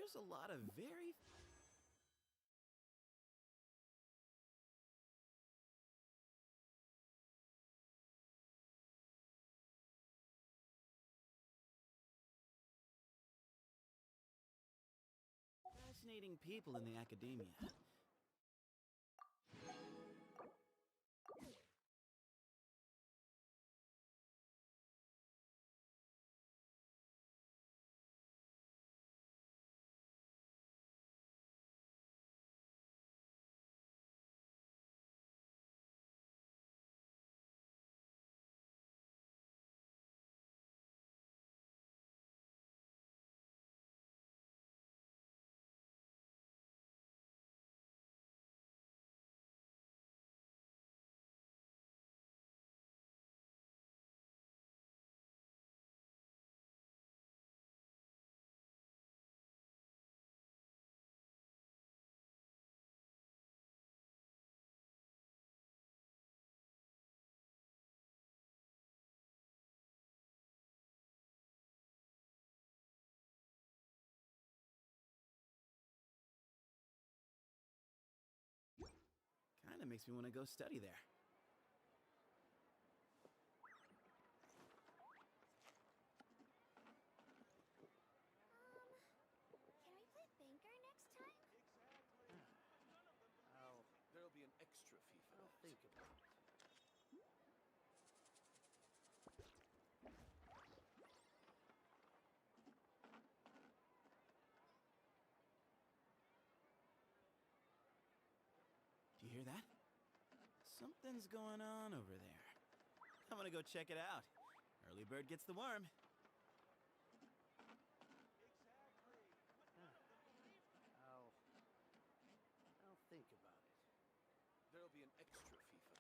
there's a lot of very fascinating people in the academia. Kinda makes me want to go study there. Can we play banker next time? There'll be an extra fee for that. Think about it. Do you hear that? Something's going on over there. I'm gonna go check it out. Early bird gets the worm. I'll think about it. There'll be an extra fee for that.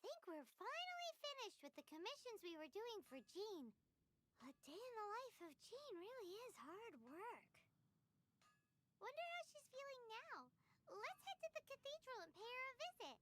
Think we're finally finished with the commissions we were doing for Jean. A day in the life of Jean really is hard work. Wonder how she's feeling now. Let's head to the cathedral and pay her a visit.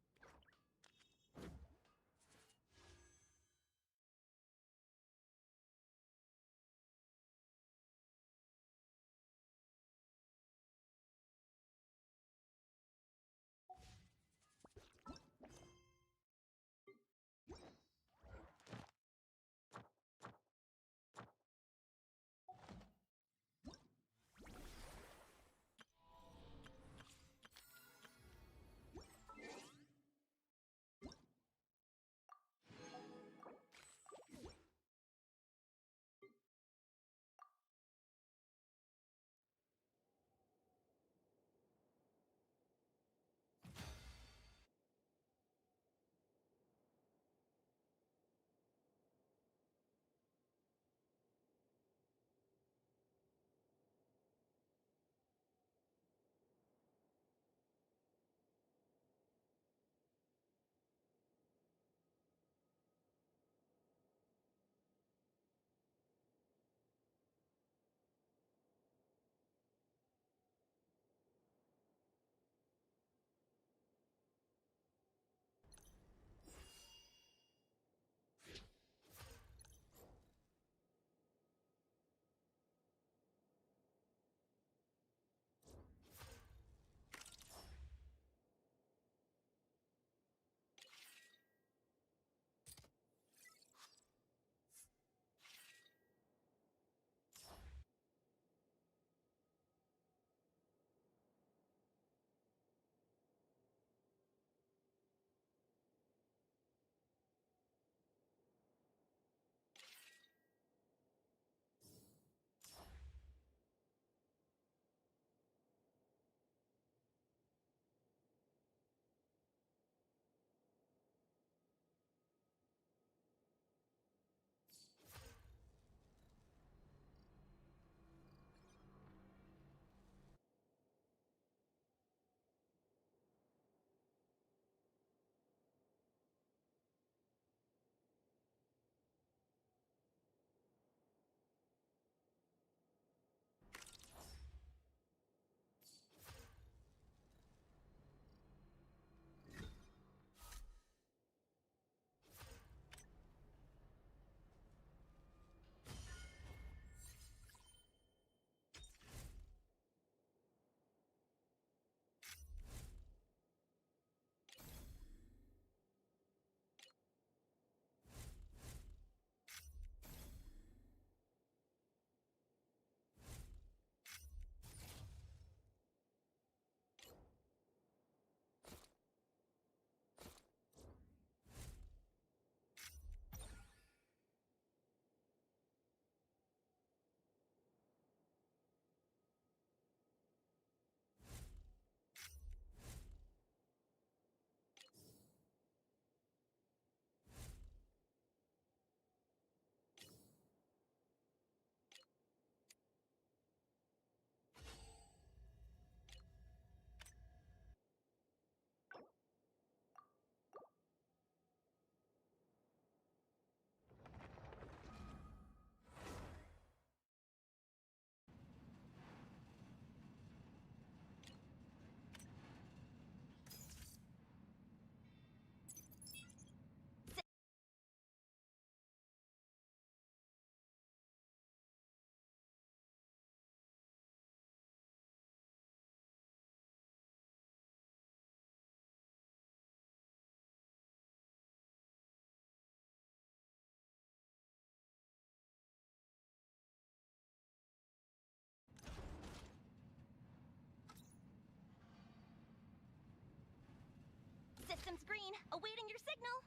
Systems green, awaiting your signal.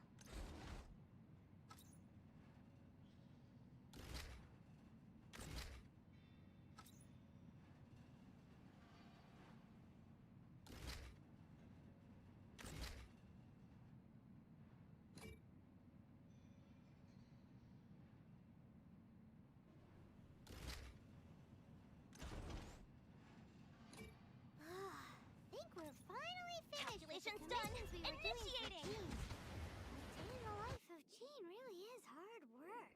Think we're finally finished with the Calculations done. commissions we were doing for Initiating. Jean. A day in the life of Jean really is hard work.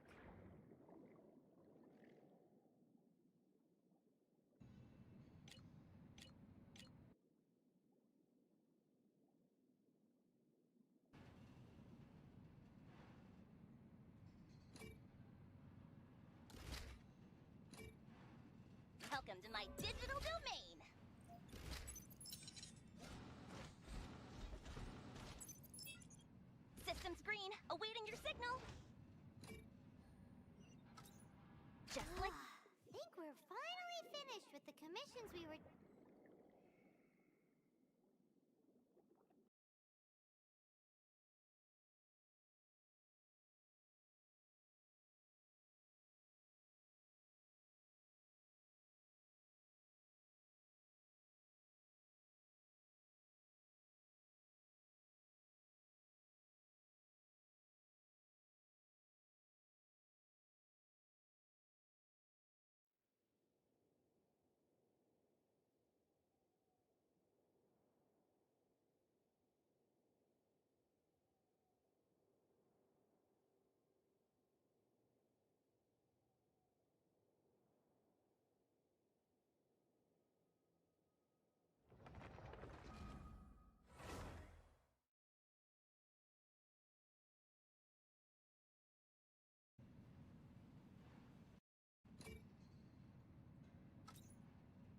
Welcome to my digital domain. Systems green, awaiting your signal. Just like Think we're finally finished with the commissions we were...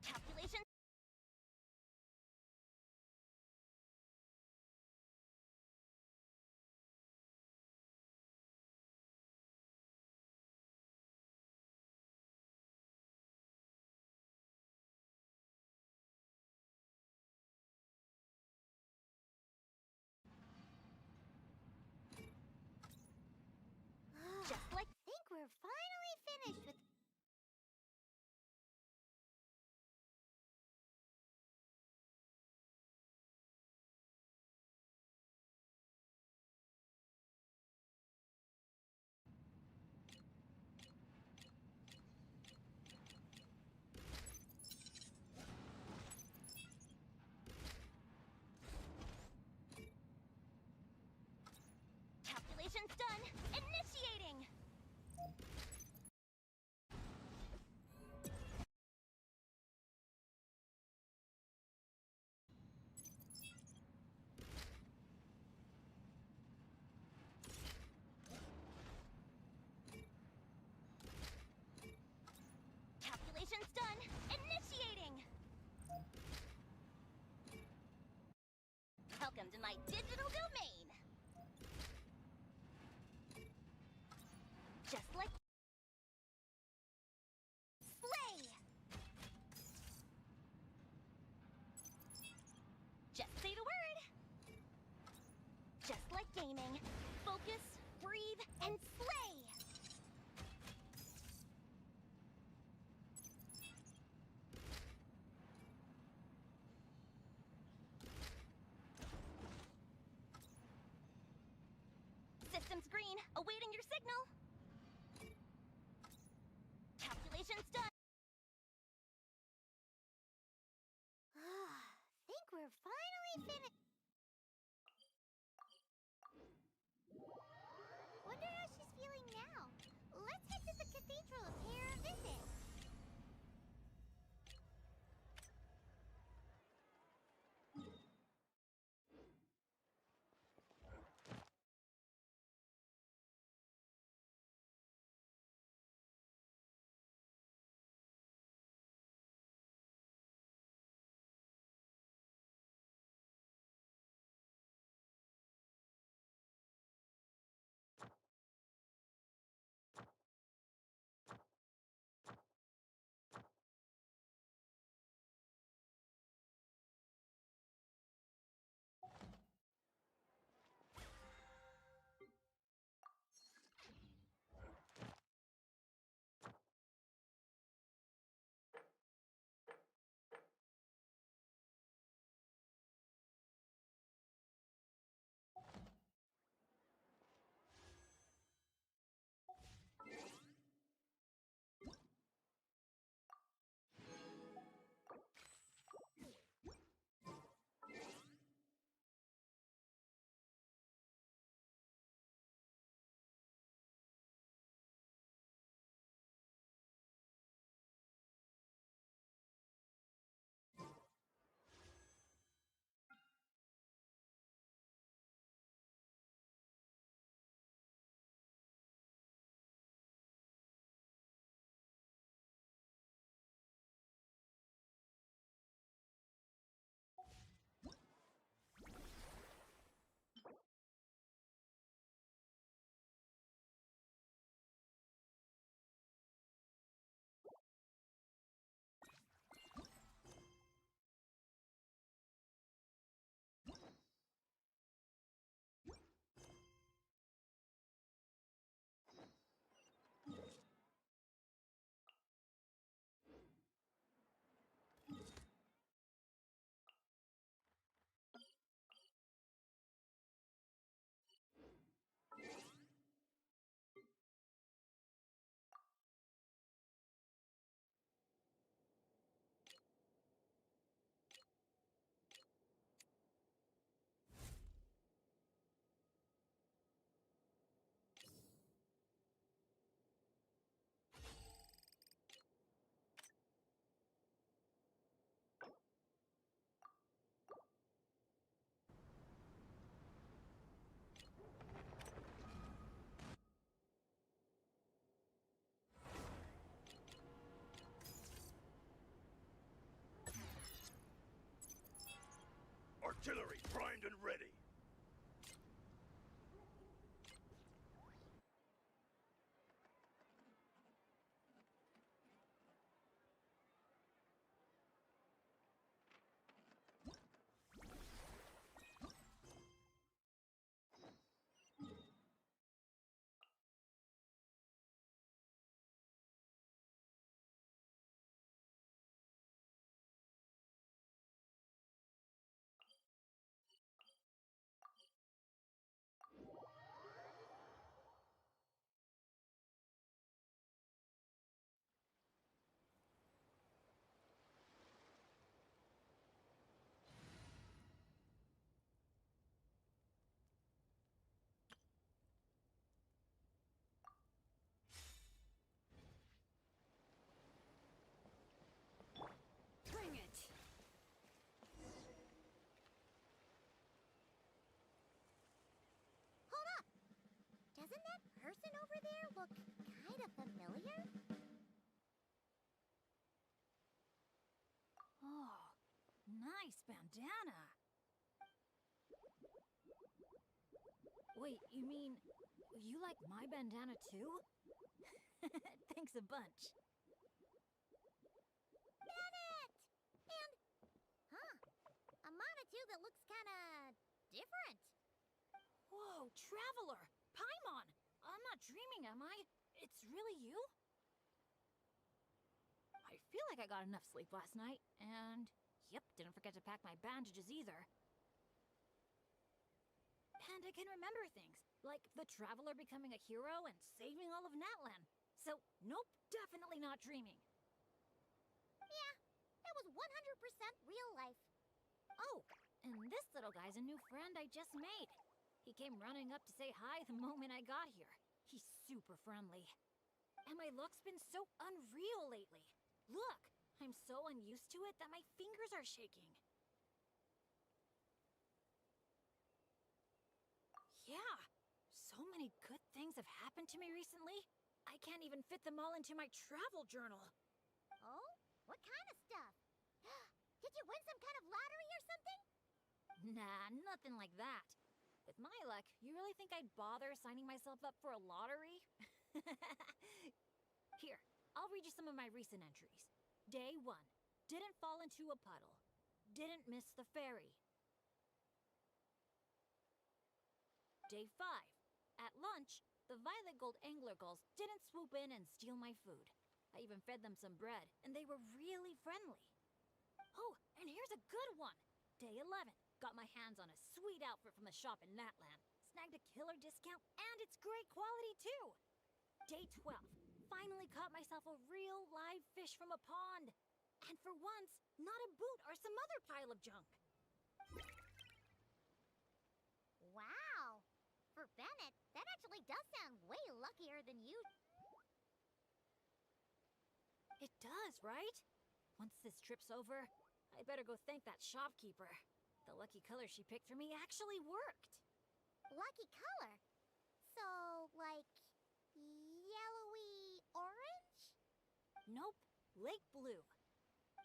calculation. Just like Think we're finally finished with... calculations done. Initiating. Calculations done. Initiating. Welcome to my digital domain. Just like slay. Just say the word. Just like gaming. Focus, breathe, and slay. Systems green, awaiting your signal. Calculations done. Think we're finally finished... Wonder how she's feeling now. Let's head to the cathedral to pay her a visit. Artillery primed and ready. Bring it. Hold up! Doesn't that person over there look kind of familiar? Oh, nice bandana. Wait, you mean you like my bandana too? Thanks a bunch. Bennett! And, a Monotoo that looks kinda different. Whoa, Traveler! Paimon! I'm not dreaming, am I? It's really you? I feel like I got enough sleep last night, and yep, didn't forget to pack my bandages either. And I can remember things, like the Traveler becoming a hero and saving all of Natlan. So, nope, definitely not dreaming. Yeah, that was 100% real life. Oh, and this little guy's a new friend I just made. He came running up to say hi the moment I got here. He's super friendly. And my luck's been so unreal lately. Look, I'm so unused to it that my fingers are shaking. Yeah, so many good things have happened to me recently. I can't even fit them all into my travel journal. Oh? What kind of stuff? Did you win some kind of lottery or something? Nah, nothing like that. With my luck, you really think I'd bother signing myself up for a lottery? Here, I'll read you some of my recent entries. Day 1. Didn't fall into a puddle. Didn't miss the ferry. Day 5. At lunch, the Violet Gold Angler Gulls didn't swoop in and steal my food. I even fed them some bread, and they were really friendly. Oh, and here's a good one! Day 11. Got my hands on a sweet outfit from the shop in Natlan. Snagged a killer discount, and it's great quality too! Day 12. Finally caught myself a real live fish from a pond. And for once, not a boot or some other pile of junk. Wow! For Bennett, that actually does sound way luckier than you. It does, right? Once this trip's over, I better go thank that shopkeeper. The lucky color she picked for me actually worked. Lucky color? So, like, yellowy orange? Nope, lake blue.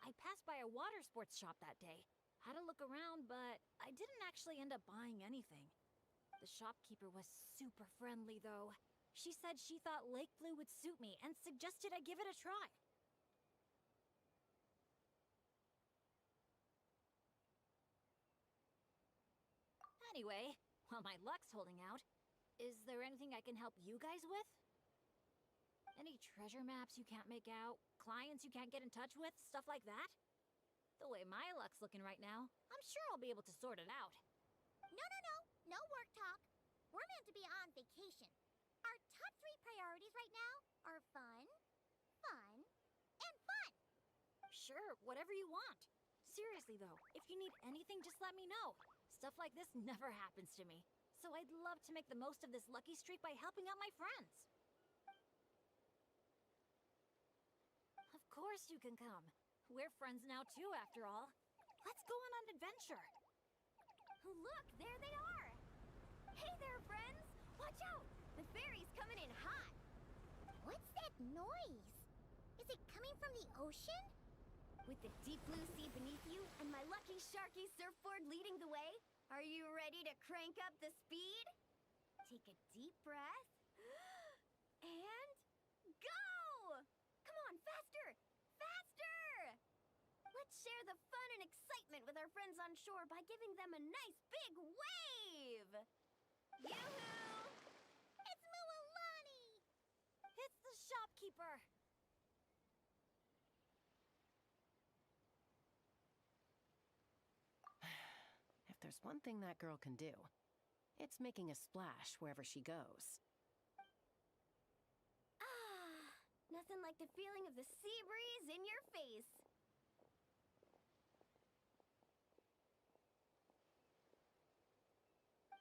I passed by a water sports shop that day. Had a look around, but I didn't actually end up buying anything. The shopkeeper was super friendly, though. She said she thought lake blue would suit me and suggested I give it a try. Anyway, while my luck's holding out, is there anything I can help you guys with? Any treasure maps you can't make out? Clients you can't get in touch with? Stuff like that? The way my luck's looking right now, I'm sure I'll be able to sort it out. No work talk. We're meant to be on vacation. Our top 3 priorities right now are fun, fun, and fun. Sure, whatever you want. Seriously though, if you need anything, just let me know. Stuff like this never happens to me. So I'd love to make the most of this lucky streak by helping out my friends. Of course you can come. We're friends now too, after all. Let's go on an adventure. Look, there they are. Hey there, friends! Watch out! The ferry's coming in hot! What's that noise? Is it coming from the ocean? With the deep blue sea beneath you and my lucky Sharky surfboard leading the way, are you ready to crank up the speed? Take a deep breath. And go! Come on, faster! Faster! Let's share the fun and excitement with our friends on shore by giving them a nice big wave! Yoo-hoo! It's Mualani! It's the shopkeeper! If there's one thing that girl can do, it's making a splash wherever she goes. Ah, nothing like the feeling of the sea breeze in your face.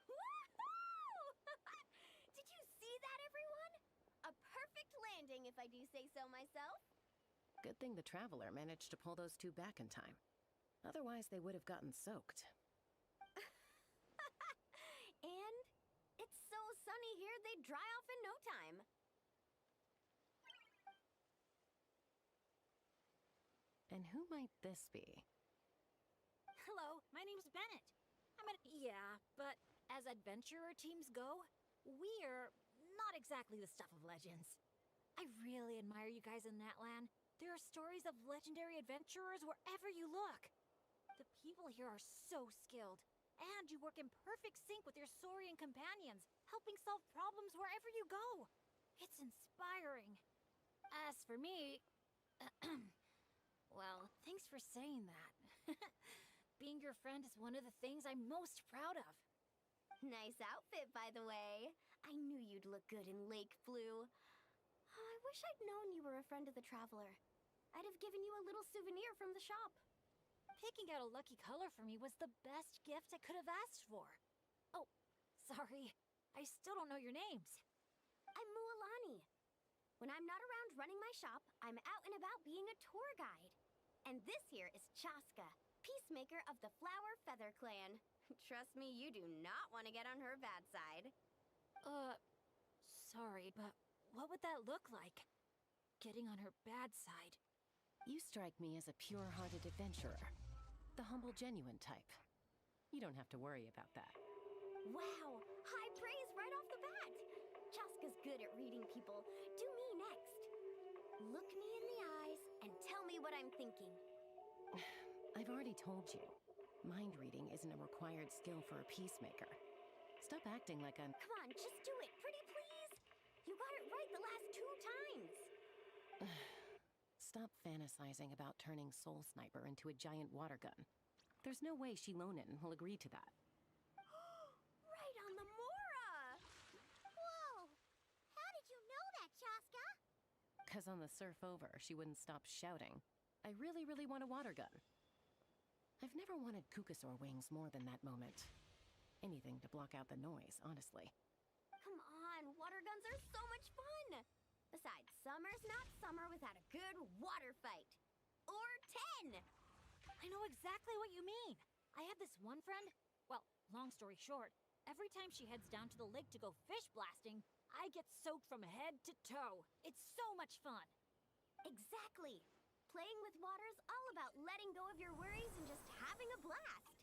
Woohoo! Did you see that, everyone? A perfect landing, if I do say so myself. Good thing the Traveler managed to pull those two back in time. Otherwise, they would have gotten soaked. And it's so sunny here, they'd dry off in no time. And who might this be? Hello, my name's Bennett. Yeah, but as adventurer teams go, we're not exactly the stuff of legends. I really admire you guys in that land. There are stories of legendary adventurers wherever you look. The people here are so skilled, and you work in perfect sync with your Saurian companions, helping solve problems wherever you go. It's inspiring. As for me, well, thanks for saying that. Being your friend is one of the things I'm most proud of. Nice outfit, by the way. I knew you'd look good in lake blue. Oh, I wish I'd known you were a friend of the Traveler. I'd have given you a little souvenir from the shop. Picking out a lucky color for me was the best gift I could have asked for. Oh, sorry. I still don't know your names. I'm Mualani. When I'm not around running my shop, I'm out and about being a tour guide. And this here is Chaska, peacemaker of the Flower Feather Clan. Trust me, you do not want to get on her bad side. Sorry, but what would that look like? Getting on her bad side. You strike me as a pure-hearted adventurer. The humble, genuine type. You don't have to worry about that. Wow, high praise right off the bat. Chaska's good at reading people. Do me next. Look me in the eyes and tell me what I'm thinking. I've already told you. Mind reading isn't a required skill for a peacemaker. Stop acting like I'm... Come on, just do it, pretty please. You got it right the last 2 times. Stop fantasizing about turning Soul Sniper into a giant water gun. There's no way Shilonen will agree to that. Right on the Mora! Whoa! How did you know that, Chaska? 'Cause on the surf over, she wouldn't stop shouting, "I really, really want a water gun." I've never wanted Kukasaur wings more than that moment. Anything to block out the noise, honestly. Come on, water guns are so much fun! Besides, summer's not summer without a good water fight. Or 10! I know exactly what you mean. I have this one friend. Well, long story short, every time she heads down to the lake to go fish blasting, I get soaked from head to toe. It's so much fun. Exactly. Playing with water's all about letting go of your worries and just having a blast.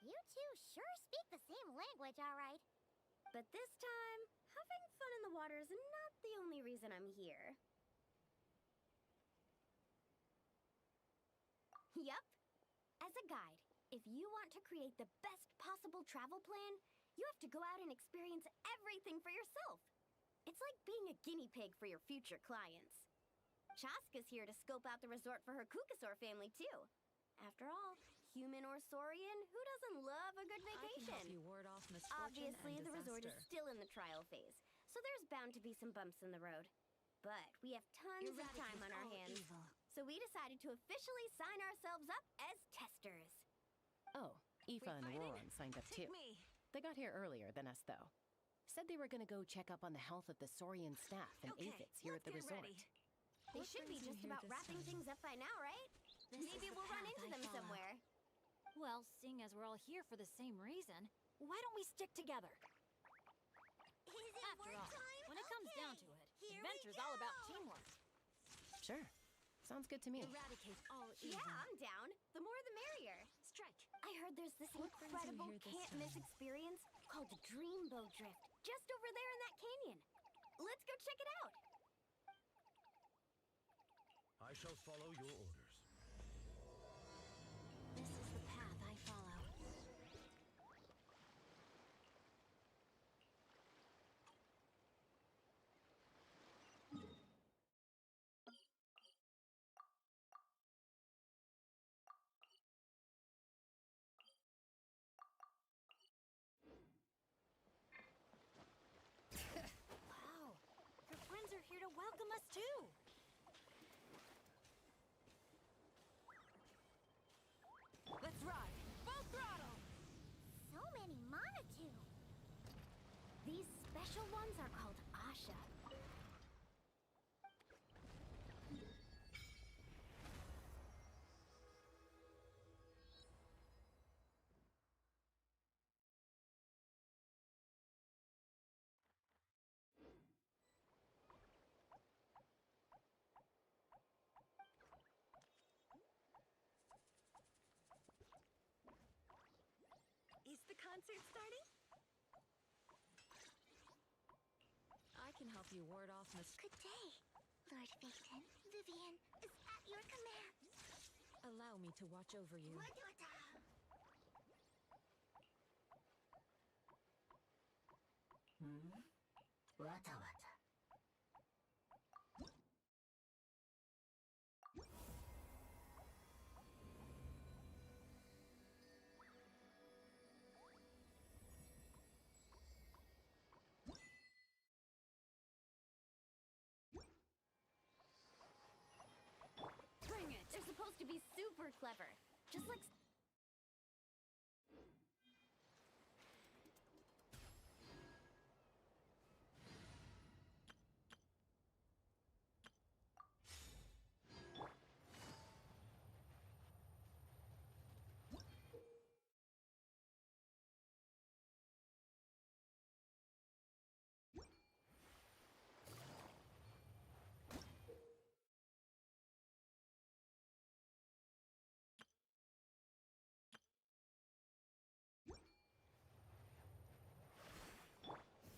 You two sure speak the same language, all right. But this time, having fun in the water is not the only reason I'm here. Yup. As a guide, if you want to create the best possible travel plan, you have to go out and experience everything for yourself. It's like being a guinea pig for your future clients. Chaska's here to scope out the resort for her Kukasaur family, too. After all, human or Saurian, who doesn't love a good vacation? I can help you ward off misfortune Obviously, and the resort is disaster. still in the trial phase, so there's bound to be some bumps in the road. But we have tons of time on our hands, so we decided to officially sign ourselves up as testers. Oh, Aoife and fighting? Auroran signed up too. Take me. They got here earlier than us, though. Said they were gonna go check up on the health of the Saurian staff and Okay, aphids here at let's the get resort. ready. They What should be brings you just here about this wrapping time? things up by now, right? This is Maybe the we'll run path into I them follow. somewhere. Well, seeing as we're all here for the same reason, why don't we stick together? Is it After all, when it comes down to it, adventure's all about teamwork. Sure. Sounds good to me. Eradicate all evil. Yeah, I'm down. The more the merrier. Strike. I heard there's this What brings you incredible here this can't-miss time? experience called Dreamboat Drift, just over there in that canyon. Let's go check it out. I shall follow your orders. This is the path I follow. Wow, your friends are here to welcome us too. Let's ride. Full throttle. So many Monatu. These special ones are called Asha. Is the concert starting? I can help you ward off Good day, Lord Phaeton. Vivian is at your command. Allow me to watch over you. Wata wata. Bring it! They're supposed to be super clever. Just like...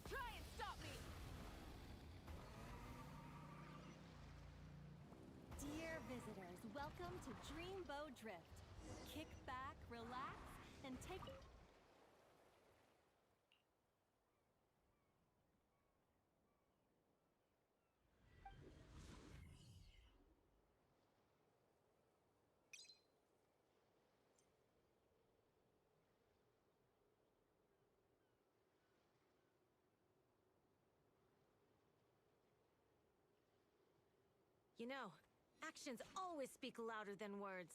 Try and stop me! Dear visitors, welcome to Dreamboat Drift. Kick back, relax, and take... You know, actions always speak louder than words.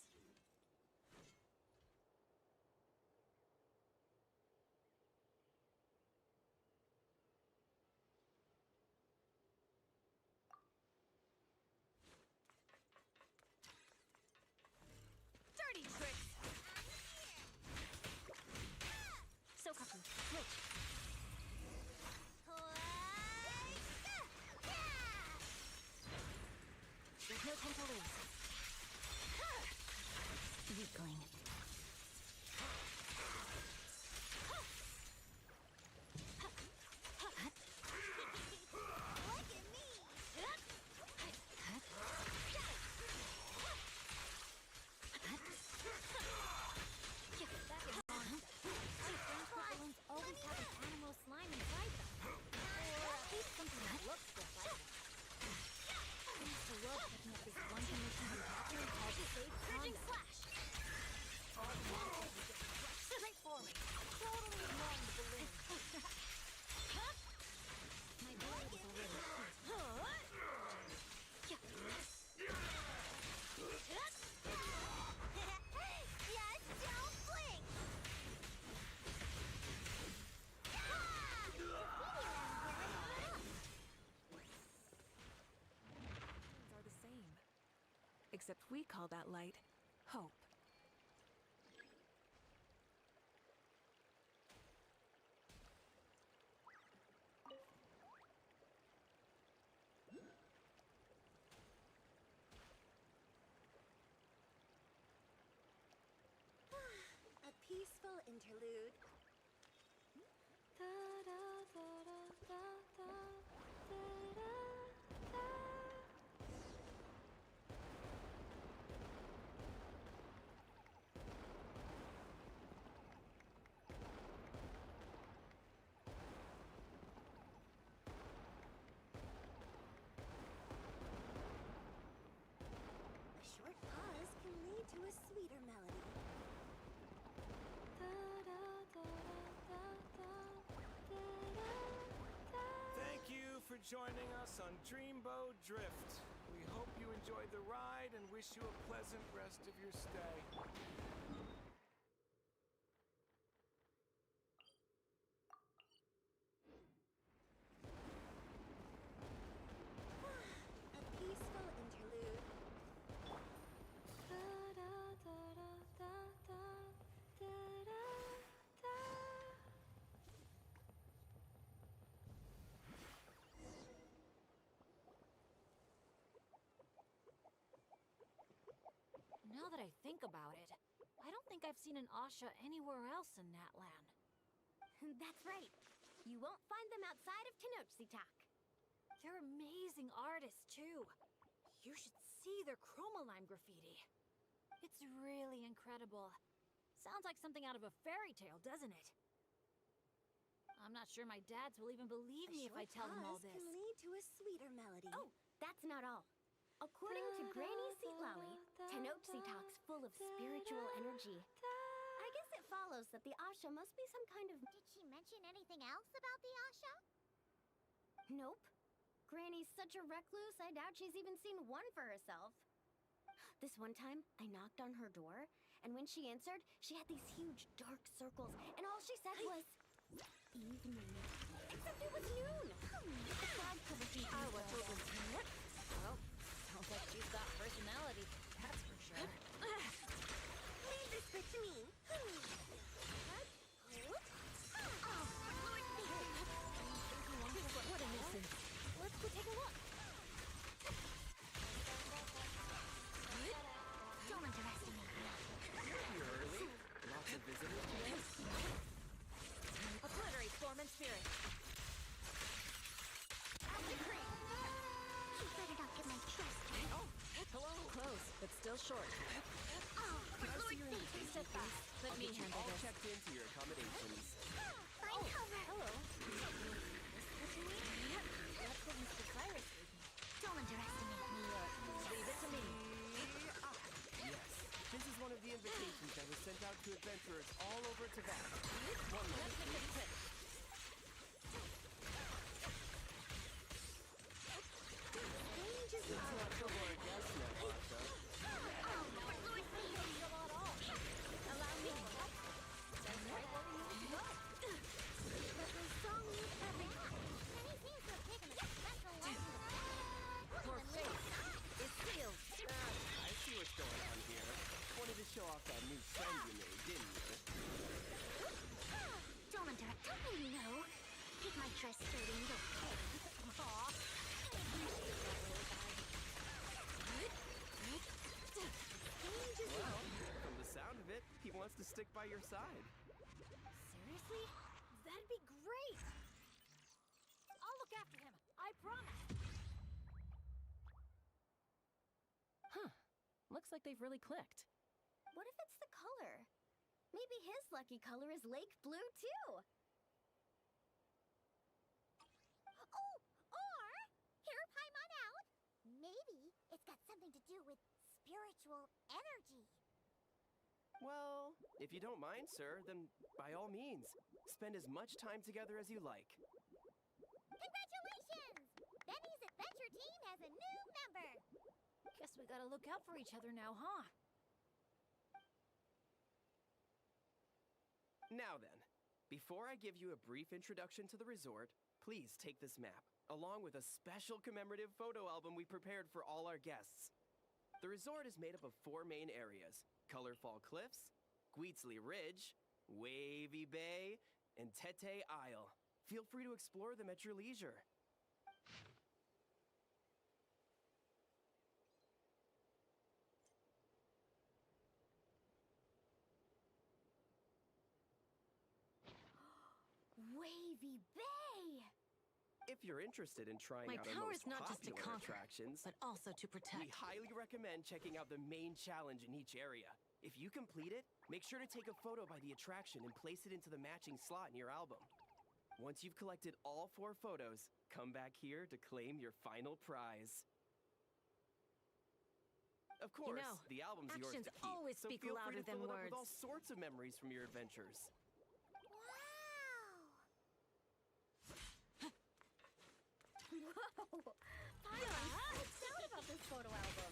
Dirty tricks! Sokaku, switch! There's no time to lose. Weakling. Look at me. Balloons always have an animal slime inside them. Or at least something that looks just like it. Seems to love picking up this one condition from Catherine called safe conduct. Straight forward. Totally ignoring the balloon. My blade is already Just don't blink. Are the same. Except we call that light hope. interlude. A short pause can lead to a sweeter melody. Thank you for joining us on Dreamboat Drift. We hope you enjoyed the ride and wish you a pleasant rest of your stay. A peaceful interlude. Now that I think about it, I don't think I've seen an Asha anywhere else in Natland. That's right. You won't find them outside of Tenochtitlan. They're amazing artists, too. You should see their chromoline graffiti. It's really incredible. Sounds like something out of a fairy tale, doesn't it? I'm not sure my dads will even believe me if I tell them all this. Can lead to a sweeter melody. Oh, that's not all. According to Granny Seatlawi, Tenochtitlan's full of spiritual energy. I guess it follows that the Asha must be some kind of... Did she mention anything else about the Asha? Nope. Granny's such a recluse, I doubt she's even seen one for herself. This one time, I knocked on her door, and when she answered, she had these huge dark circles, and all she said was... Evening. Except it was noon! The flag could have been Well, sounds like she's got personality, that's for sure. Leave this bit to me. What a nuisance. Let's go take a look. Don't underestimate me. You're early. Lots of visitors today. Obliterate form and spirit. Acid cream. You better not get my trust. Oh, hello. Close, but still short. Oh, for Can I see Lord's your sake. invitation, Step back. please? Let I'll me get you handle all this. checked into your accommodations. Find cover. Hello. That's what Mr. Cyrus gave me. Don't underestimate me. Leave it to me. Yes. This is one of the invitations that was sent out to adventurers all over Teyvat. One moment, Let's make it please. quick. Changes It's not trouble or guess now, Asha. Oh, for Lord's sake. Allow me. That's right where we need to go. but the song needs every... And he seems to have taken a special liking to Your face is sealed. I see what's going on here. Wanted to show off that new friend you made, didn't you? Don't underestimate me. No. Take my dress skirt and go. Aw. Well, from the sound of it, he wants to stick by your side. Seriously? That'd be great. I'll look after him. I promise. Huh. Looks like they've really clicked. What if it's the color? Maybe his lucky color is lake blue, too. Oh, or here, Paimon out. Maybe it's got something to do with spiritual energy. Well, if you don't mind, sir, then by all means, spend as much time together as you like. Congratulations! Benny's adventure team has a new member. Guess we gotta look out for each other now, huh? Now then, before I give you a brief introduction to the resort, please take this map, along with a special commemorative photo album we prepared for all our guests. The resort is made up of 4 main areas: Colorfall Cliffs, Guitzley Ridge, Wavy Bay, and Tete Isle. Feel free to explore them at your leisure. Wavy Bay! If you're interested in trying My out our power most is not just to popular conquer, attractions, but also to we protect. highly recommend checking out the main challenge in each area. If you complete it, make sure to take a photo by the attraction and place it into the matching slot in your album. Once you've collected all 4 photos, come back here to claim your final prize. Of course, know, the album's yours actions to keep, always so speak feel louder free to than fill it up with all words. sorts of memories from your adventures. Whoa! Finally, I'm excited about this photo album.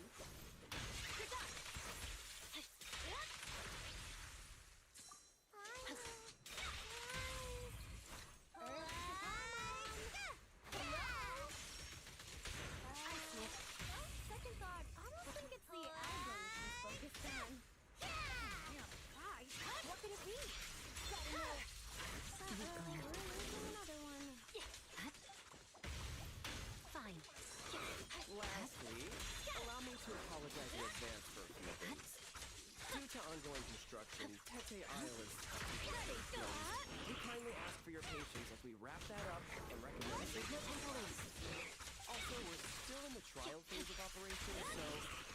Second thought, I don't think it's the album she's focused on. What could it be? Another one. Fine. Lastly, allow me to apologize in advance for a few things. Due to ongoing construction, Tete Isle is we kindly ask for your patience as we wrap that up and recommend Also, we're still in the trial phase of operation, so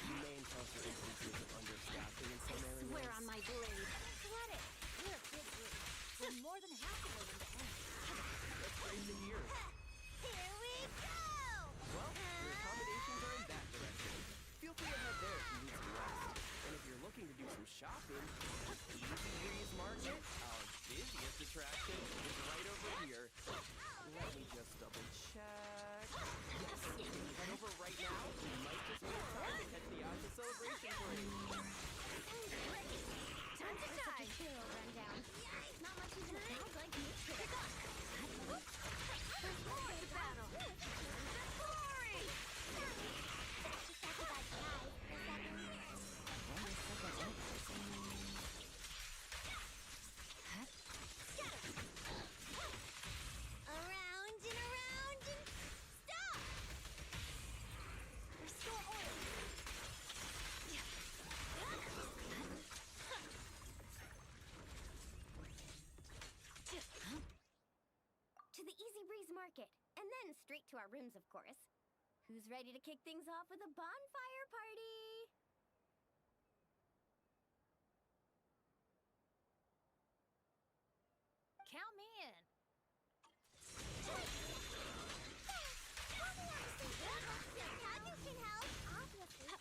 you may encounter instances of understaffing in some areas. Swear on my blade. Let it. We're a big group. We're more than halfway in the end. That's great to hear. Here we go! Well, your accommodations are in that direction. Feel free to head there if you need some rest. And if you're looking to do some shopping, Easy Breeze Market, our busiest attraction, is right over here. Let me just double check. Yes, if you head over right now, you might just be in time to catch the Asha Celebration Parade. Time to die! Hero rundown. Not much even sounds like me. Glory to battle! Glory! Around and stop! Restore order. To the Easy Breeze Market, and then straight to our rooms, of course. Who's ready to kick things off with a bonfire party? Count me in. Cagney can help. Obviously,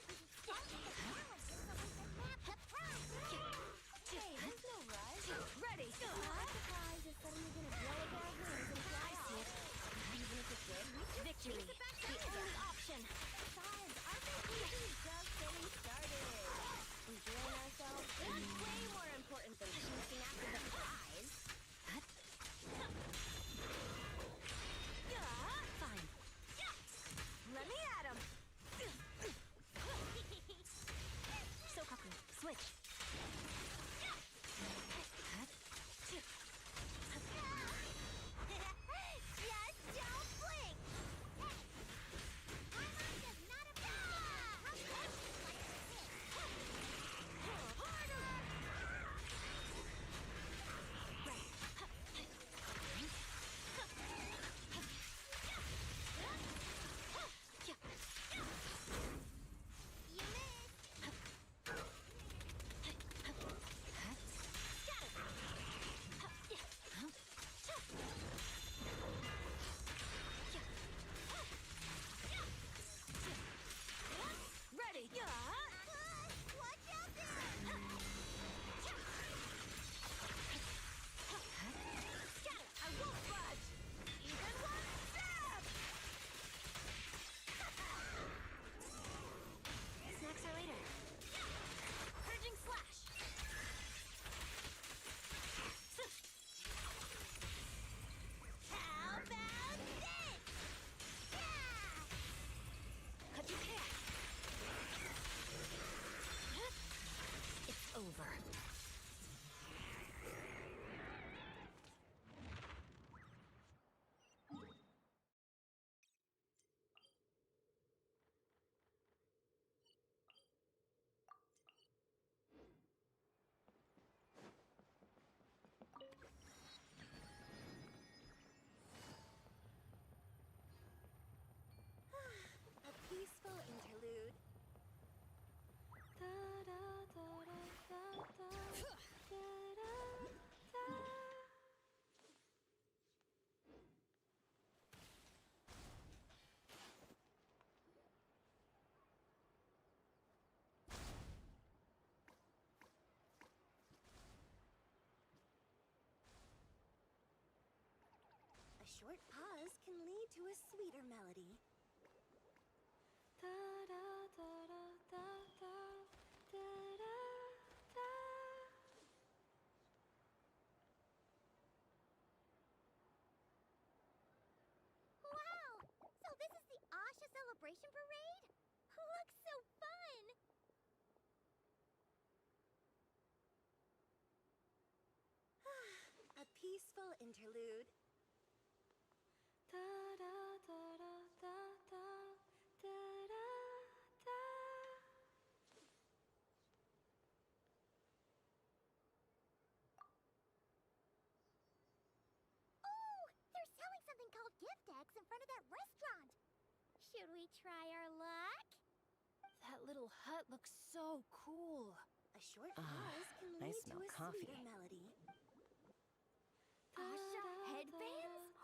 hey, there's no rush. Ready. My surprise is suddenly gonna blow up our rooms and fly off. Even if it's good, we just Victory. the only option. Besides, aren't they short pause can lead to a sweeter melody. Wow! So this is the Asha Celebration Parade? Looks so fun! A peaceful interlude. Oh! They're selling something called gift eggs in front of that restaurant! Should we try our luck? That little hut looks so cool. A short pause can I lead to smell a coffee. sweeter melody. Asha headbands?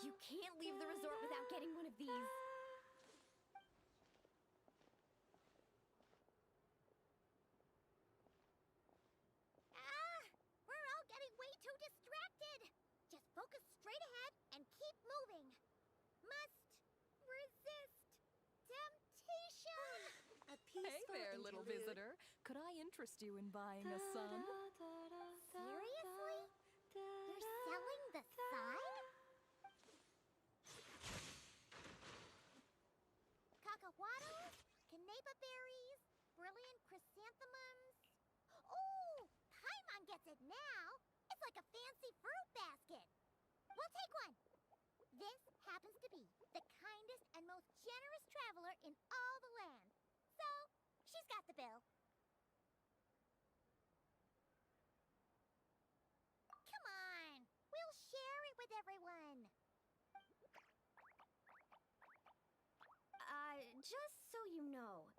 You can't leave the resort without getting one of these. Ah! We're all getting way too distracted! Just focus straight ahead and keep moving. Must resist temptation! A peaceful Hey there, little interlude. visitor. Could I interest you in buying a sun? Seriously? You're selling the sun? Cacahuatos, canapa berries, brilliant chrysanthemums. Oh, Paimon gets it now. It's like a fancy fruit basket. We'll take one. This happens to be the kindest and most generous traveler in all the land. So, she's got the bill. Come on, we'll share it with everyone. Just so you know,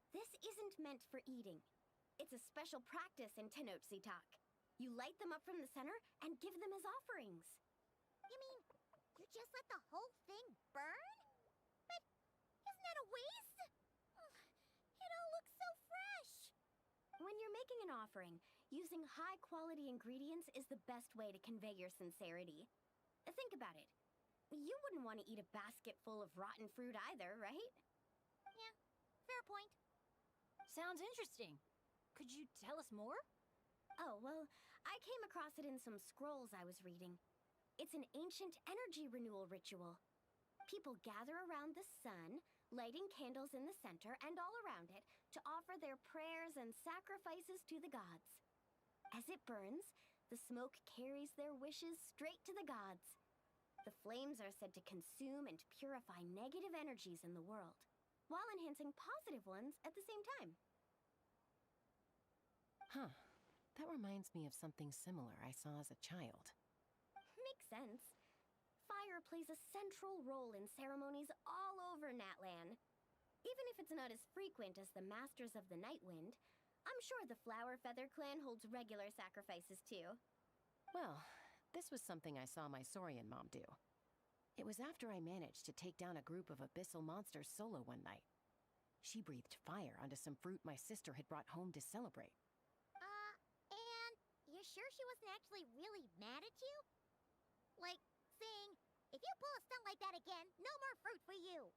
this isn't meant for eating. It's a special practice in Tenochtitlan. You light them up from the center and give them as offerings. You mean, you just let the whole thing burn? But isn't that a waste? Ugh, it all looks so fresh. When you're making an offering, using high-quality ingredients is the best way to convey your sincerity. Think about it. You wouldn't want to eat a basket full of rotten fruit either, right? Yeah, fair point. Sounds interesting. Could you tell us more? Oh, well, I came across it in some scrolls I was reading. It's an ancient energy renewal ritual. People gather around the sun, lighting candles in the center and all around it to offer their prayers and sacrifices to the gods. As it burns, the smoke carries their wishes straight to the gods. The flames are said to consume and purify negative energies in the world, while enhancing positive ones at the same time. Huh. That reminds me of something similar I saw as a child. Makes sense. Fire plays a central role in ceremonies all over Natlan. Even if it's not as frequent as the Masters of the Night Wind, I'm sure the Flower Feather clan holds regular sacrifices too. Well, this was something I saw my Saurian mom do. It was after I managed to take down a group of abyssal monsters solo one night. She breathed fire onto some fruit my sister had brought home to celebrate. And you're sure she wasn't actually really mad at you? Like, saying, if you pull a stunt like that again, no more fruit for you.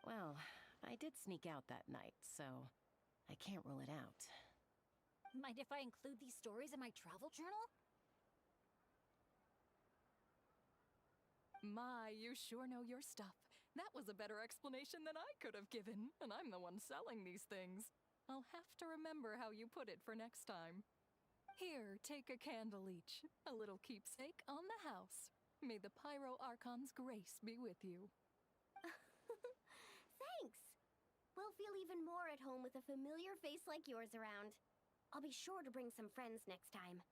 Well, I did sneak out that night, so I can't rule it out. Mind if I include these stories in my travel journal? My, you sure know your stuff. That was a better explanation than I could have given, and I'm the one selling these things. I'll have to remember how you put it for next time. Here, take a candle each, a little keepsake on the house. May the Pyro Archon's grace be with you. Thanks! We'll feel even more at home with a familiar face like yours around. I'll be sure to bring some friends next time.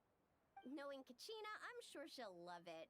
Knowing Kachina, I'm sure she'll love it.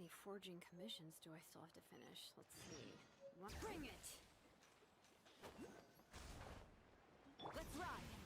many forging commissions do I still have to finish? Let's see. Bring it! Let's ride!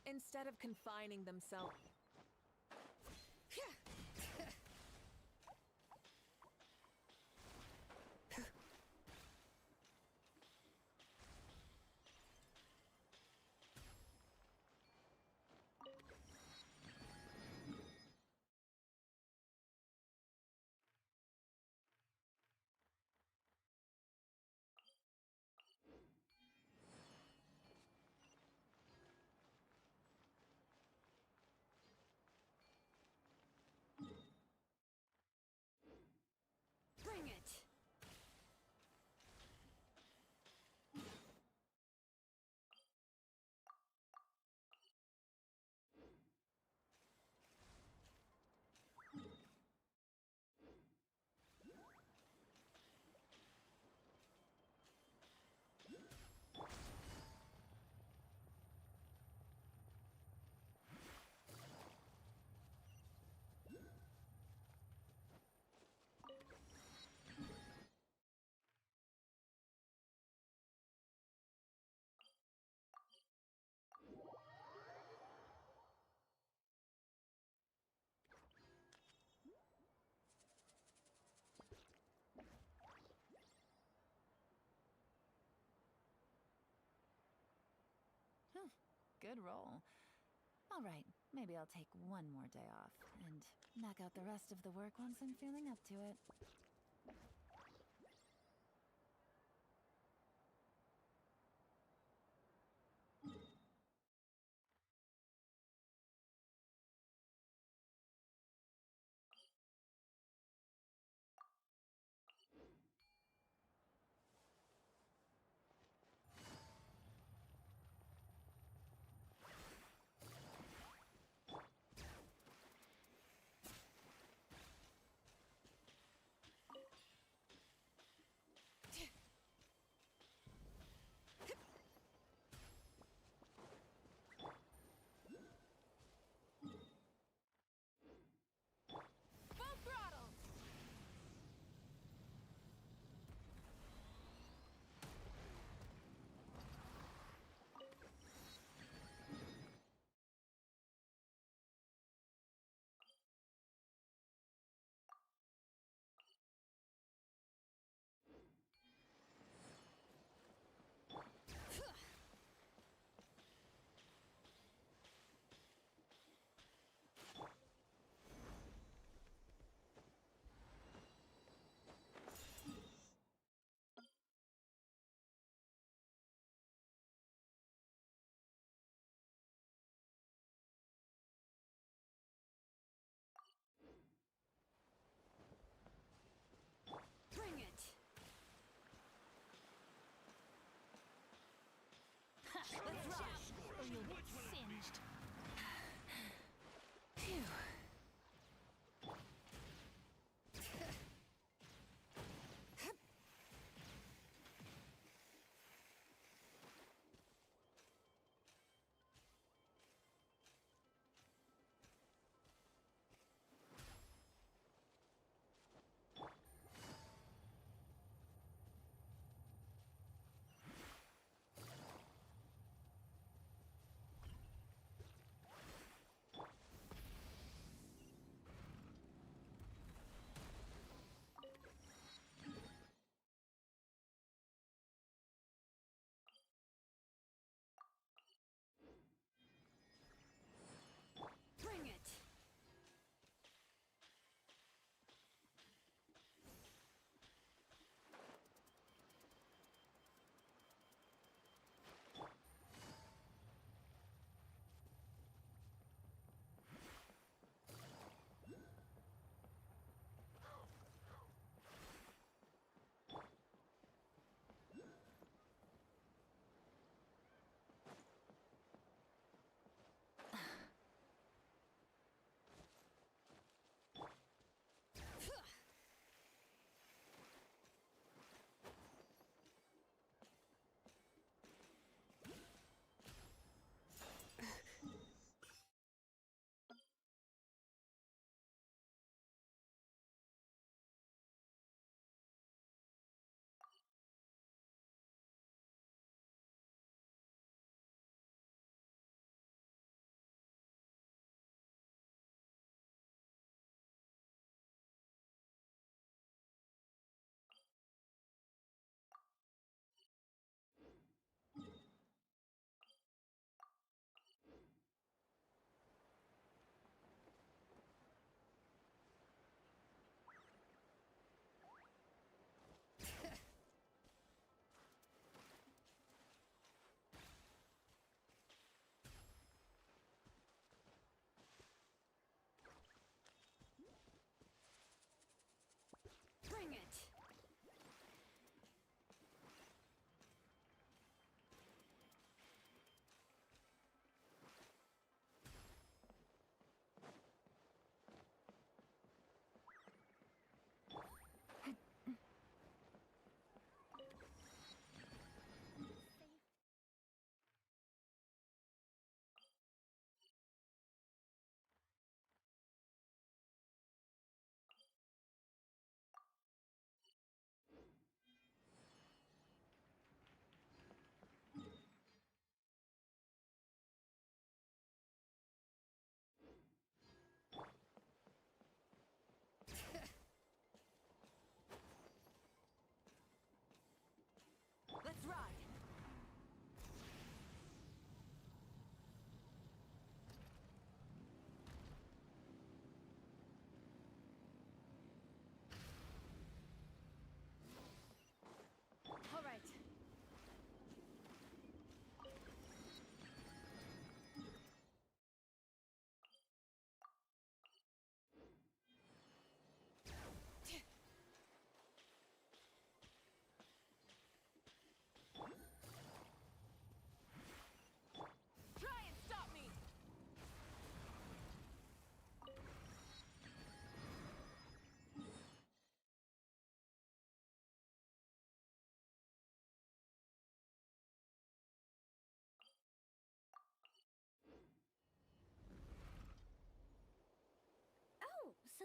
Instead of confining themselves. Good roll. All right, maybe I'll take one more day off and knock out the rest of the work once I'm feeling up to it.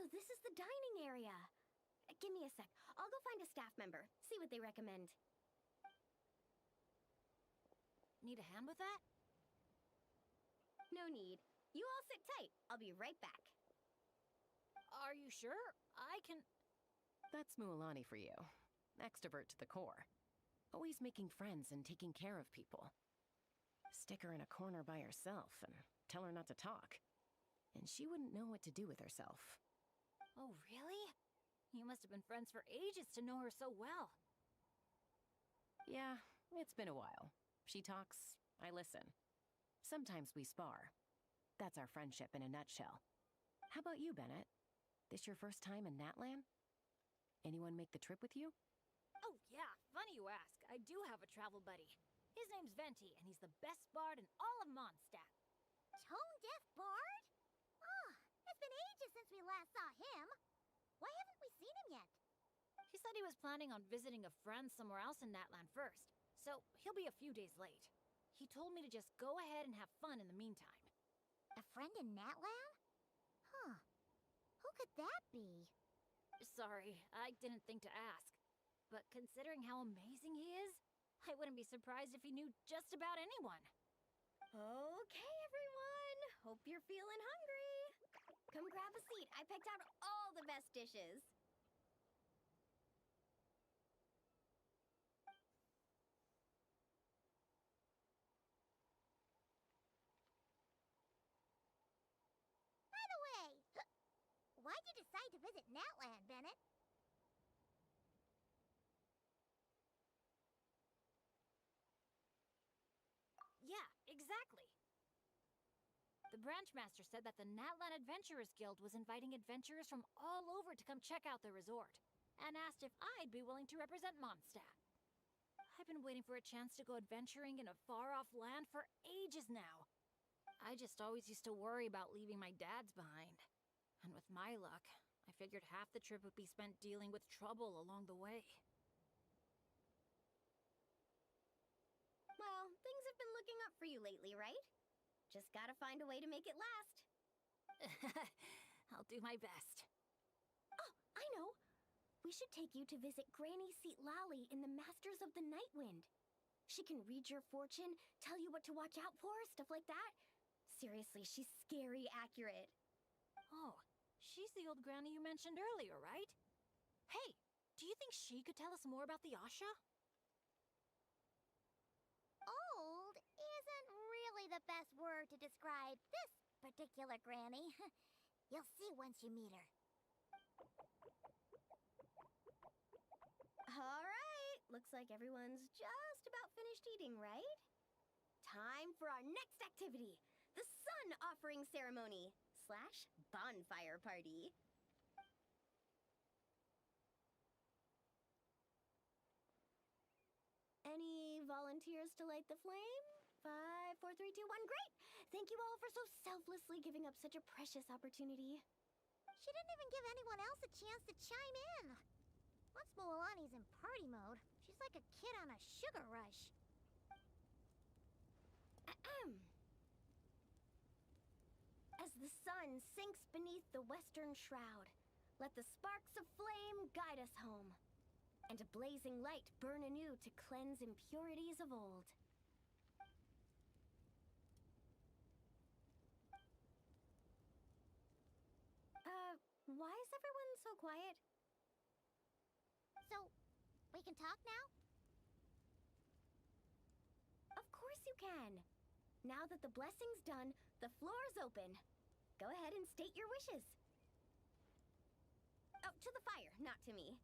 So this is the dining area. Give me a sec. I'll go find a staff member, see what they recommend. Need a hand with that? No need. You all sit tight. I'll be right back. Are you sure? I can... That's Mualani for you. Extrovert to the core. Always making friends and taking care of people. Stick her in a corner by herself and tell her not to talk. And she wouldn't know what to do with herself. Oh, really? You must have been friends for ages to know her so well. Yeah, it's been a while. She talks, I listen. Sometimes we spar. That's our friendship in a nutshell. How about you, Bennett? This your first time in Natlan? Anyone make the trip with you? Oh, yeah, funny you ask. I do have a travel buddy. His name's Venti, and he's the best bard in all of Mondstadt. Tone-deaf bard? Oh, it's been ages since we last saw him. Why haven't we seen him yet? He said he was planning on visiting a friend somewhere else in Natlan first, so he'll be a few days late. He told me to just go ahead and have fun in the meantime. A friend in Natlan? Huh. Who could that be? Sorry, I didn't think to ask. But considering how amazing he is, I wouldn't be surprised if he knew just about anyone. Okay, everyone. Hope you're feeling hungry. Come grab a seat. I picked out all the best dishes. By the way, why'd you decide to visit Natlan, Bennett? Yeah, exactly. The branch master said that the Natlan Adventurers Guild was inviting adventurers from all over to come check out the resort, and asked if I'd be willing to represent Mondstadt. I've been waiting for a chance to go adventuring in a far-off land for ages now. I just always used to worry about leaving my dads behind. And with my luck, I figured half the trip would be spent dealing with trouble along the way. Well, things have been looking up for you lately, right? Just gotta find a way to make it last. I'll do my best. Oh, I know! We should take you to visit Granny Seat Lally in the Masters of the Nightwind. She can read your fortune, tell you what to watch out for, stuff like that. Seriously, she's scary accurate. Oh, she's the old granny you mentioned earlier, right? Hey, do you think she could tell us more about the Asha? Old isn't really the best word to describe this particular granny. You'll see once you meet her. All right, looks like everyone's just about finished eating, right? Time for our next activity, the Sun Offering Ceremony / bonfire party. Any volunteers to light the flame? 5, 4, 3, 2, 1, great! Thank you all for so selflessly giving up such a precious opportunity. She didn't even give anyone else a chance to chime in. Once Mualani's in party mode, she's like a kid on a sugar rush. Ahem. As the sun sinks beneath the western shroud, let the sparks of flame guide us home, and a blazing light burn anew to cleanse impurities of old. Why is everyone so quiet? So, we can talk now? Of course you can. Now that the blessing's done, the floor's open. Go ahead and state your wishes. Oh, to the fire, not to me.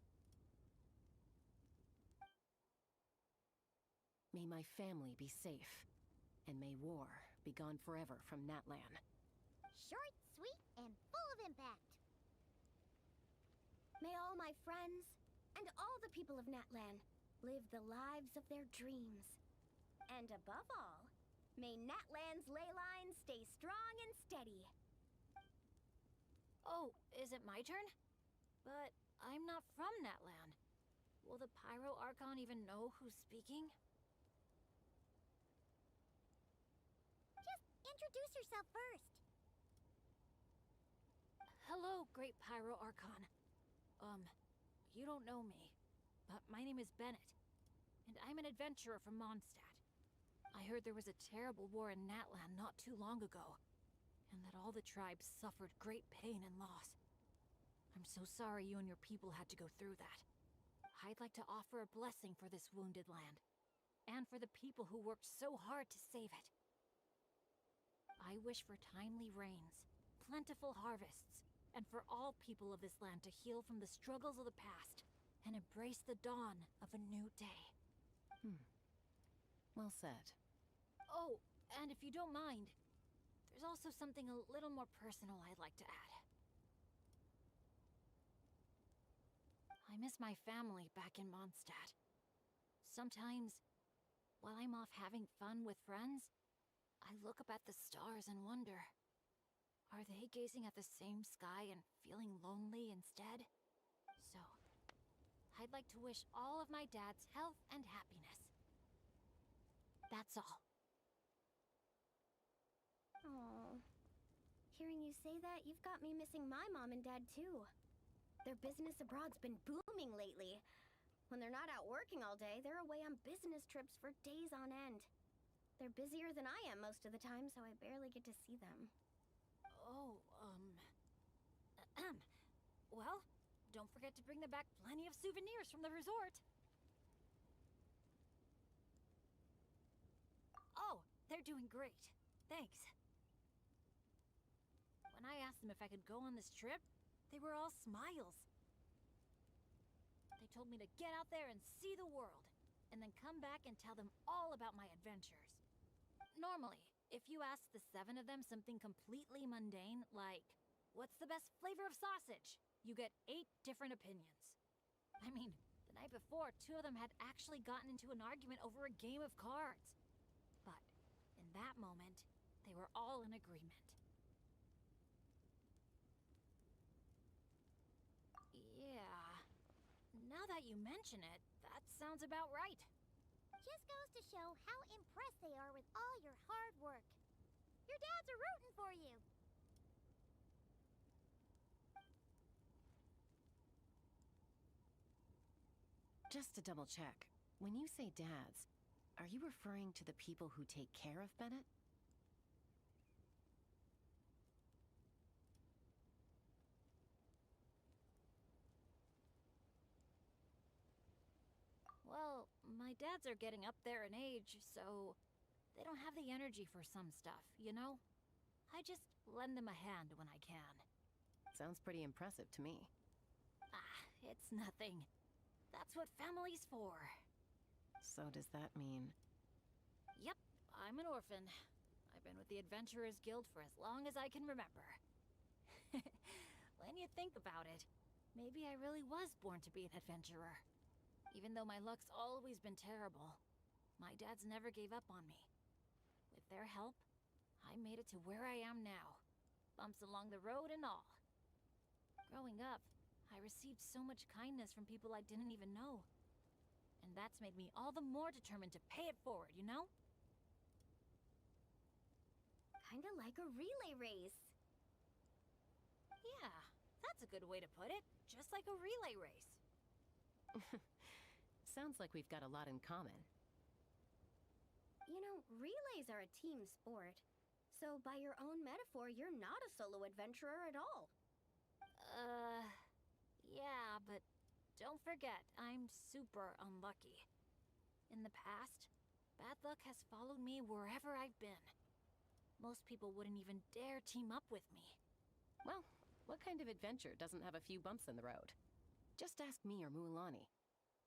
May my family be safe, and may war be gone forever from Natlan. Short, sweet, and full of impact. May all my friends, and all the people of Natlan, live the lives of their dreams. And above all, may Natlan's ley lines stay strong and steady. Oh, is it my turn? But I'm not from Natlan. Will the Pyro Archon even know who's speaking? Just introduce yourself first. Hello, Great Pyro Archon. You don't know me, but my name is Bennett, and I'm an adventurer from Mondstadt. I heard there was a terrible war in Natlan not too long ago, and that all the tribes suffered great pain and loss. I'm so sorry you and your people had to go through that. I'd like to offer a blessing for this wounded land, and for the people who worked so hard to save it. I wish for timely rains, plentiful harvests, and for all people of this land to heal from the struggles of the past and embrace the dawn of a new day. Well said. Oh, and if you don't mind, there's also something a little more personal I'd like to add. I miss my family back in Mondstadt. Sometimes, while I'm off having fun with friends, I look up at the stars and wonder, are they gazing at the same sky and feeling lonely instead? So, I'd like to wish all of my dad's health and happiness. That's all. Oh, hearing you say that, you've got me missing my mom and dad too. Their business abroad's been booming lately. When they're not out working all day, they're away on business trips for days on end. They're busier than I am most of the time, so I barely get to see them. Oh, well, don't forget to bring them back plenty of souvenirs from the resort. Oh, they're doing great. Thanks. When I asked them if I could go on this trip, they were all smiles. They told me to get out there and see the world, and then come back and tell them all about my adventures. Normally, if you ask the 7 of them something completely mundane, like, what's the best flavor of sausage? You get 8 different opinions. I mean, the night before, 2 of them had actually gotten into an argument over a game of cards. But in that moment, they were all in agreement. Yeah, now that you mention it, that sounds about right. Just goes to show how impressed they are with all your hard work. Your dads are rooting for you. Just to double check, when you say dads, are you referring to the people who take care of Bennett? Well, my dads are getting up there in age, so they don't have the energy for some stuff, you know? I just lend them a hand when I can. Sounds pretty impressive to me. Ah, it's nothing. That's what family's for. So does that mean... Yep, I'm an orphan. I've been with the Adventurers Guild for as long as I can remember. When you think about it, maybe I really was born to be an adventurer. Even though my luck's always been terrible, my dads never gave up on me. With their help, I made it to where I am now. Bumps along the road and all. Growing up, I received so much kindness from people I didn't even know. And that's made me all the more determined to pay it forward, you know? Kinda like a relay race. Yeah, that's a good way to put it. Just like a relay race. Sounds like we've got a lot in common. You know, relays are a team sport. So by your own metaphor, you're not a solo adventurer at all. Yeah, but don't forget, I'm super unlucky. In the past, bad luck has followed me wherever I've been. Most people wouldn't even dare team up with me. Well, what kind of adventure doesn't have a few bumps in the road? Just ask me or Mualani.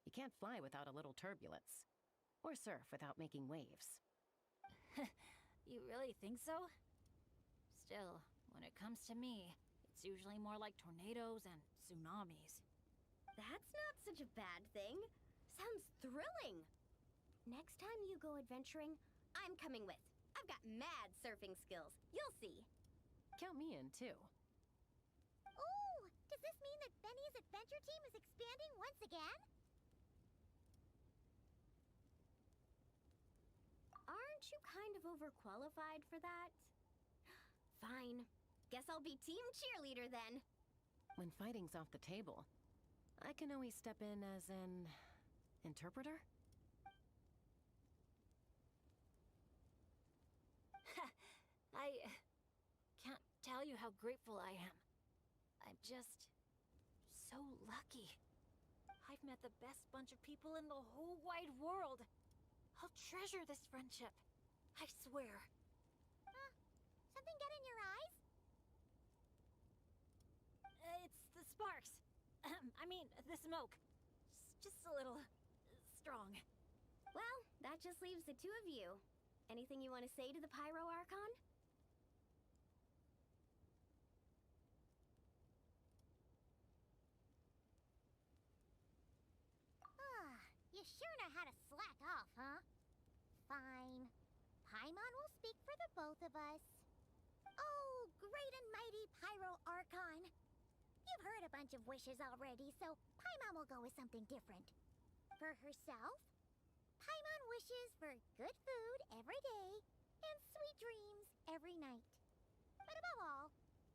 You can't fly without a little turbulence. Or surf without making waves. You really think so? Still, when it comes to me, it's usually more like tornadoes and tsunamis. That's not such a bad thing. Sounds thrilling. Next time you go adventuring, I'm coming with. I've got mad surfing skills. You'll see. Count me in, too. Ooh, does this mean that Benny's adventure team is expanding once again? Aren't you kind of overqualified for that? Fine. Guess I'll be team cheerleader then. When fighting's off the table, I can always step in as an interpreter? I can't tell you how grateful I am. I'm just so lucky. I've met the best bunch of people in the whole wide world. I'll treasure this friendship. I swear. Something get in your eyes? It's the sparks. I mean, the smoke. Just a little strong. Well, that just leaves the two of you. Anything you want to say to the Pyro Archon? You sure know how to slack off, huh? Fine. Paimon will speak for the both of us. Oh, great and mighty Pyro Archon. You've heard a bunch of wishes already, so Paimon will go with something different. For herself, Paimon wishes for good food every day and sweet dreams every night. But above all,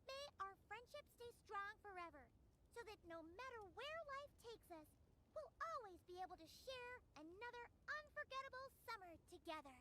may our friendship stay strong forever, so that no matter where life takes us, we'll always be able to share another unforgettable summer together.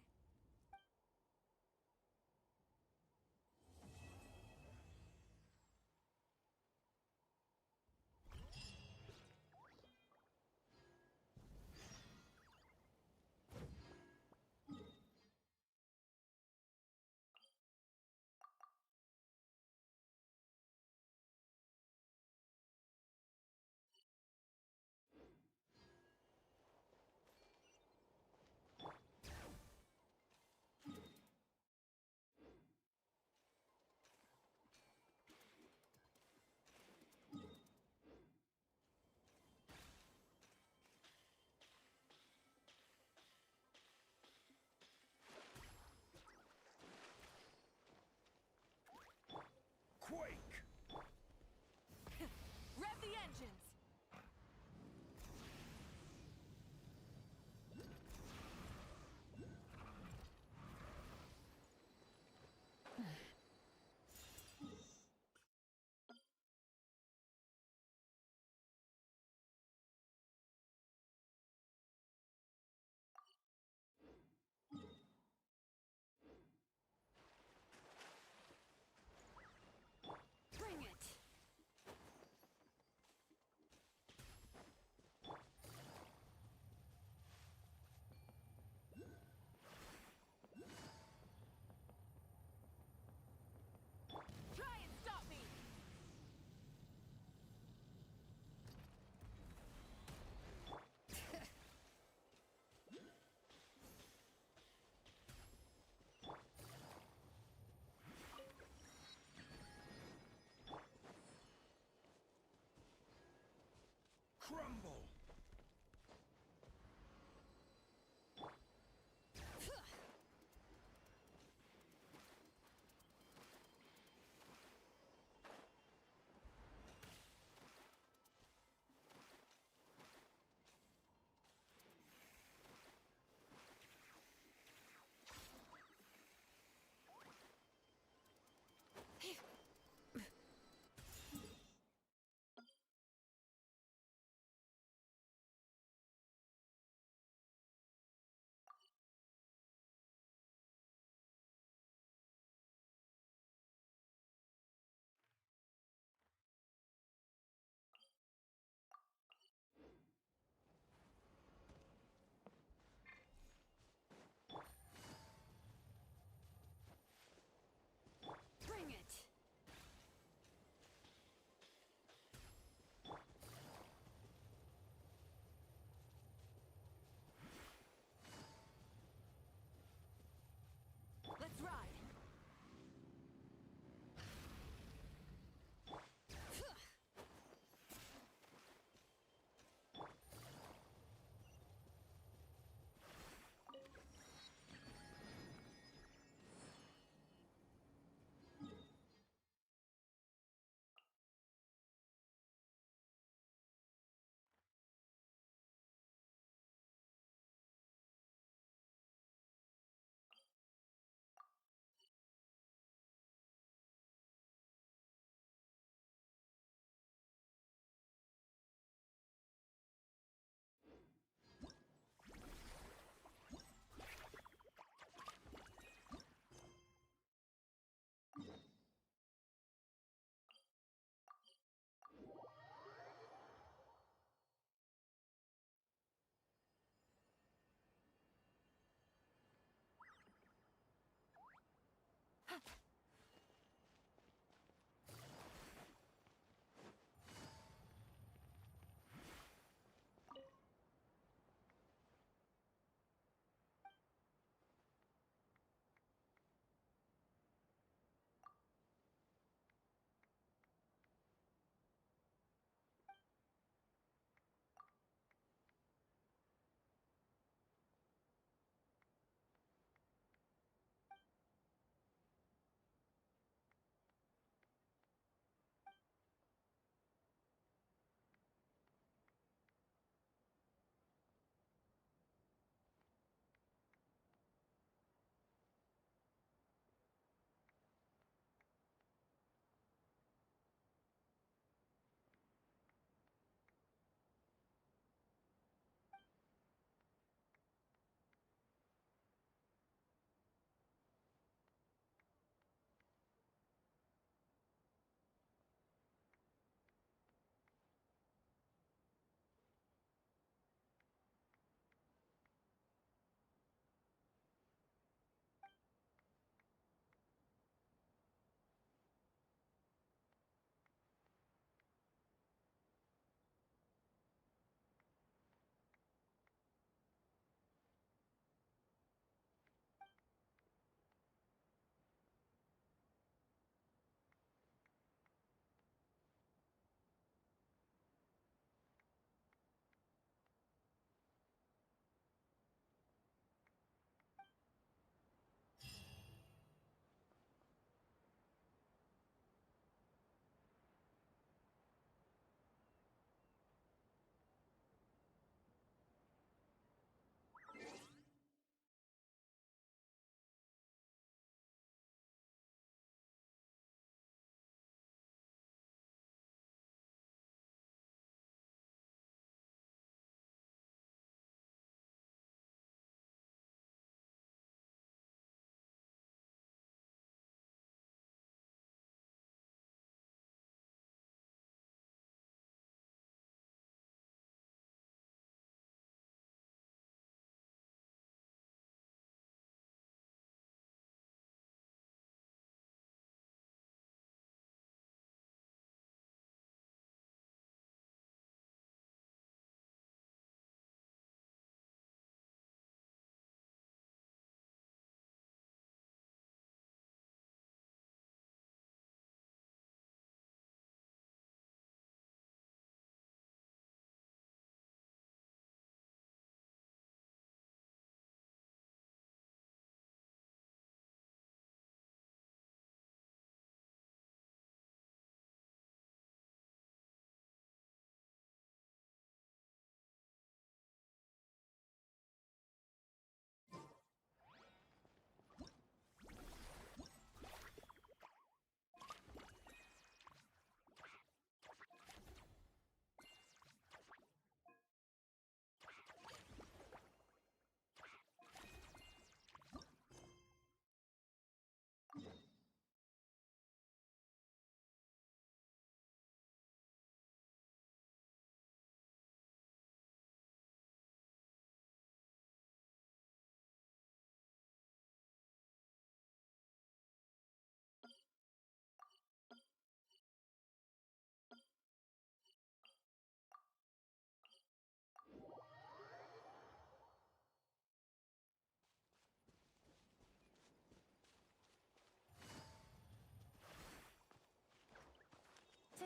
Quake! Rev the engines! Bring it! Try and stop me! Crumble!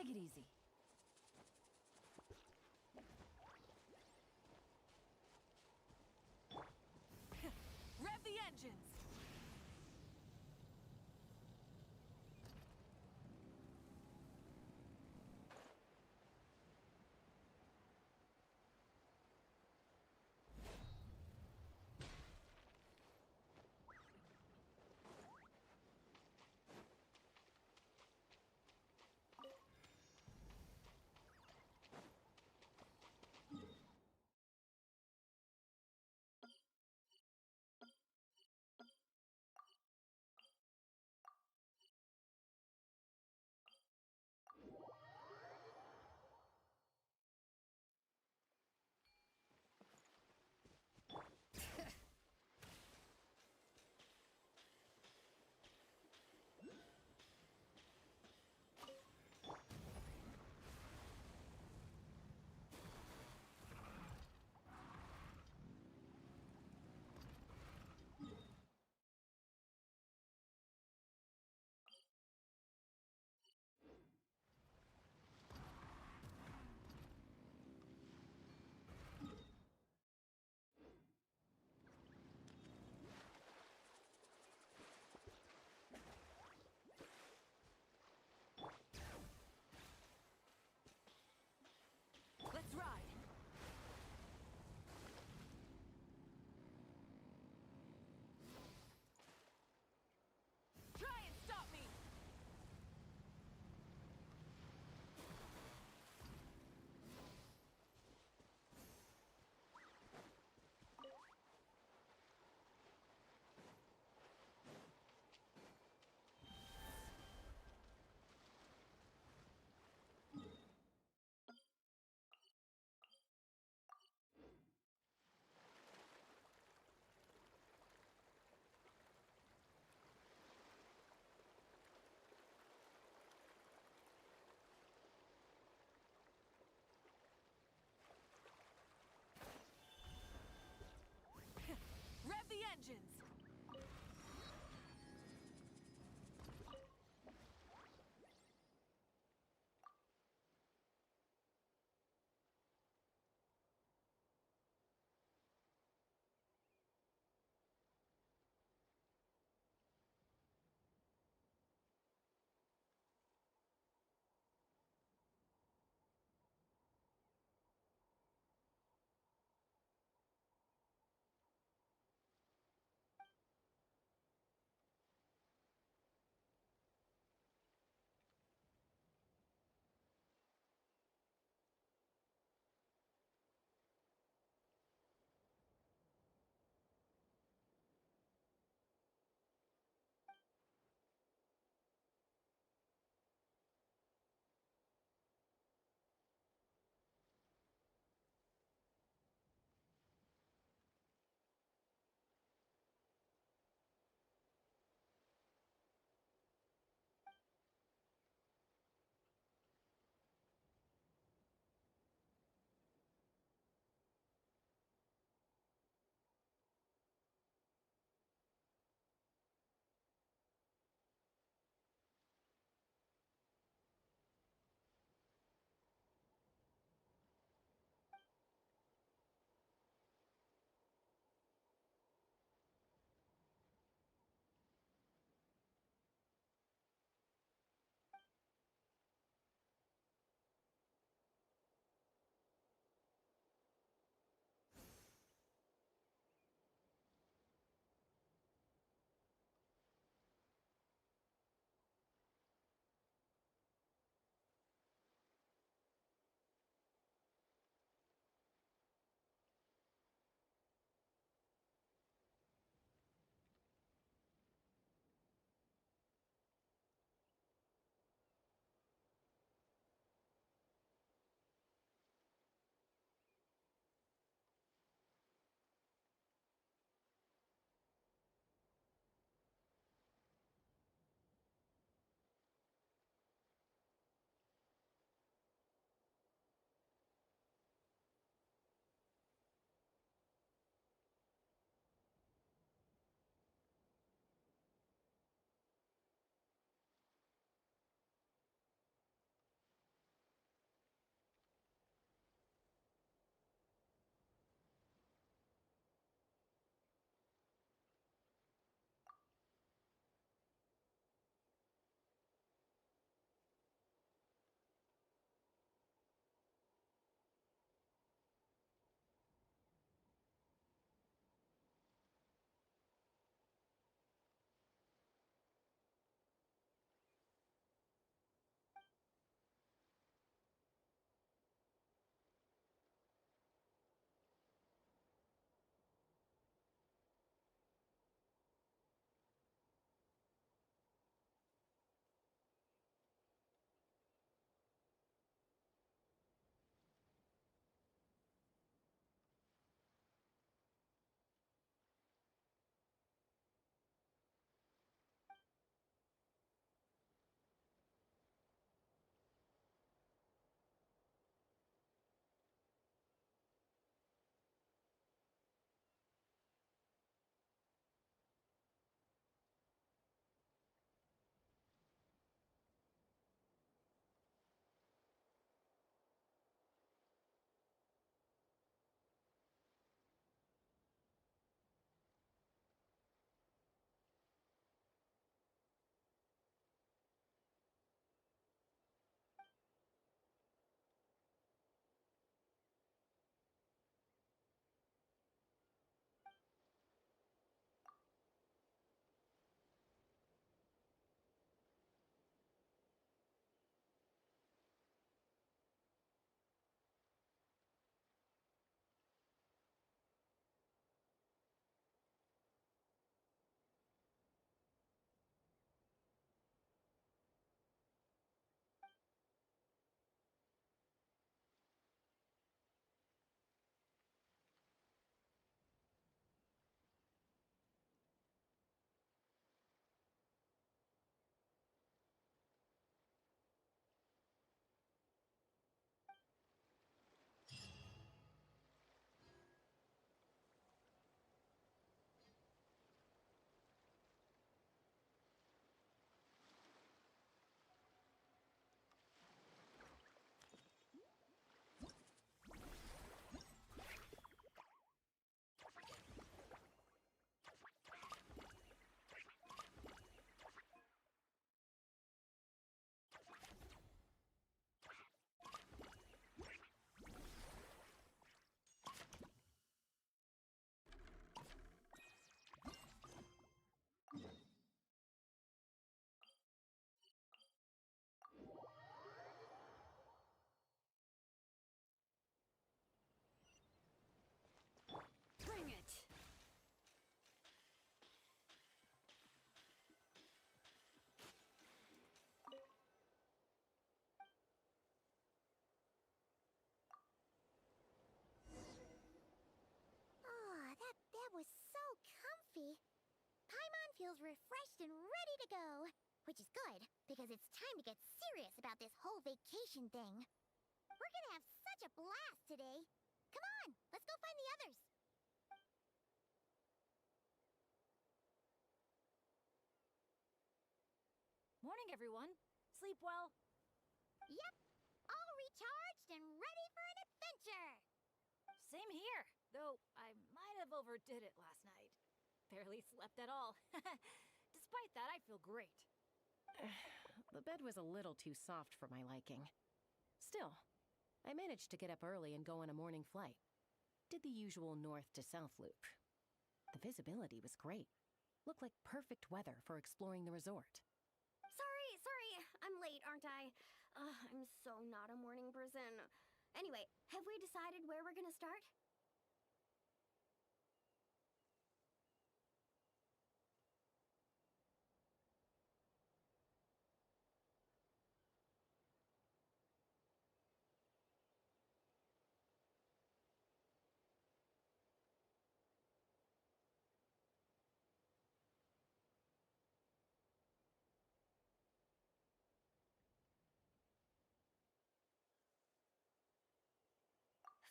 Take it easy. Rev the engines! Let's ride! Try and stop me! Rev the engines! coffee. Paimon feels refreshed and ready to go. Which is good, because it's time to get serious about this whole vacation thing. We're gonna have such a blast today. Come on, let's go find the others. Morning, everyone. Sleep well? Yep, all recharged and ready for an adventure. Same here, though I might have overdid it last night. Barely slept at all. Despite that, I feel great. The bed was a little too soft for my liking. Still, I managed to get up early and go on a morning flight. Did the usual north to south loop. The visibility was great. Looked like perfect weather for exploring the resort. Sorry, I'm late, aren't I? I'm so not a morning person. Anyway, have we decided where we're gonna start?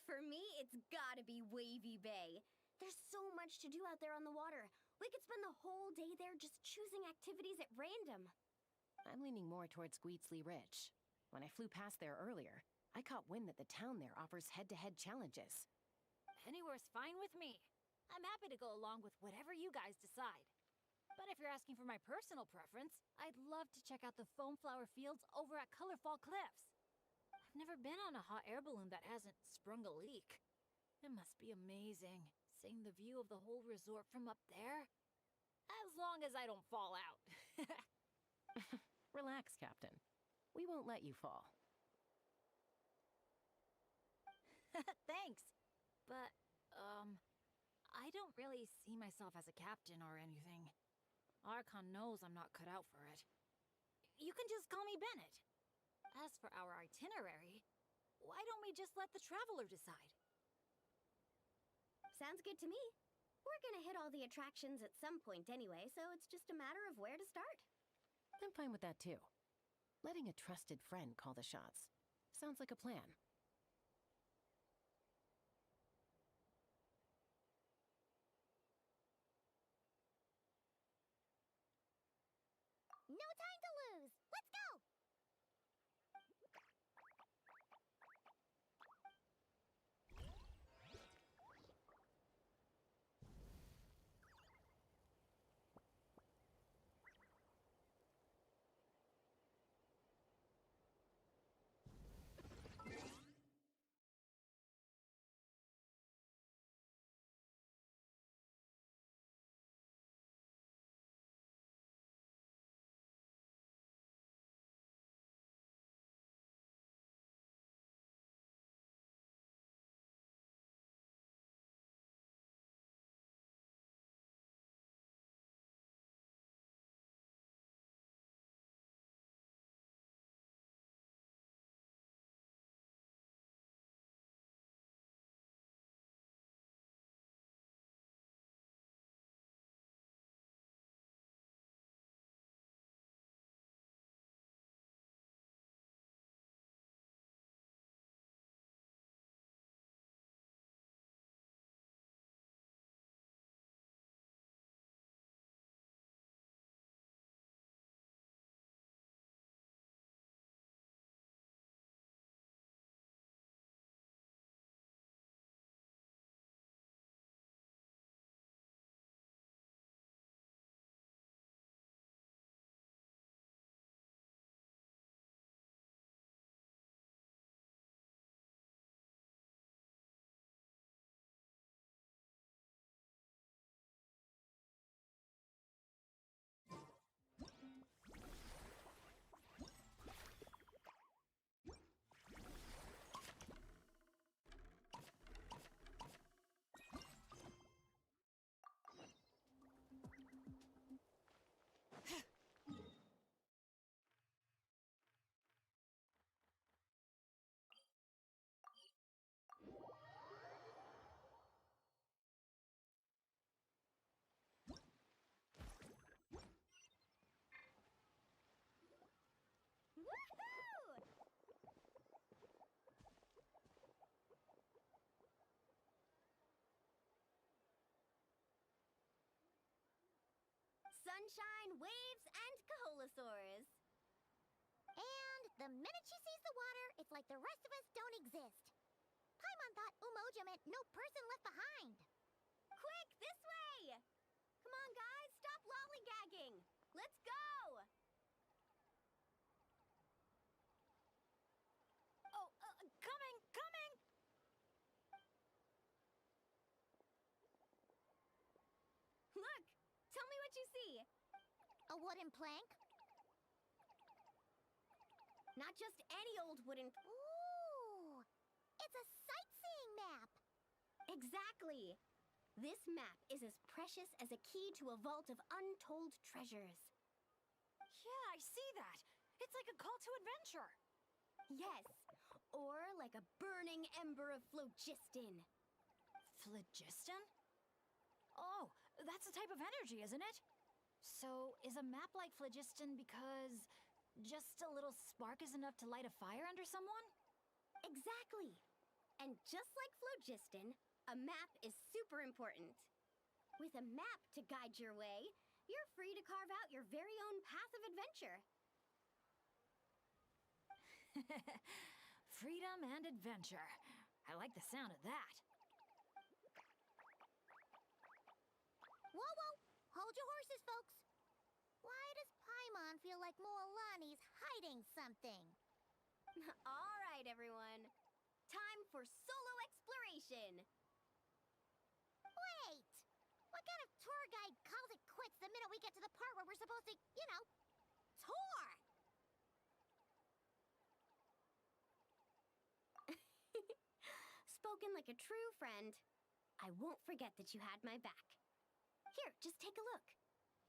For me, it's gotta be Wavy Bay. There's so much to do out there on the water. We could spend the whole day there just choosing activities at random. I'm leaning more towards Gweetsley Ridge. When I flew past there earlier, I caught wind that the town there offers head-to-head challenges. Anywhere's fine with me. I'm happy to go along with whatever you guys decide. But if you're asking for my personal preference, I'd love to check out the foam flower fields over at Colorfall Cliffs. I've never been on a hot air balloon that hasn't sprung a leak. It must be amazing, seeing the view of the whole resort from up there. As long as I don't fall out. Relax, Captain. We won't let you fall. Thanks. But, I don't really see myself as a captain or anything. Archon knows I'm not cut out for it. You can just call me Bennett. As for our itinerary, why don't we just let the traveler decide? Sounds good to me. We're gonna hit all the attractions at some point anyway, so it's just a matter of where to start. I'm fine with that too. Letting a trusted friend call the shots. Sounds like a plan. No time to lose. Let's go! sunshine, waves, and Kaholasaurs. And the minute she sees the water, it's like the rest of us don't exist. Paimon thought Umoja meant no person left behind. Quick, this way! Come on, guys, stop lollygagging! Let's go! Oh, coming, coming! Look! Tell me what you see! A wooden plank? Not just any old wooden... Ooh! It's a sightseeing map! Exactly! This map is as precious as a key to a vault of untold treasures. Yeah, I see that. It's like a call to adventure. Yes, or like a burning ember of phlogiston. Phlogiston? Oh, that's a type of energy, isn't it? So, is a map like phlogiston because just a little spark is enough to light a fire under someone? Exactly. And just like phlogiston, a map is super important. With a map to guide your way, you're free to carve out your very own path of adventure. Freedom and adventure. I like the sound of that. Whoa, whoa! Hold your horses, folks. Why does Paimon feel like Moalani's hiding something? All right, everyone. Time for solo exploration. Wait! What kind of tour guide calls it quits the minute we get to the part where we're supposed to, tour? Spoken like a true friend. I won't forget that you had my back. Here, just take a look.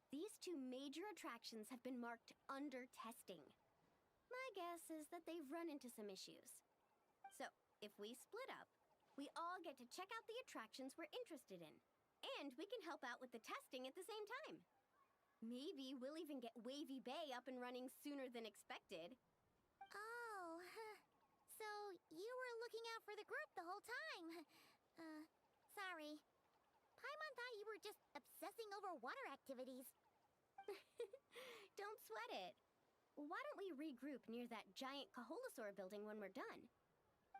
These two major attractions have been marked under testing. My guess is that they've run into some issues. So, if we split up, we all get to check out the attractions we're interested in. And we can help out with the testing at the same time. Maybe we'll even get Wavy Bay up and running sooner than expected. Oh, so you were looking out for the group the whole time. Sorry. Paimon thought you were just obsessing over water activities. Don't sweat it. Why don't we regroup near that giant Kaholasaur building when we're done?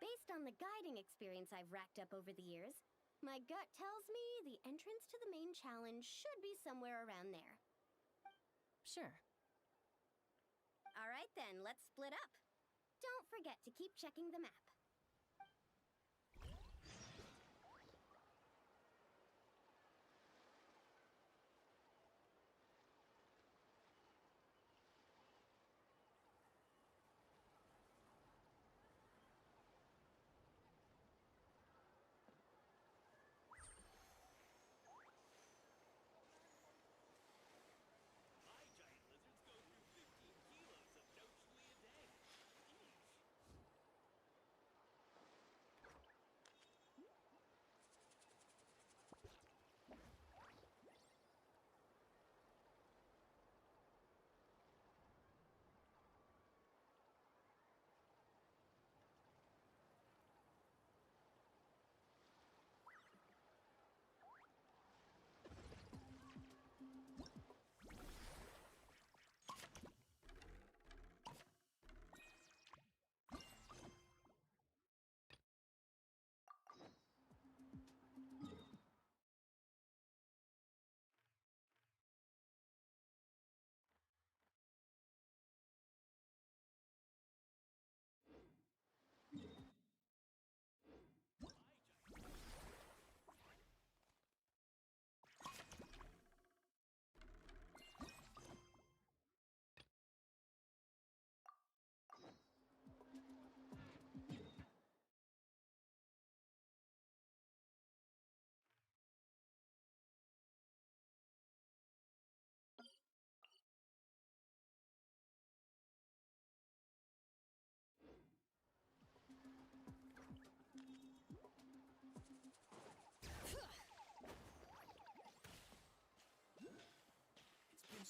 Based on the guiding experience I've racked up over the years, my gut tells me the entrance to the main challenge should be somewhere around there. Sure. All right then, let's split up. Don't forget to keep checking the map.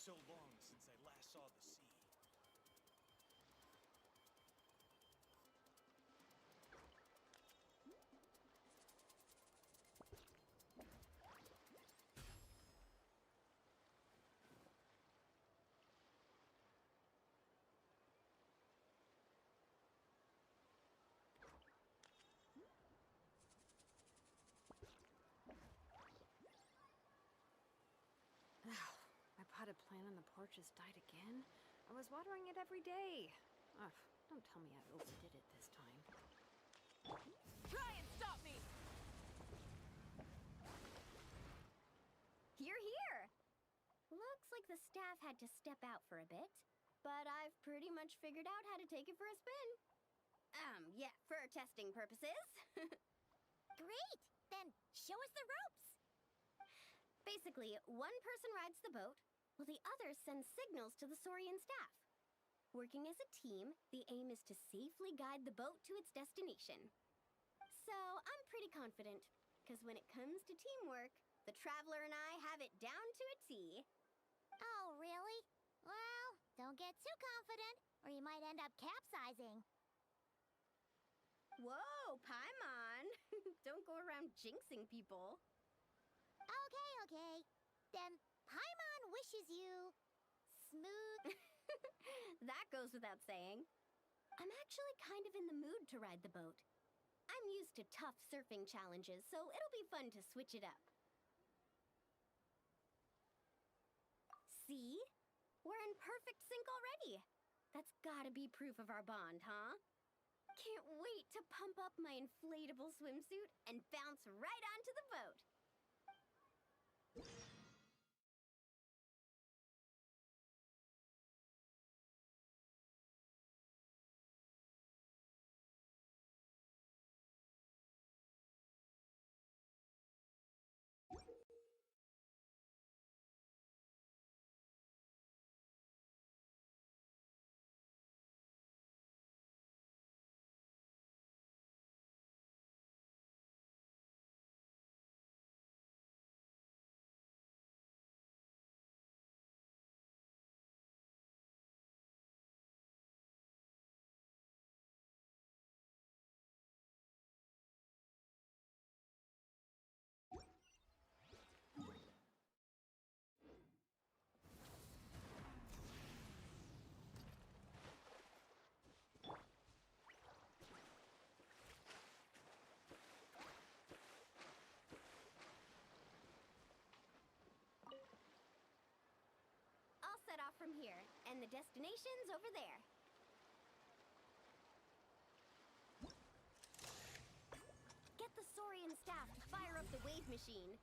So long since I last saw the sea. potted plant on the porch has died again? I was watering it every day. Ugh, don't tell me I overdid it this time. Try and stop me! You're here! Looks like the staff had to step out for a bit, but I've pretty much figured out how to take it for a spin. Yeah, for testing purposes. Great! Then show us the ropes! Basically, one person rides the boat, while the other sends signals to the Saurian staff. Working as a team, the aim is to safely guide the boat to its destination. So, I'm pretty confident, because when it comes to teamwork, the Traveler and I have it down to a T. Oh, really? Well, don't get too confident, or you might end up capsizing. Whoa, Paimon! Don't go around jinxing people. Okay. Then Paimon wishes you smooth. That goes without saying. I'm actually kind of in the mood to ride the boat. I'm used to tough surfing challenges, so it'll be fun to switch it up. See? We're in perfect sync already. That's gotta be proof of our bond, huh? Can't wait to pump up my inflatable swimsuit and bounce right onto the boat. I'll set off from here, and the destination's over there. Get the Saurian staff to fire up the wave machine.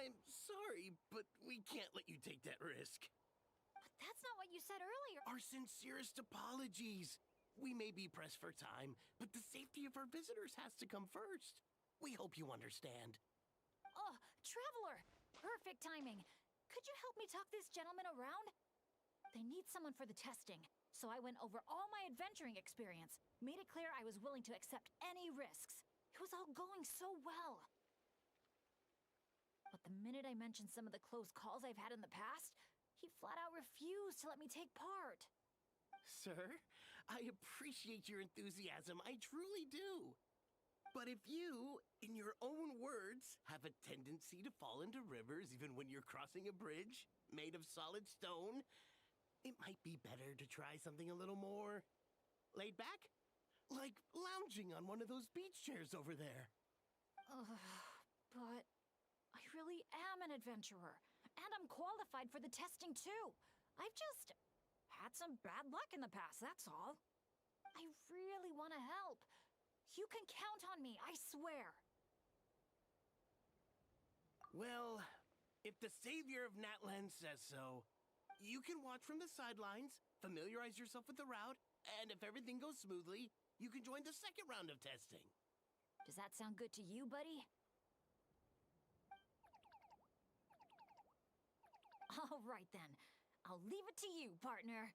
I'm sorry, but we can't let you take that risk. But that's not what you said earlier. Our sincerest apologies. We may be pressed for time, but the safety of our visitors has to come first. We hope you understand. Oh, Traveler! Perfect timing. Could you help me talk this gentleman around? They need someone for the testing, so I went over all my adventuring experience, made it clear I was willing to accept any risks. It was all going so well. But the minute I mentioned some of the close calls I've had in the past, he flat out refused to let me take part. Sir, I appreciate your enthusiasm. I truly do. But if you, in your own words, have a tendency to fall into rivers even when you're crossing a bridge made of solid stone, it might be better to try something a little more laid back? Like lounging on one of those beach chairs over there. But I really am an adventurer, and I'm qualified for the testing too. I've just had some bad luck in the past, that's all. I really want to help. You can count on me, I swear. Well, if the savior of Natlan says so, you can watch from the sidelines, familiarize yourself with the route, and if everything goes smoothly, you can join the second round of testing. Does that sound good to you, buddy? All right then. I'll leave it to you, partner.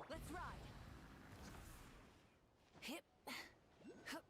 Let's ride. Hip. Hup.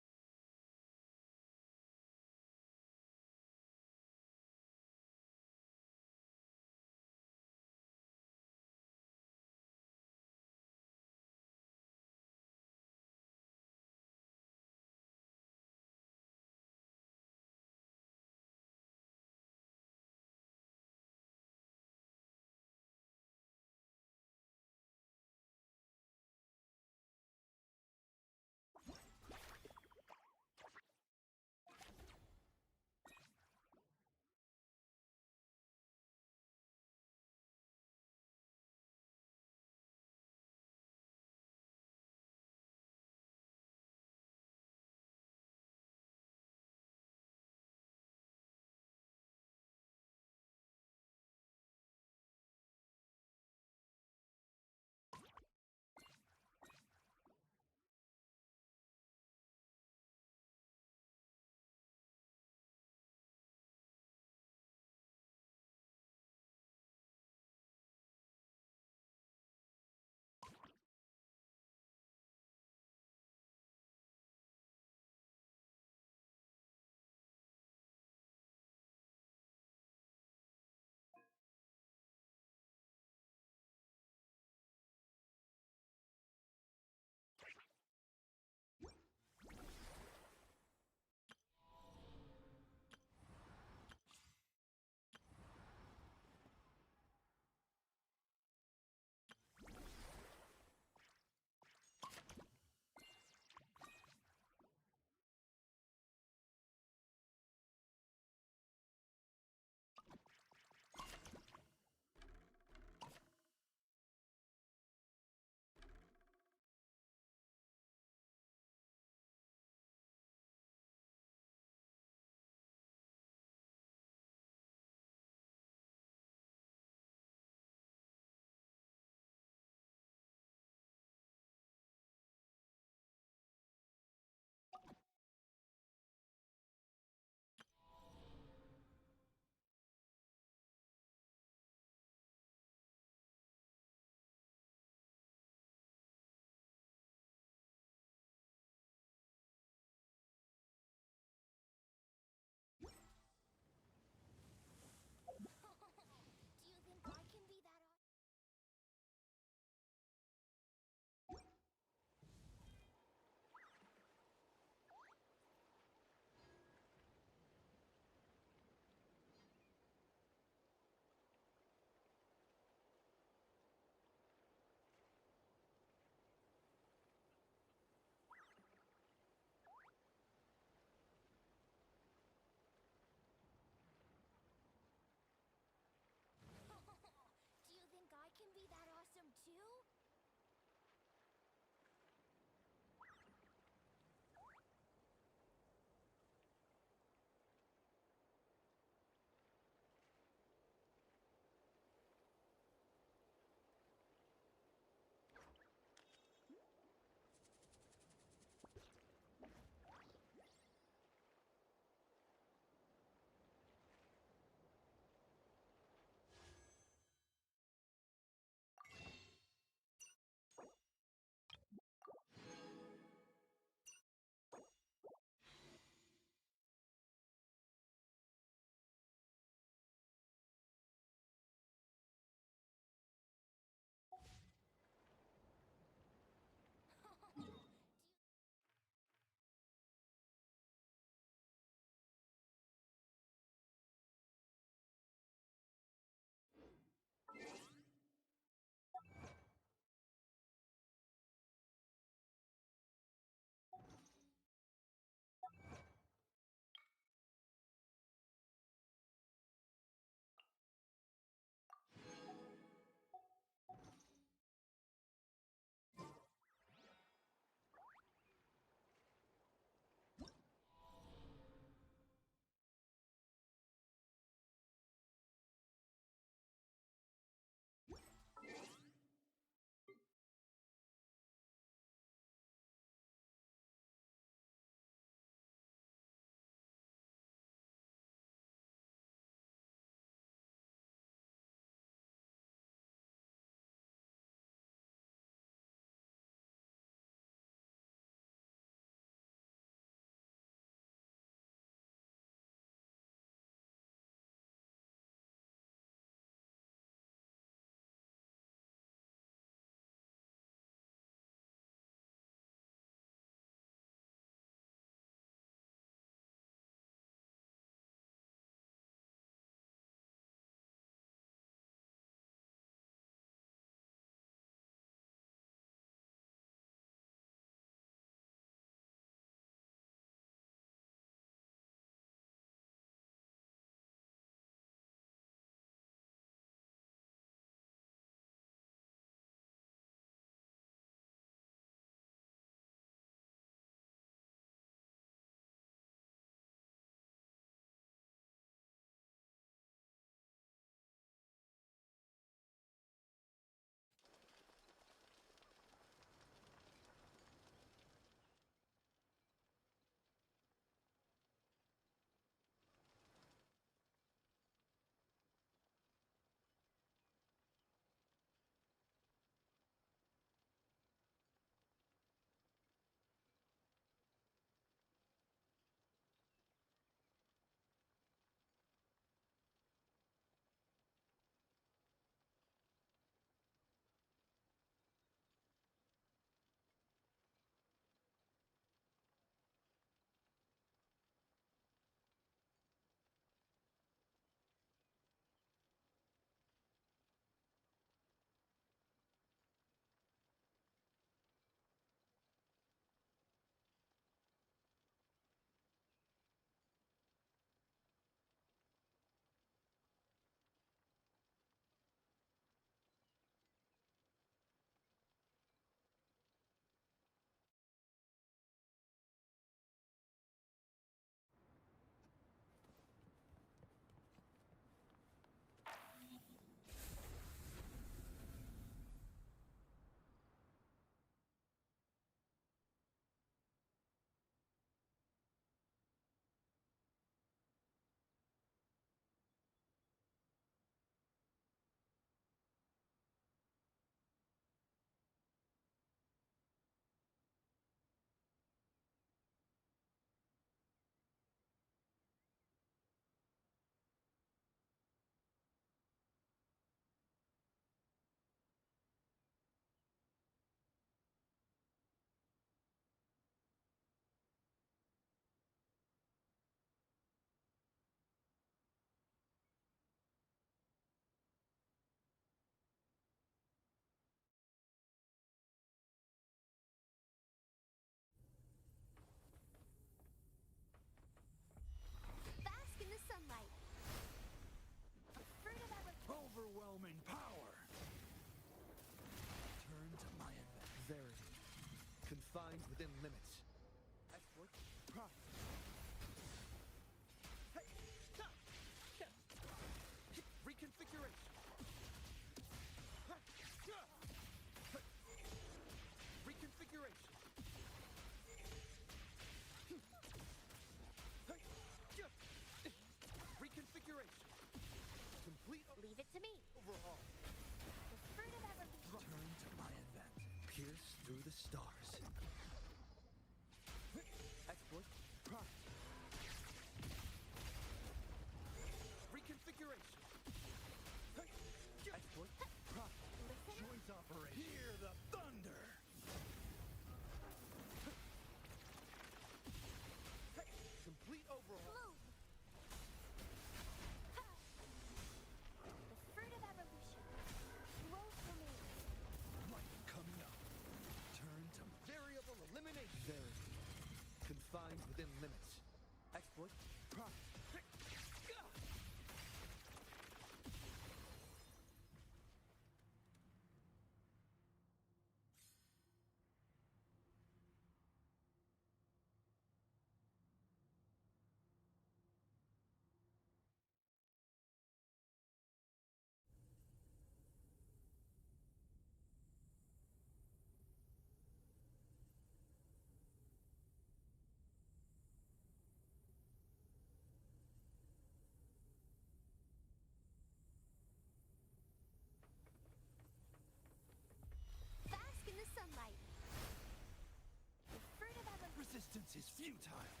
resistance is futile.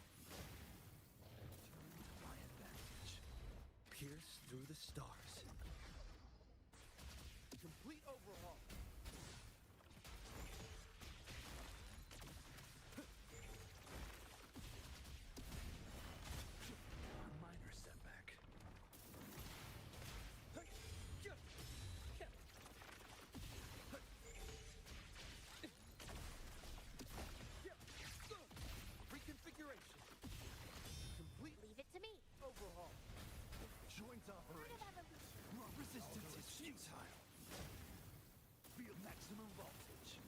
Turn to my advantage. Pierce through the stars. Complete overhaul. Minor setback. Reconfiguration. Complete Leave it to me. overhaul. Joint operation. Resistance is futile. Feel maximum voltage.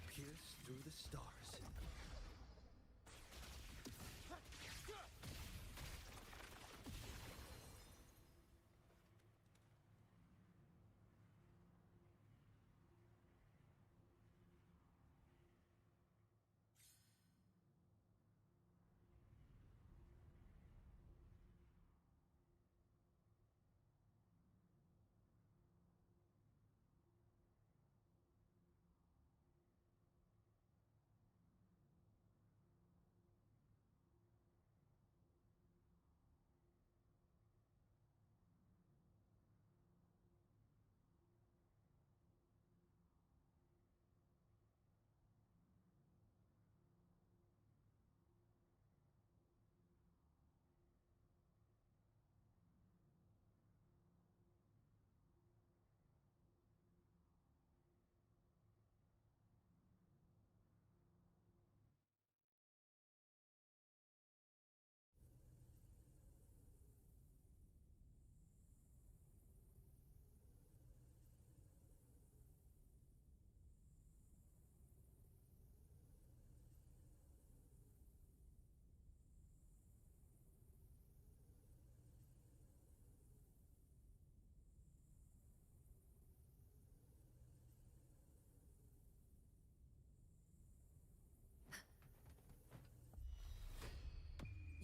Pierce through the stars.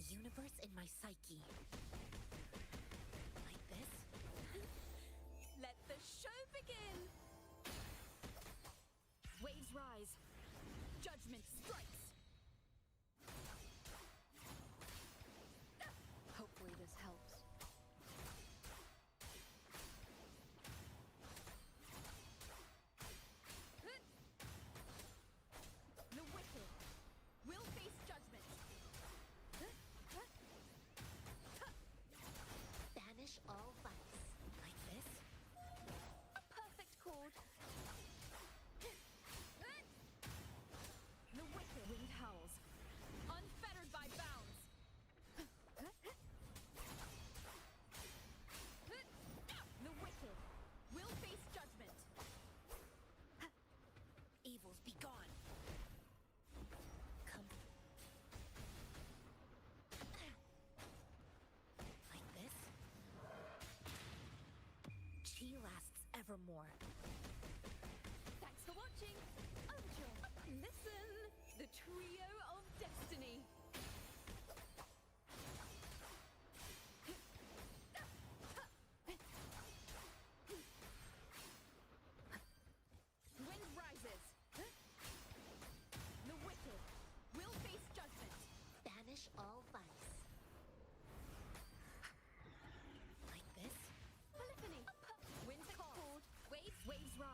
Universe in my psyche. Like this? Let the show begin! Waves rise. Judgment strikes. Hopefully this helps. The wicked will face judgment. Banish all vice. Like this? A perfect chord. The wicked wind howls. Unfettered by bounds. The wicked will face judgment. Evils be gone. Come. Like this? Chi lasts evermore. Thanks for watching! Ojo! Listen! The Trio of Destiny! Wind rises. The wicked will face judgment. Banish all vice. Like this? Polyphony! Winds called. Waves rise.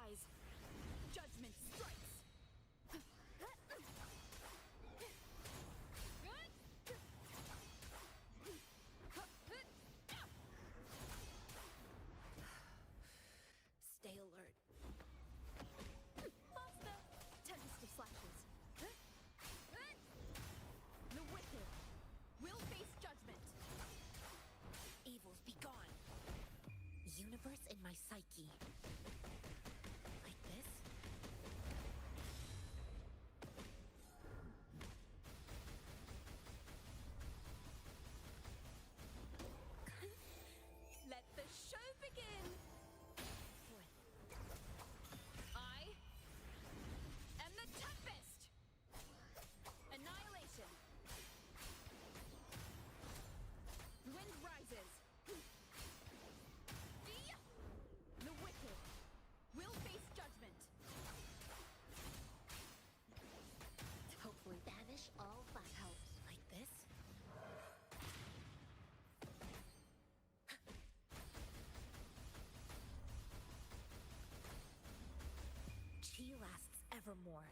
for more.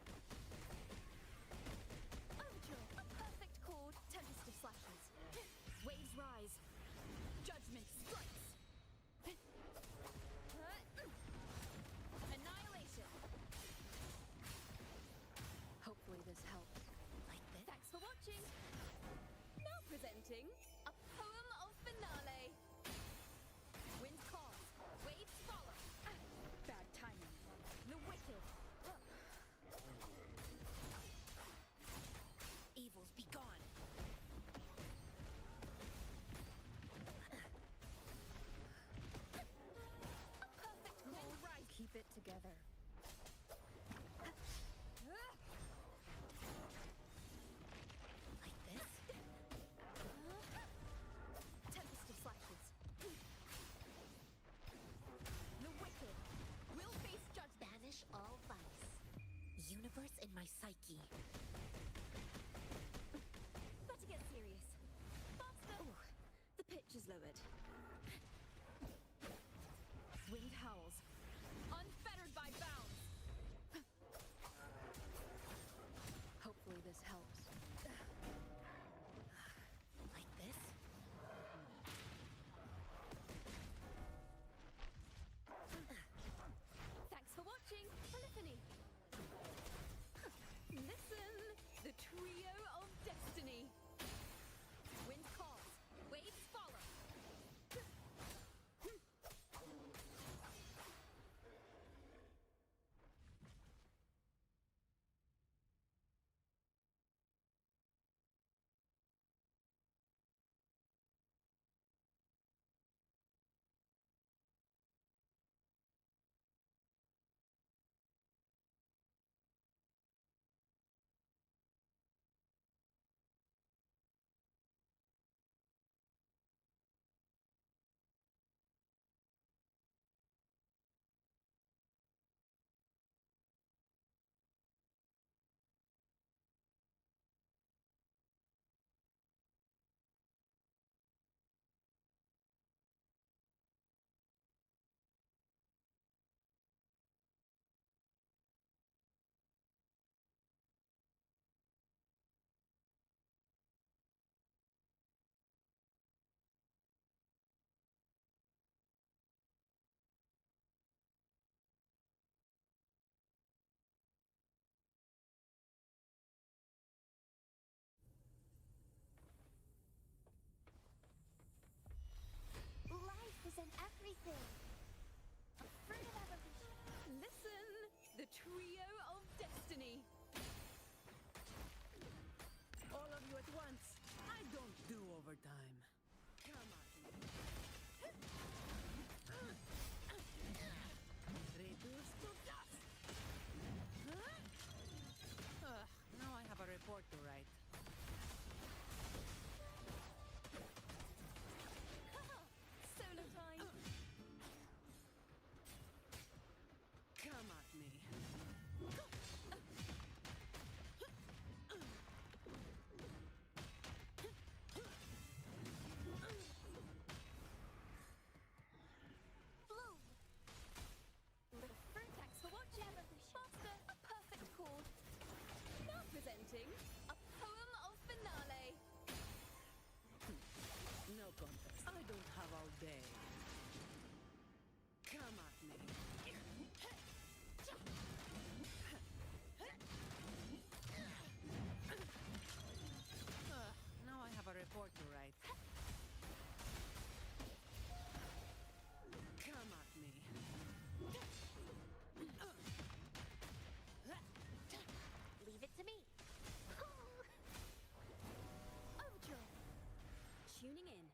Overture, a perfect chord, tempest of slashes. Waves rise. Judgment strikes. Annihilation. Hopefully this helps. Like this? Thanks for watching. Now presenting a poem of finale. Wind calls, waves follow. Bad timing. The wicked. Evils be gone. A perfect call. Right. Keep it together. Like this? Tempest of slashes. The wicked will face judgment. Banish all vice. Universe in my psyche. Better get serious. Faster. Ooh, the pitch is lowered. Wind howls. Unfettered by bounds. Hopefully this helps. Like this? Thanks for watching, Polyphony. Listen, the trio of destiny. Wind calls, waves follow. Life is in everything. A fruit of evolution. Listen, the trio of destiny. All of you at once. I don't do overtime. Come on. Reduce to dust. Now I have a report to write. Solo time. Come at me. Bloom. Little fruit. Thanks for watching. Faster, a perfect chord. Now presenting a poem of finale. No contest. I don't have all day. Come at me. Now I have a report to write. Come at me. Leave it to me. Overture. Tuning in.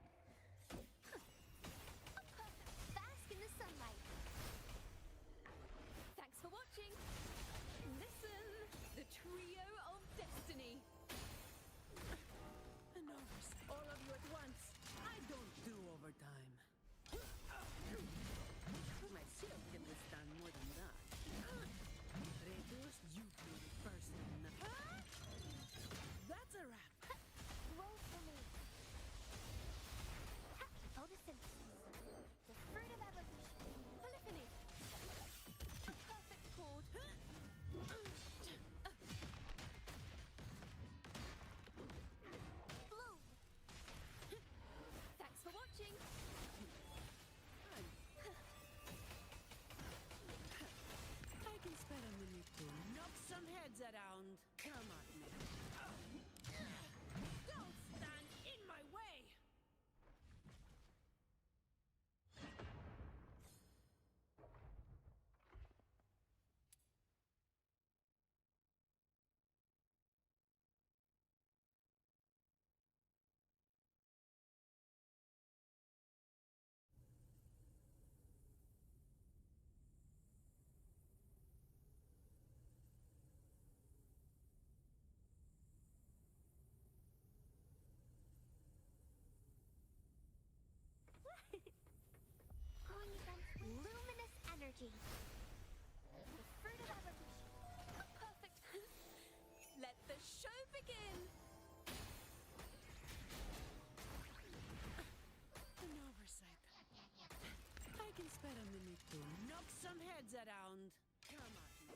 spare a minute to knock some heads around. Come at me.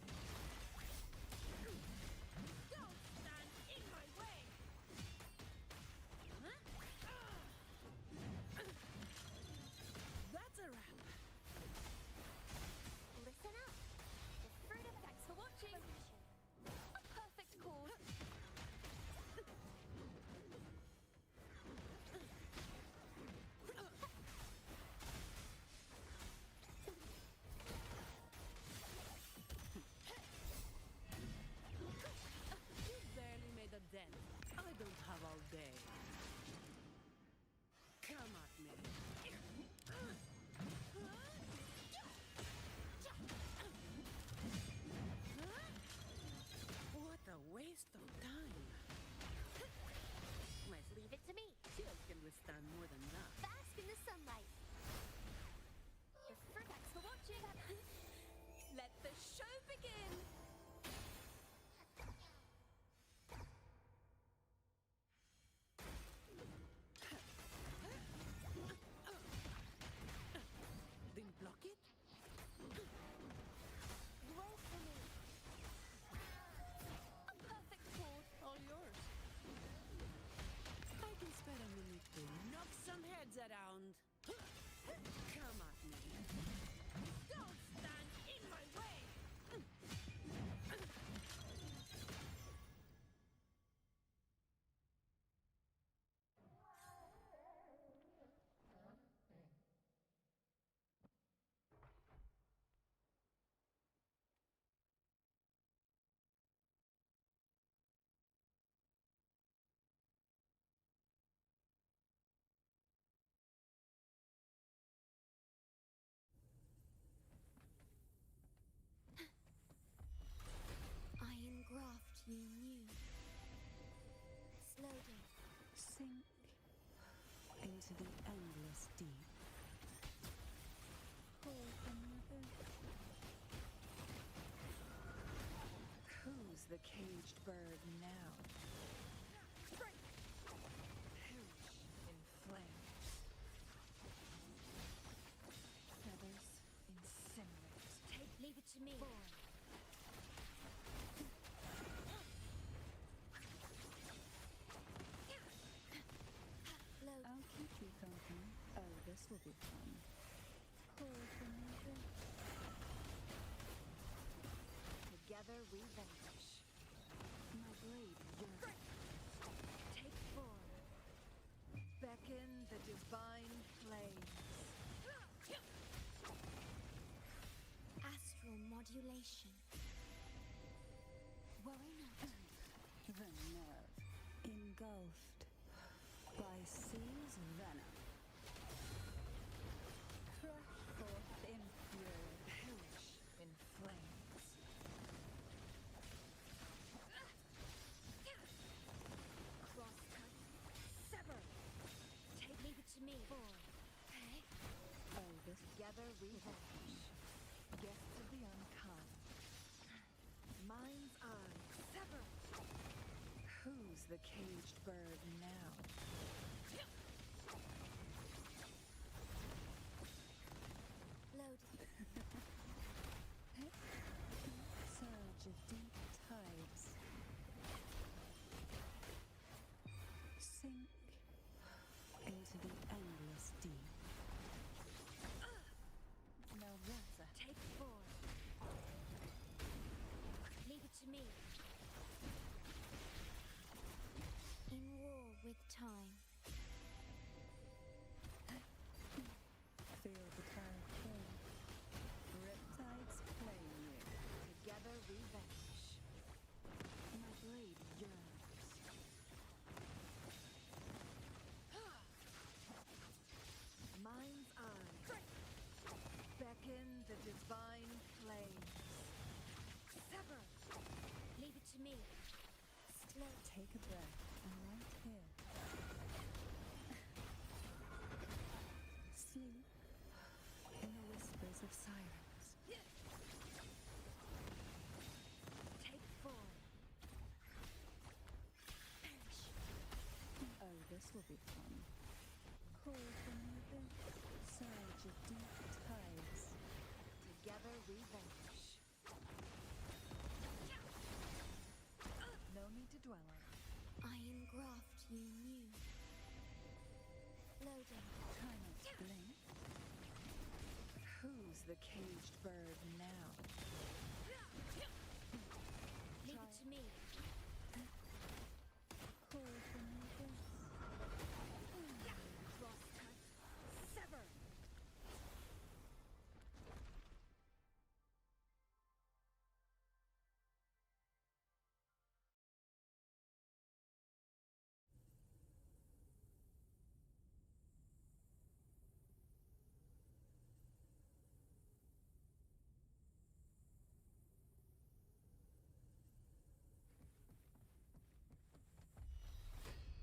Don't stand in my way! Huh? That's a wrap. Listen up. The fruit of Thanks for watching. A perfect chord. You barely made a dent. I don't have all day. Come at me. What a waste of time. Leave it to me. Shield can withstand more than that. Bask in the sunlight. The fruit. Thanks for watching. Let the show begin. Didn't block it? Wait for me. A perfect chord. All yours. I can spare a minute to knock some heads around. Come at me. Don't stand in my way! Iron graft you knew. Slowly. Sink into the endless deep. Who's the caged bird now? Perish in flames. Feathers incinerate. Leave it to me. Load. I'll keep you company. Oh, this will be fun. Together we vanquish. My blade yearns. Take form. Beckon the divine flames. Astral modulation. Worry not. The nerve, engulfed by sea's venom. Crush forth in fury. Perish in flames. Crosscut. Sever. Leave it to me. Okay. Oh, this Together we vanquish. Guests of the unkind. Mind's eye. Sever. Who's the caged bird now? Loaded. Surge of deep tides. Sink into the endless deep. Now that's a Take form. Leave it to me. In war with time. Feel the tide flow. Riptides claim you. Together we vanquish. My blade yearns. Mind's eye. beckon the divine flames. Sever. Leave it to me. Slow. Take a breath. I'm right here. Sleep in the whispers of sirens. Take form. Perish. Oh, this will be fun. Call from the surge of deep tides. Together we vanquish. No need to dwell on it. Iron graft you knew. Loading. Try not to blink. Who's the caged bird now? Leave it to me. Call for me this. Cross cut. Sever.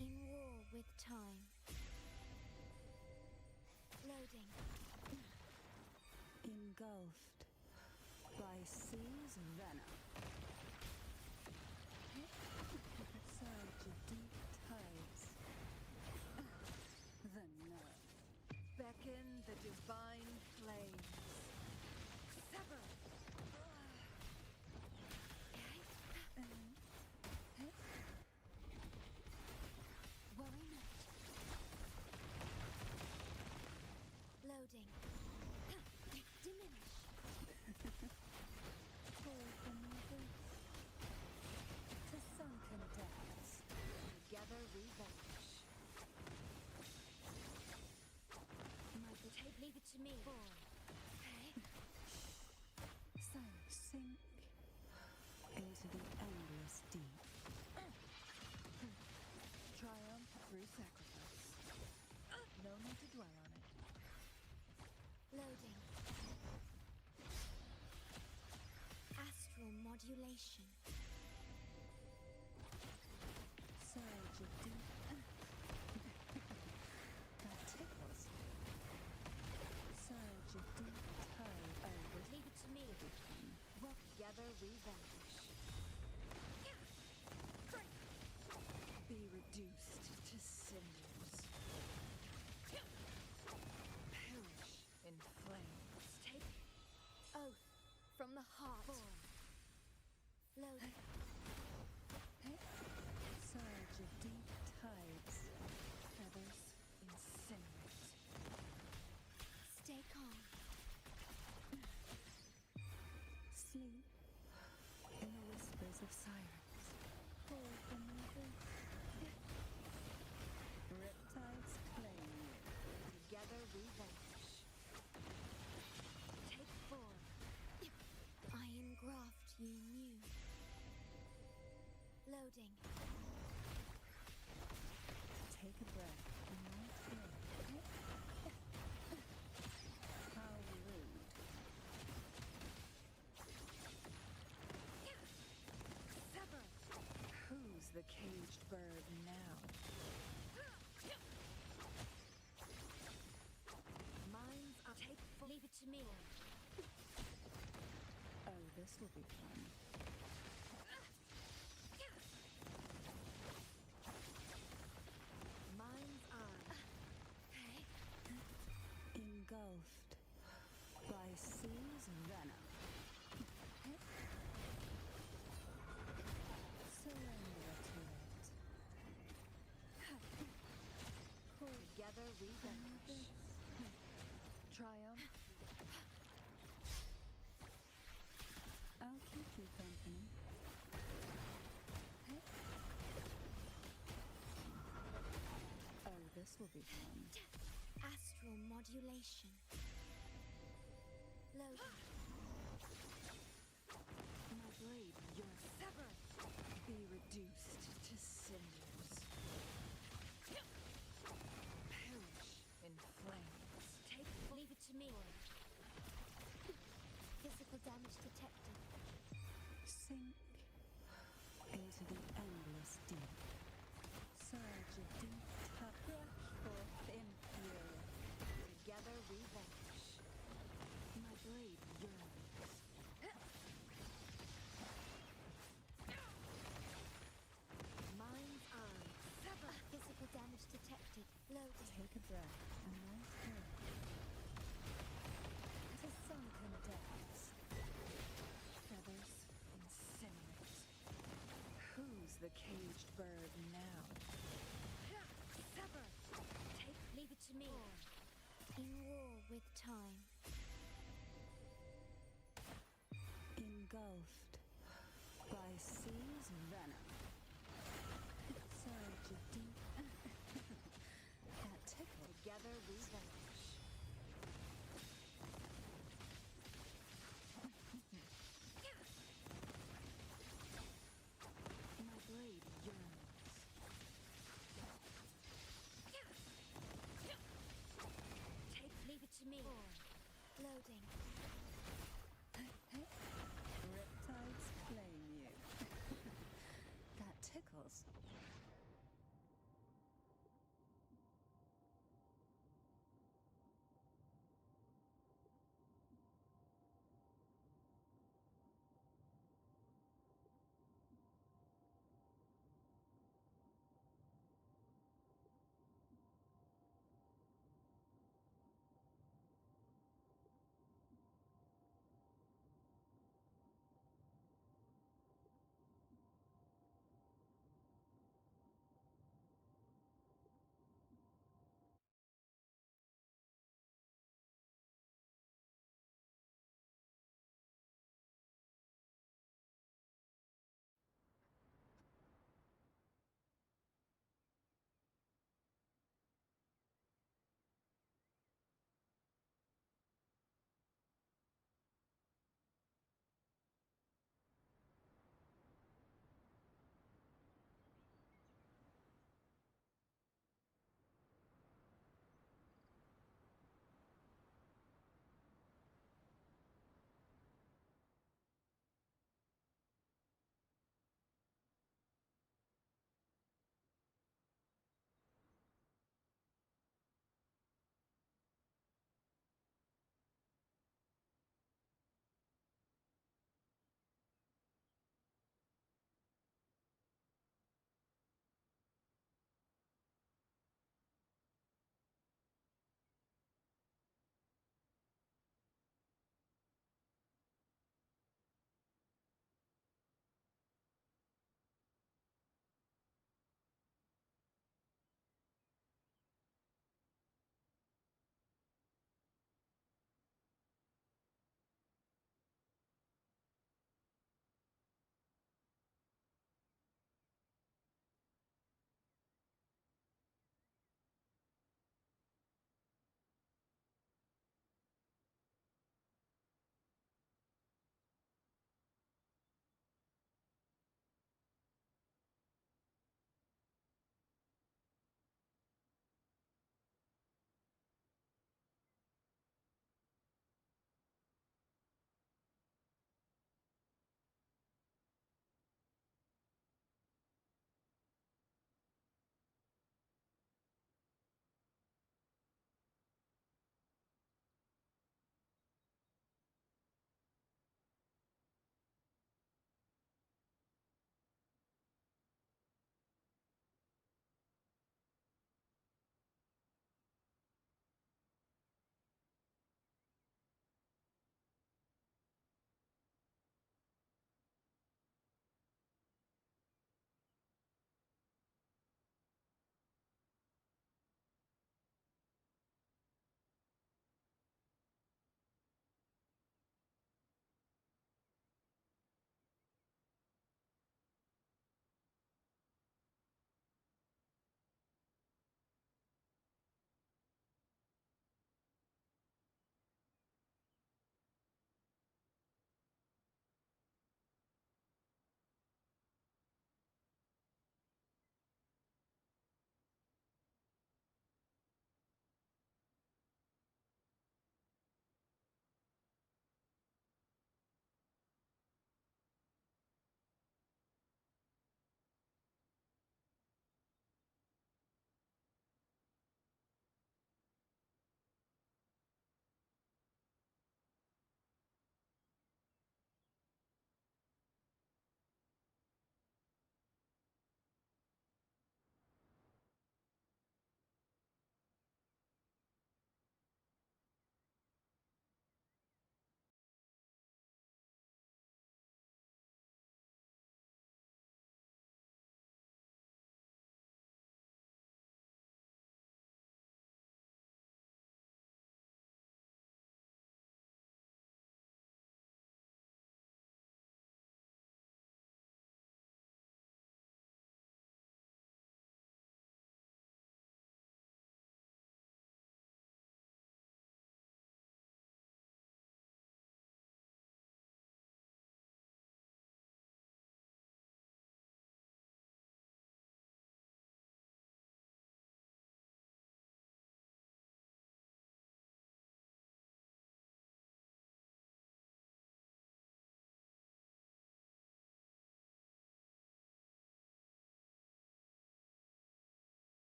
In war with time. Loading. Engulfed by sea's venom. Surge of deep tides. The nerve. Beckon the divine flames. Sever. Worry not. Loading. Diminish. Call for me this. To sunken depths. Together we vanquish. Leave it to me. Sun sink into the endless deep. Triumph through sacrifice. No need to dwell on it. Loading. Astral modulation. Surge of deep. That tickles. Surge of deep tide over. Leave it to me. Together we vanquish. Be reduced to cinders. Perish in flames. Take oath from the heart. Loading. Surge of deep tides. Feathers incinerate. Stay calm. Sleep in the whispers of sirens. Call for me this. Riptides claim you. Together we vanquish. Take form. Iron graft you knew. Loading. Take a breath and light in. How rude. Sever. Who's the caged bird now? Mine's up. Leave it to me. Oh, this will be fun. Mind's eye. Engulfed by sea's venom. Surrender to it. Together we vanquish. Triumph. I'll keep you company. Oh, this will be fun. Astral modulation. Loading. My blade yearns. Sever. Be reduced to cinders. Perish in flames. Leave it to me. Physical damage detected. Sink into the endless deep. Surge of deep touch. Rush forth in fury. Together we vanquish. My blade yearns. Mind's eye. Sever. Physical damage detected. Loading. Take a breath and light in. To sunken depths. the caged bird now. Sever! Leave it to me. In war with time. Engulfed by sea's venom. Such a deep... That tickle. Together we vanish. My blade yearns. Leave it to me. Loading. Riptides claim you.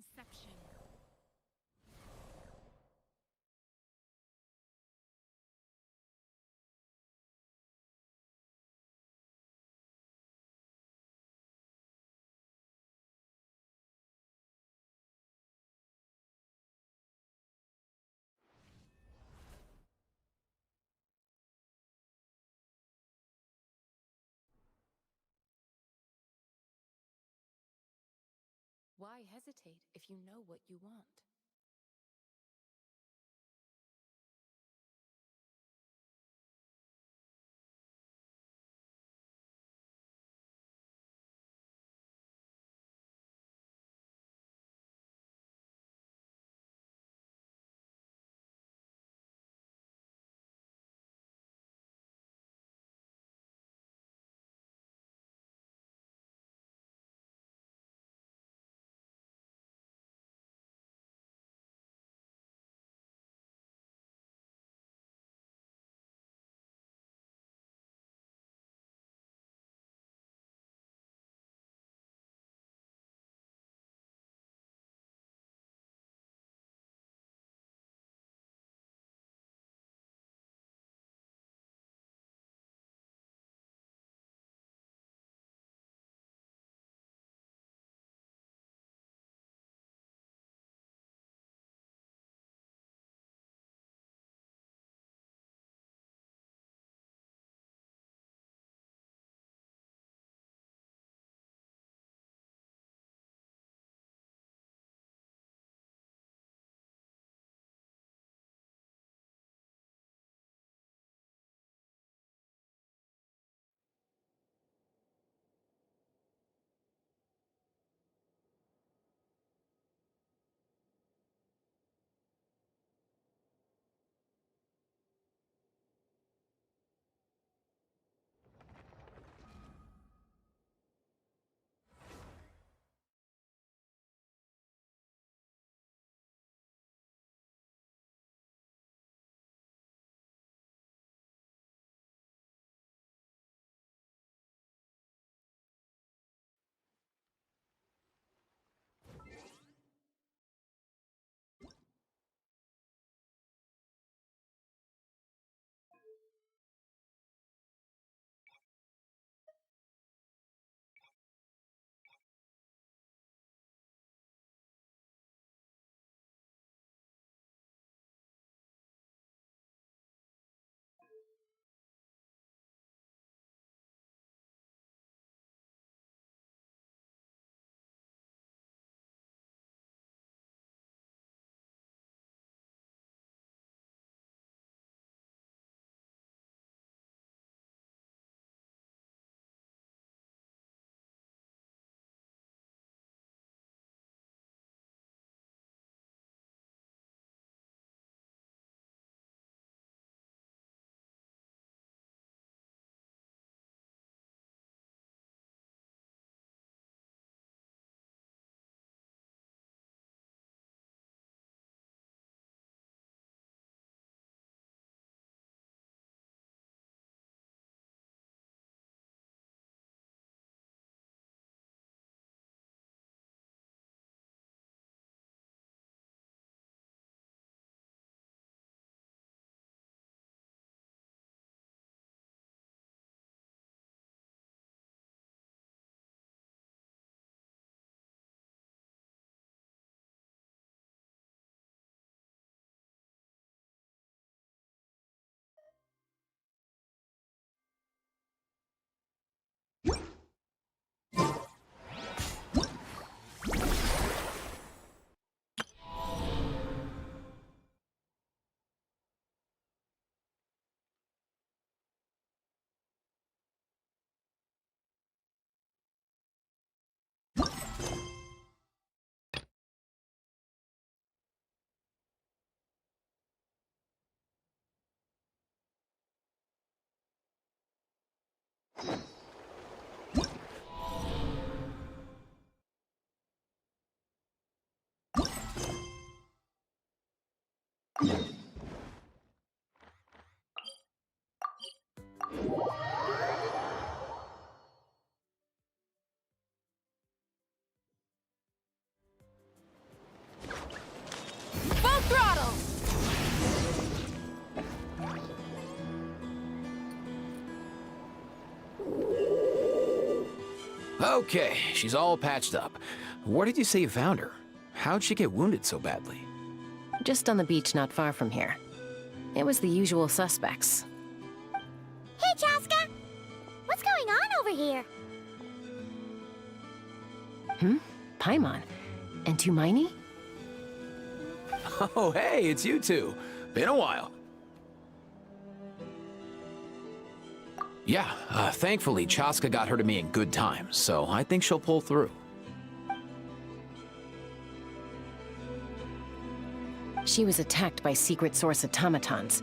inception. Why hesitate if you know what you want? Okay, she's all patched up. Where did you say you found her? How'd she get wounded so badly? Just on the beach not far from here. It was the usual suspects. Hey, Chaska! What's going on over here? Paimon. And Tumaini? Oh, hey, it's you two. Been a while. Yeah, thankfully Chaska got her to me in good time, so I think she'll pull through. She was attacked by secret source automatons.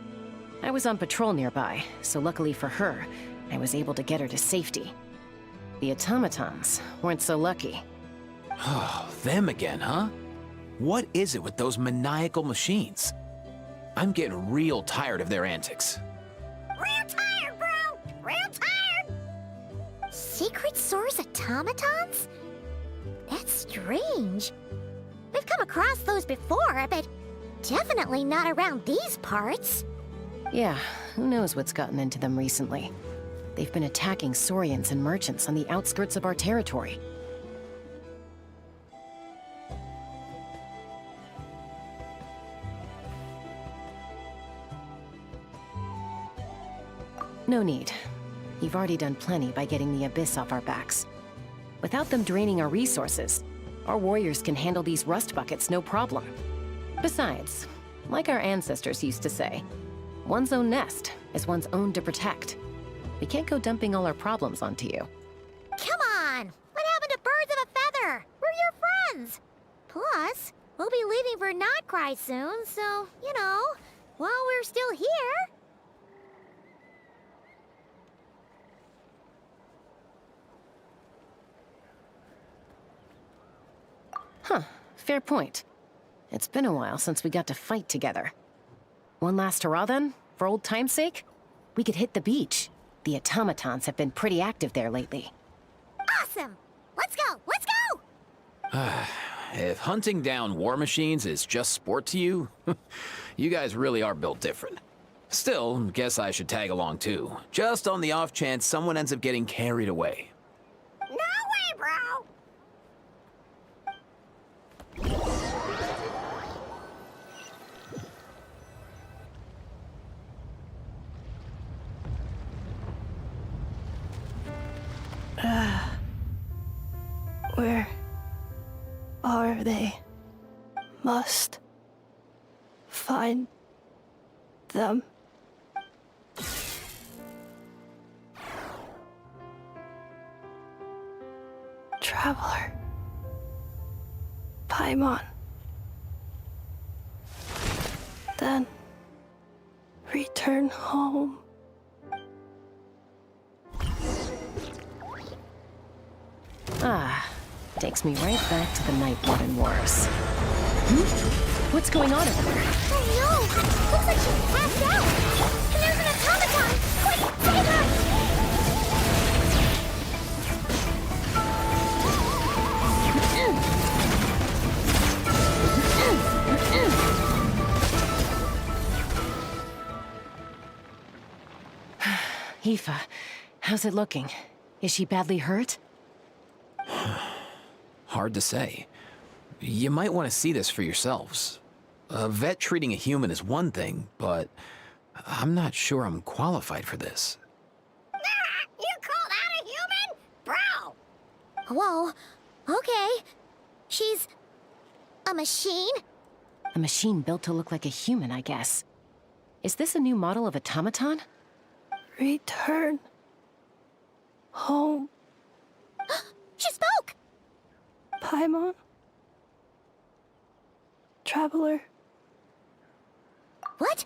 I was on patrol nearby, so luckily for her, I was able to get her to safety. The automatons weren't so lucky. Oh, them again, huh? What is it with those maniacal machines? I'm getting real tired of their antics. Real tired, bro! Real tired! Secret source automatons? That's strange. We've come across those before, but definitely not around these parts. Yeah, who knows what's gotten into them recently. They've been attacking Saurians and merchants on the outskirts of our territory. No need. You've already done plenty by getting the Abyss off our backs. Without them draining our resources, our warriors can handle these rust buckets no problem. Besides, like our ancestors used to say, one's own nest is one's own to protect. We can't go dumping all our problems onto you. Come on! What happened to birds of a feather? We're your friends! Plus, we'll be leaving for Notcry soon, so, you know, while we're still here... Huh, fair point. It's been a while since we got to fight together. One last hurrah then, for old time's sake? We could hit the beach. The automatons have been pretty active there lately. Awesome! Let's go! Let's go! If hunting down war machines is just sport to you, you guys really are built different. Still, guess I should tag along too, just on the off chance someone ends up getting carried away. No way, bro! Where are they? Must find them. Traveler. Paimon. Then return home. Ah, takes me right back to the Night Warden Wars. What's going on over there? Oh no! Looks like she's passed out! And there's an automaton! Quick, save her! Aoife, how's it looking? Is she badly hurt? Hard to say. You might want to see this for yourselves. A vet treating a human is one thing, but I'm not sure I'm qualified for this. You called out a human? Bro! Whoa, okay. She's... a machine? A machine built to look like a human, I guess. Is this a new model of automaton? Return home. She spoke! Paimon. Traveler. What?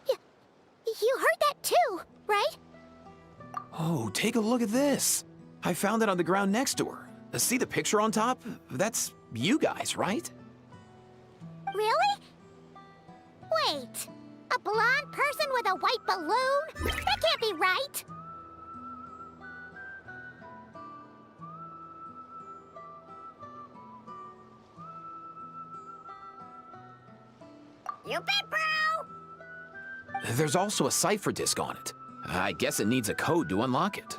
You heard that too, right? Oh, take a look at this. I found it on the ground next to her. See the picture on top? That's you guys, right? Really? Wait, a blonde person with a white balloon? That can't be right! You bet, bro! There's also a cipher disk on it. I guess it needs a code to unlock it.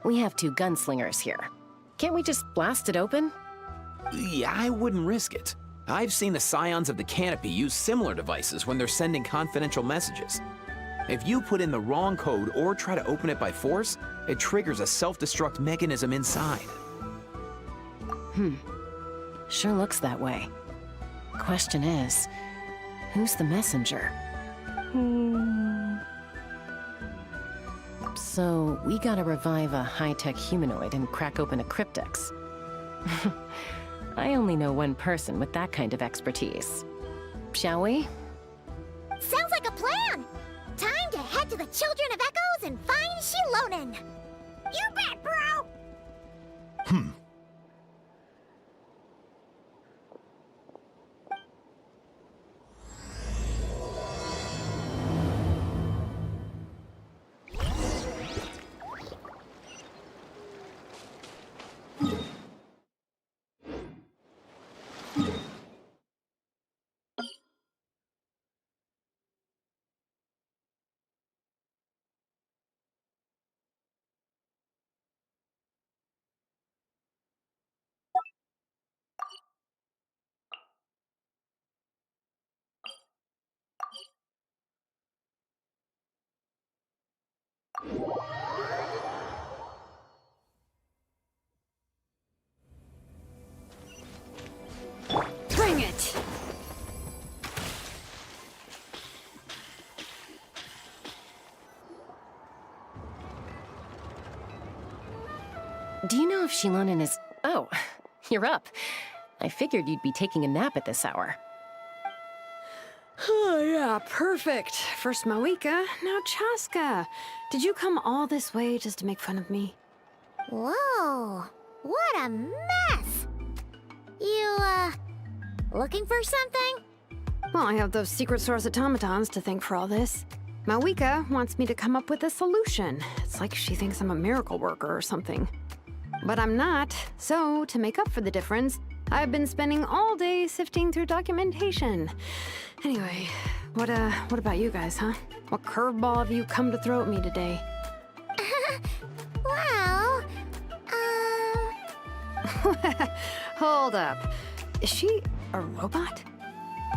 We have 2 gunslingers here. Can't we just blast it open? Yeah, I wouldn't risk it. I've seen the Scions of the Canopy use similar devices when they're sending confidential messages. If you put in the wrong code or try to open it by force, it triggers a self-destruct mechanism inside. Sure looks that way. Question is, who's the messenger? So, we gotta revive a high-tech humanoid and crack open a cryptex. I only know one person with that kind of expertise. Shall we? Sounds like a plan! Time to head to the Children of Echoes and find Shilonen! You bet, bro! Bring it! Do you know if Shilonen is... Oh, you're up. I figured you'd be taking a nap at this hour. Oh, yeah, perfect. First Mawika, now Chaska. Did you come all this way just to make fun of me? Whoa, what a mess! You, looking for something? Well, I have those secret source automatons to thank for all this. Mawika wants me to come up with a solution. It's like she thinks I'm a miracle worker or something. But I'm not, so to make up for the difference, I've been spending all day sifting through documentation. Anyway, what about you guys, huh? What curveball have you come to throw at me today? Well, Hold up. Is she a robot?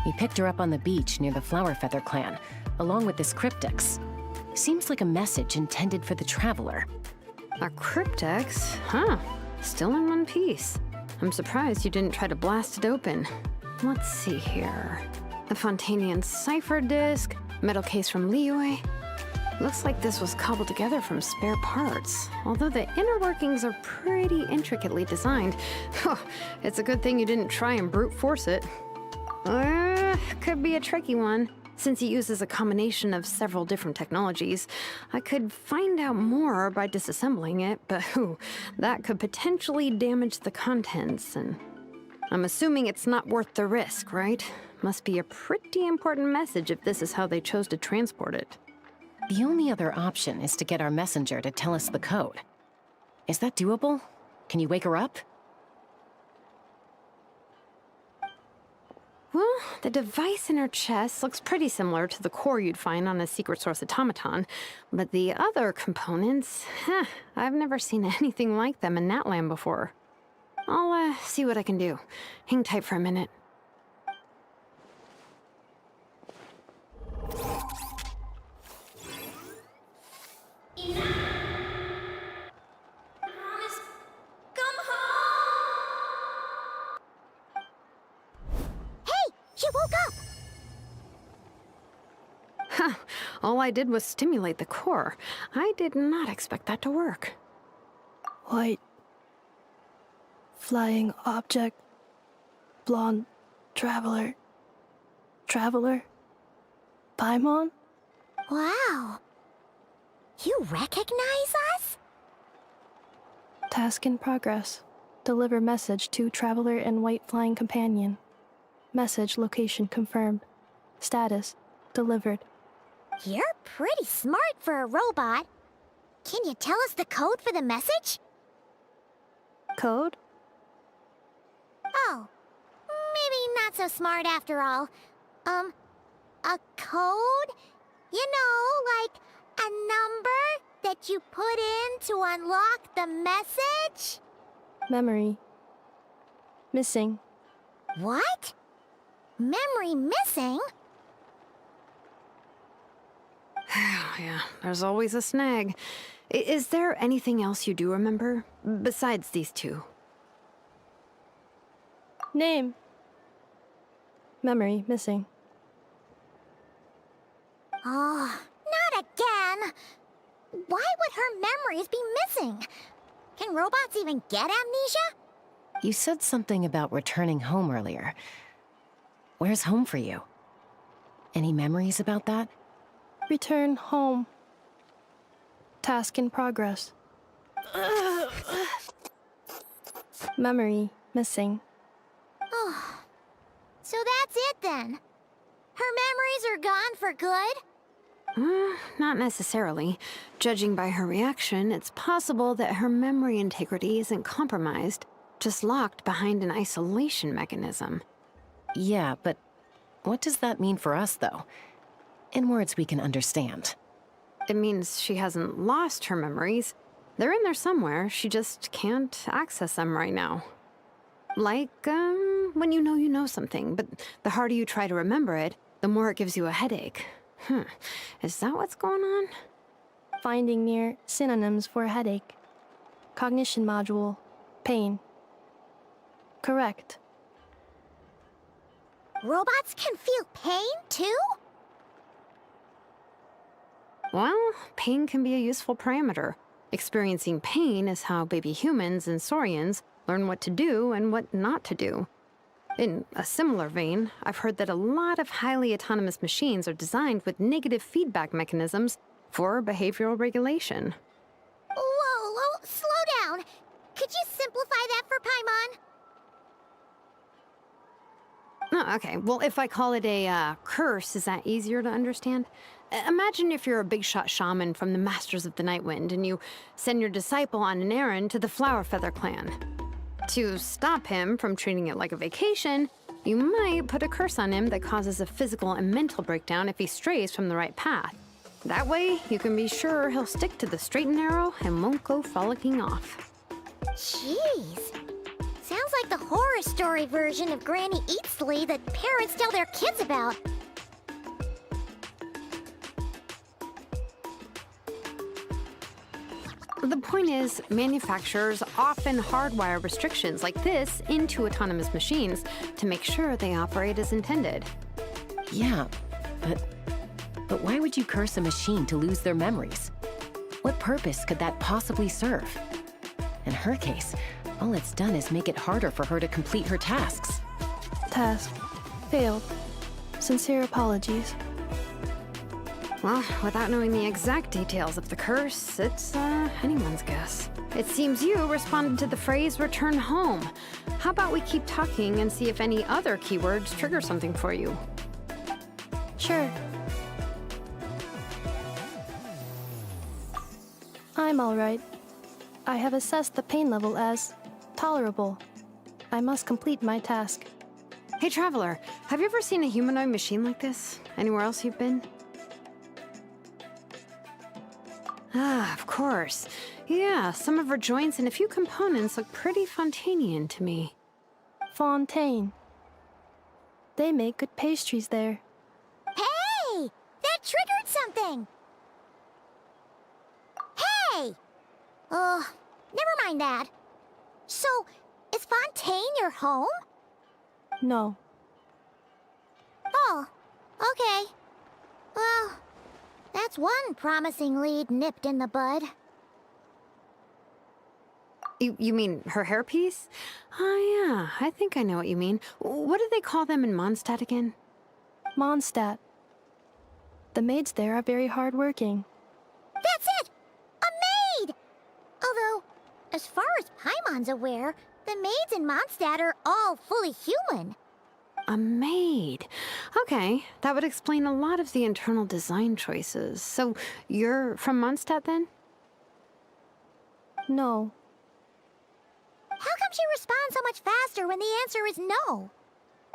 We picked her up on the beach near the Flower Feather clan, along with this cryptex. Seems like a message intended for the Traveler. A cryptex? Huh. Still in one piece. I'm surprised you didn't try to blast it open. Let's see here. The Fontanian cipher disk, metal case from Liyue. Looks like this was cobbled together from spare parts, although the inner workings are pretty intricately designed. It's a good thing you didn't try and brute force it. Could be a tricky one. Since it uses a combination of several different technologies, I could find out more by disassembling it, but that could potentially damage the contents, and I'm assuming it's not worth the risk, right? Must be a pretty important message if this is how they chose to transport it. The only other option is to get our messenger to tell us the code. Is that doable? Can you wake her up? Well, the device in her chest looks pretty similar to the core you'd find on a secret source automaton, but the other components, I've never seen anything like them in Natlan before. I'll see what I can do. Hang tight for a minute. She woke up! All I did was stimulate the core. I did not expect that to work. White. Flying object. Blonde. Traveler. Traveler. Paimon? Wow. You recognize us? Task in progress. Deliver message to Traveler and White Flying Companion. Message location confirmed. Status delivered. You're pretty smart for a robot. Can you tell us the code for the message? Code? Oh, maybe not so smart after all. A code? You know, like a number? that you put in to unlock the message? Memory. Missing. What? Memory missing? Yeah, there's always a snag. Is there anything else you do remember? Besides these two? Name. Memory missing. Oh, not again! Why would her memories be missing? Can robots even get amnesia? You said something about returning home earlier. Where's home for you? Any memories about that? Return home. Task in progress. Memory missing. Oh, so that's it then? Her memories are gone for good? Not necessarily. Judging by her reaction, it's possible that her memory integrity isn't compromised, just locked behind an isolation mechanism. Yeah, but what does that mean for us, though? In words we can understand. It means she hasn't lost her memories. They're in there somewhere, she just can't access them right now. Like, when you know something, but the harder you try to remember it, the more it gives you a headache. Is that what's going on? Finding near synonyms for headache. Cognition module. Pain. Correct. Robots can feel pain, too? Well, pain can be a useful parameter. Experiencing pain is how baby humans and saurians learn what to do and what not to do. In a similar vein, I've heard that a lot of highly autonomous machines are designed with negative feedback mechanisms for behavioral regulation. Whoa, slow down! Could you simplify that for Paimon? Oh, okay, well, if I call it a curse, is that easier to understand? Imagine if you're a big shot shaman from the Masters of the Nightwind and you send your disciple on an errand to the Flowerfeather clan. To stop him from treating it like a vacation, you might put a curse on him that causes a physical and mental breakdown if he strays from the right path. That way, you can be sure he'll stick to the straight and narrow and won't go frolicking off. Jeez. Sounds like the horror story version of Granny Eatsley that parents tell their kids about. The point is, manufacturers often hardwire restrictions like this into autonomous machines to make sure they operate as intended. Yeah, but why would you curse a machine to lose their memories? What purpose could that possibly serve? In her case, all it's done is make it harder for her to complete her tasks. Task. Failed. Sincere apologies. Well, without knowing the exact details of the curse, it's anyone's guess. It seems you responded to the phrase return home. How about we keep talking and see if any other keywords trigger something for you? Sure. I'm alright. I have assessed the pain level as tolerable. I must complete my task. Hey, Traveler, have you ever seen a humanoid machine like this? Anywhere else you've been? Ah, of course. Yeah, some of her joints and a few components look pretty Fontainian to me. Fontaine. They make good pastries there. Hey! That triggered something! Hey! Never mind that. So, is Fontaine your home? No. Oh, okay. Well, that's one promising lead nipped in the bud. You mean her hairpiece? Oh yeah, I think I know what you mean. What do they call them in Mondstadt again? Mondstadt. The maids there are very hardworking. That's it! A maid! Although, as far as Paimon's aware, the maids in Mondstadt are all fully human. A maid. Okay, that would explain a lot of the internal design choices. So, you're from Mondstadt then? No. How come she responds so much faster when the answer is no?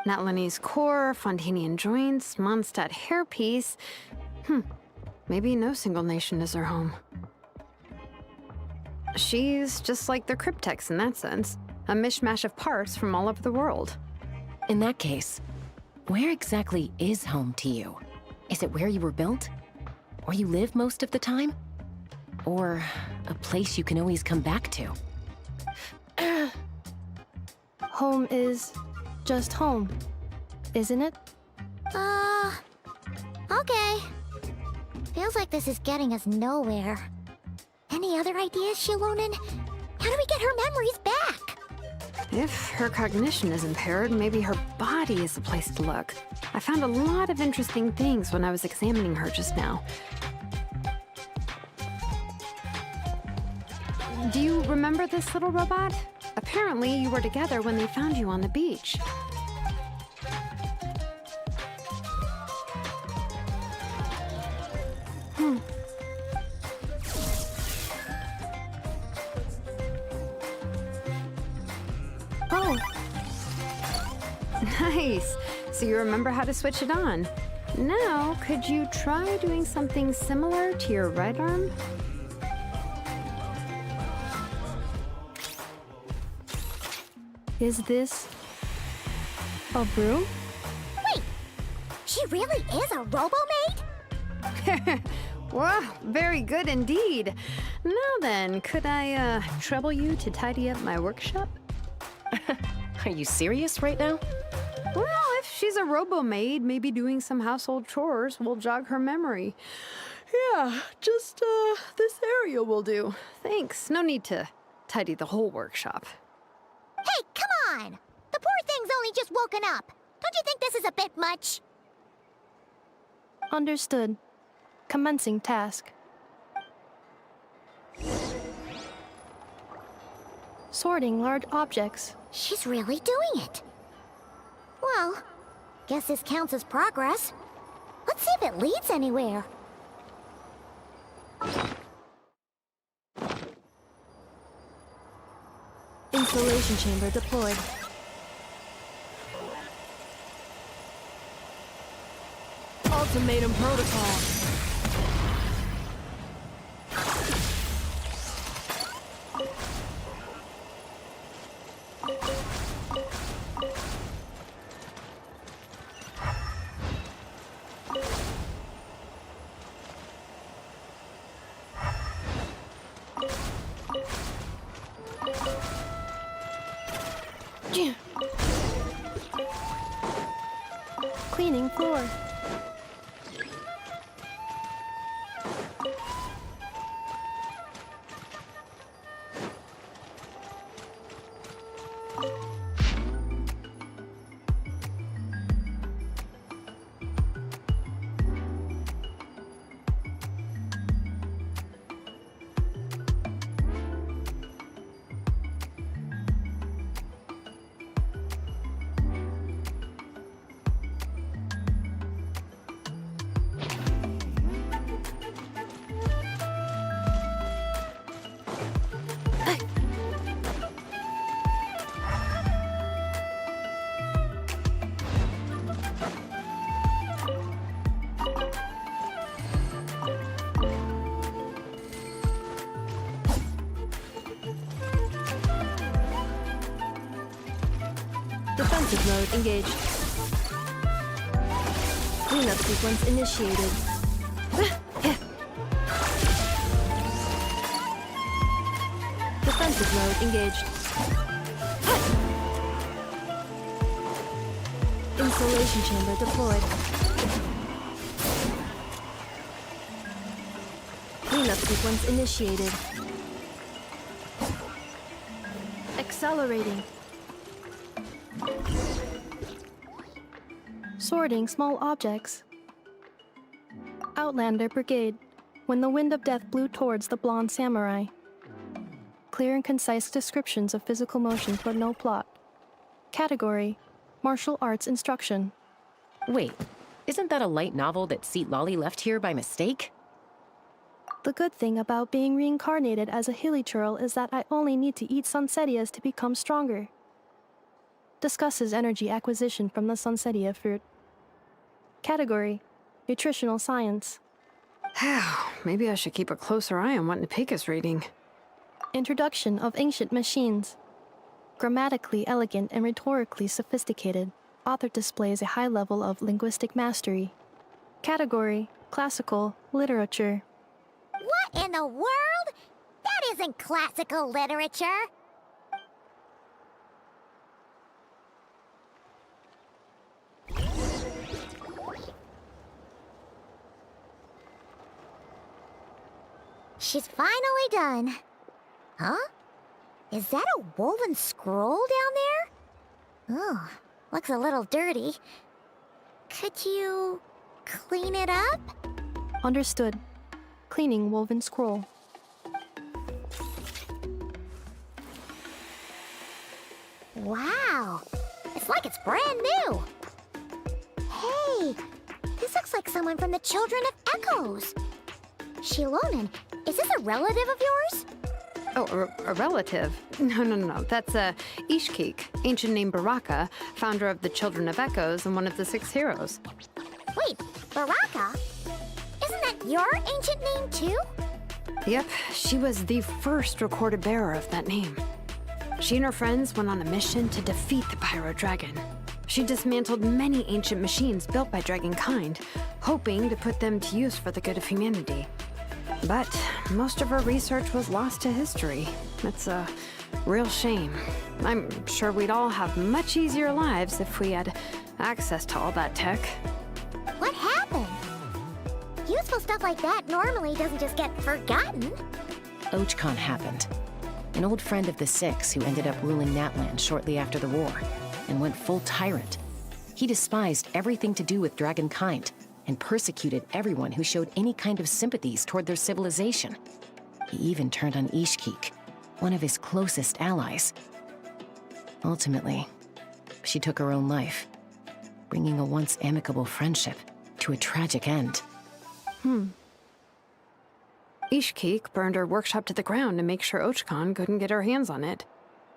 Natlanese core, Fontainian joints, Mondstadt hairpiece. Maybe no single nation is her home. she's just like the Cryptex in that sense. A mishmash of parts from all over the world. In that case, where exactly is home to you? Is it where you were built? Where you live most of the time? Or a place you can always come back to? Home is just home, isn't it? Okay. Feels like this is getting us nowhere. Any other ideas, Shilonen? How do we get her memories back? If her cognition is impaired, maybe her body is the place to look. I found a lot of interesting things when I was examining her just now. Do you remember this little robot? Apparently, you were together when they found you on the beach. Oh, Nice. So you remember how to switch it on. Now, could you try doing something similar to your right arm? is this a broom? Wait, she really is a robo-maid? Wow, very good indeed. Now then, could I trouble you to tidy up my workshop? Are you serious right now? Well, if she's a robo-maid, maybe doing some household chores will jog her memory. Yeah, just this area will do. Thanks. No need to tidy the whole workshop. Hey, come on! The poor thing's only just woken up. Don't you think this is a bit much? Understood. Commencing task. Sorting large objects. She's really doing it. Well, guess this counts as progress. Let's see if it leads anywhere. Installation chamber deployed. Ultimatum protocol. Cleaning floor. Defensive mode engaged. Cleanup sequence initiated. Defensive mode engaged. Installation chamber deployed. Cleanup sequence initiated. Accelerating. Sorting small objects. Outlander Brigade. When the wind of death blew towards the blonde samurai. Clear and concise descriptions of physical motions but no plot. Category: Martial Arts Instruction. Wait, isn't that a light novel that Seat Lolly left here by mistake? The good thing about being reincarnated as a hilichurl is that I only need to eat Sunsetias to become stronger. Discusses energy acquisition from the Sunsetia fruit. Category: Nutritional Science. Maybe I should keep a closer eye on what Nepika's reading. Introduction of Ancient Machines. Grammatically elegant and rhetorically sophisticated, author displays a high level of linguistic mastery. Category: Classical Literature. What in the world? That isn't classical literature. She's finally done. Huh? Is that a woven scroll down there? Oh, looks a little dirty. Could you clean it up? Understood. Cleaning woven scroll. Wow, it's like it's brand new. Hey, this looks like someone from the Children of Echoes. Shilonen, is this a relative of yours? Oh, a relative? No. That's Ishkik, ancient name Baraka, founder of the Children of Echoes and one of the 6 heroes. Wait, Baraka? Isn't that your ancient name too? Yep, she was the first recorded bearer of that name. She and her friends went on a mission to defeat the Pyro Dragon. She dismantled many ancient machines built by Dragonkind, hoping to put them to use for the good of humanity. But most of her research was lost to history. It's a real shame. I'm sure we'd all have much easier lives if we had access to all that tech. What happened? Useful stuff like that normally doesn't just get forgotten. Ochkon happened. An old friend of the Six who ended up ruling Natlan shortly after the war, and went full tyrant. He despised everything to do with Dragonkind, and persecuted everyone who showed any kind of sympathies toward their civilization. He even turned on Ishkik, one of his closest allies. Ultimately, she took her own life, bringing a once amicable friendship to a tragic end. Ishkik burned her workshop to the ground to make sure Ochkon couldn't get her hands on it.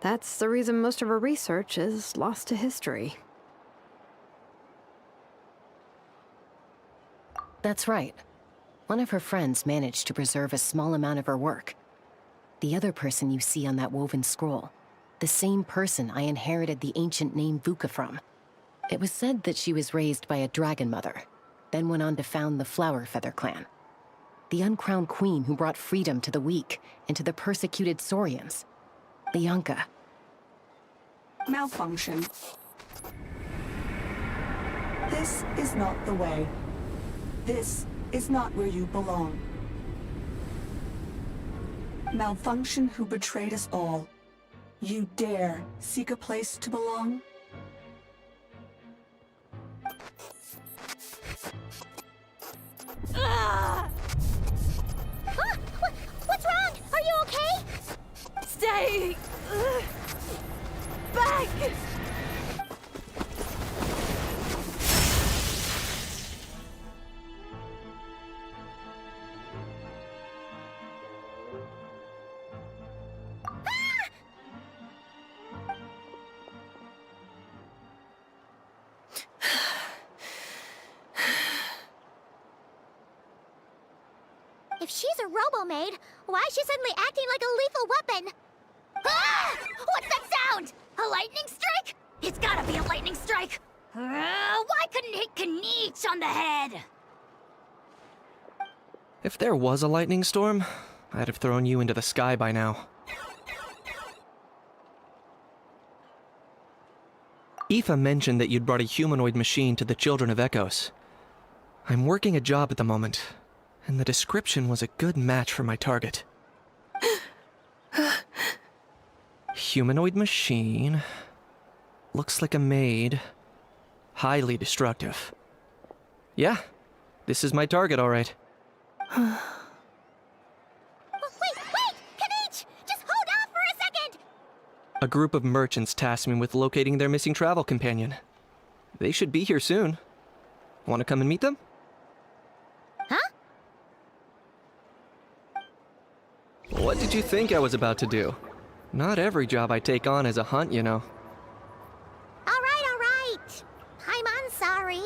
That's the reason most of her research is lost to history. That's right. One of her friends managed to preserve a small amount of her work. The other person you see on that woven scroll, the same person I inherited the ancient name Vuka from. It was said that she was raised by a dragon mother, then went on to found the Flower Feather clan. The uncrowned queen who brought freedom to the weak and to the persecuted Saurians. Bianca. Malfunction. This is not the way. This is not where you belong. Malfunction who betrayed us all. You dare seek a place to belong? What's wrong? Are you okay? Stay back! If she's a robo-maid, why is she suddenly acting like a lethal weapon? Ah! What's that sound? A lightning strike? It's gotta be a lightning strike! Why couldn't it hit Kniech on the head? If there was a lightning storm, I'd have thrown you into the sky by now. Aoife mentioned that you'd brought a humanoid machine to the Children of Echoes. I'm working a job at the moment, and the description was a good match for my target. Humanoid machine. Looks like a maid. Highly destructive. Yeah, this is my target, all right. Wait! Kniech! Just hold off for a second! A group of merchants tasked me with locating their missing travel companion. They should be here soon. Want to come and meet them? Huh? What did you think I was about to do? Not every job I take on is a hunt, you know. All right. I'm sorry.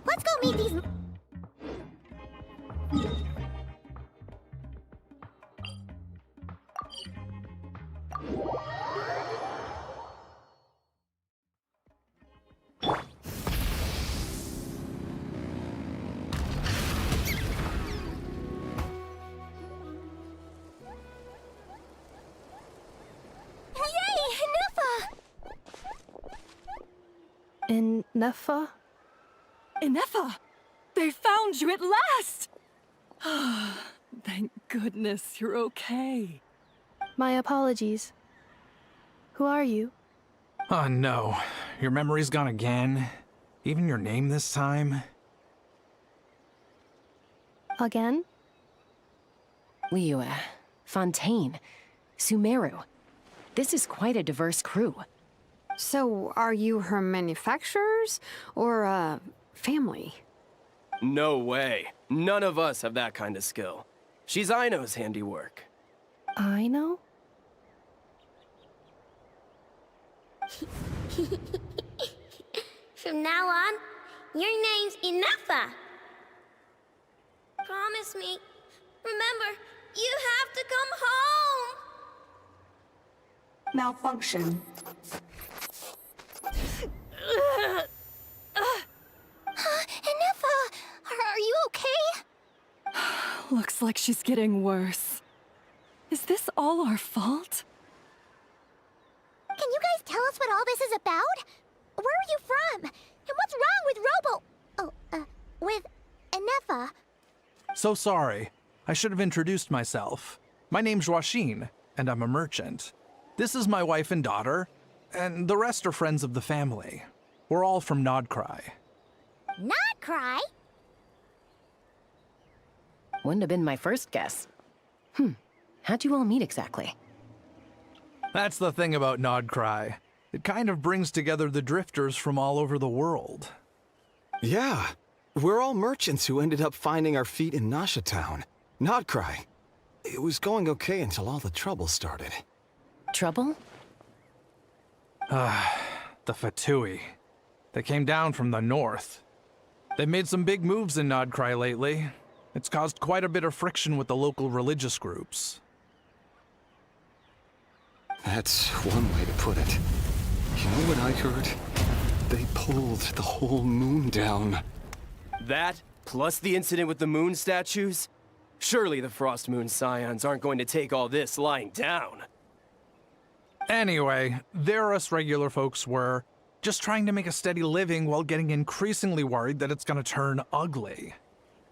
Let's go meet these... Nefa? Inefa! They found you at last! Thank goodness you're okay. My apologies. Who are you? Oh no, your memory's gone again? Even your name this time? Again? Liyue, Fontaine, Sumeru. This is quite a diverse crew. So, are you her manufacturers or family? No way. None of us have that kind of skill. She's Aino's handiwork. Aino? From now on, your name's Inefa. Promise me. Remember, you have to come home. Malfunction. Inefa, are you okay? Looks like she's getting worse. Is this all our fault? Can you guys tell us what all this is about? Where are you from? And what's wrong with with Inefa? So sorry. I should have introduced myself. My name's Joachine, and I'm a merchant. This is my wife and daughter, and the rest are friends of the family. We're all from Nodcry. Not cry? Wouldn't have been my first guess. How'd you all meet exactly? That's the thing about Nodcry. It kind of brings together the drifters from all over the world. Yeah, we're all merchants who ended up finding our feet in Nasha Town. Nodcry. It was going okay until all the trouble started. Trouble? The Fatui. They came down from the north. They've made some big moves in Nodcry lately. It's caused quite a bit of friction with the local religious groups. That's one way to put it. You know what I heard? They pulled the whole moon down. That, plus the incident with the moon statues? Surely the Frost Moon Scions aren't going to take all this lying down. Anyway, there us regular folks were, just trying to make a steady living while getting increasingly worried that it's gonna turn ugly.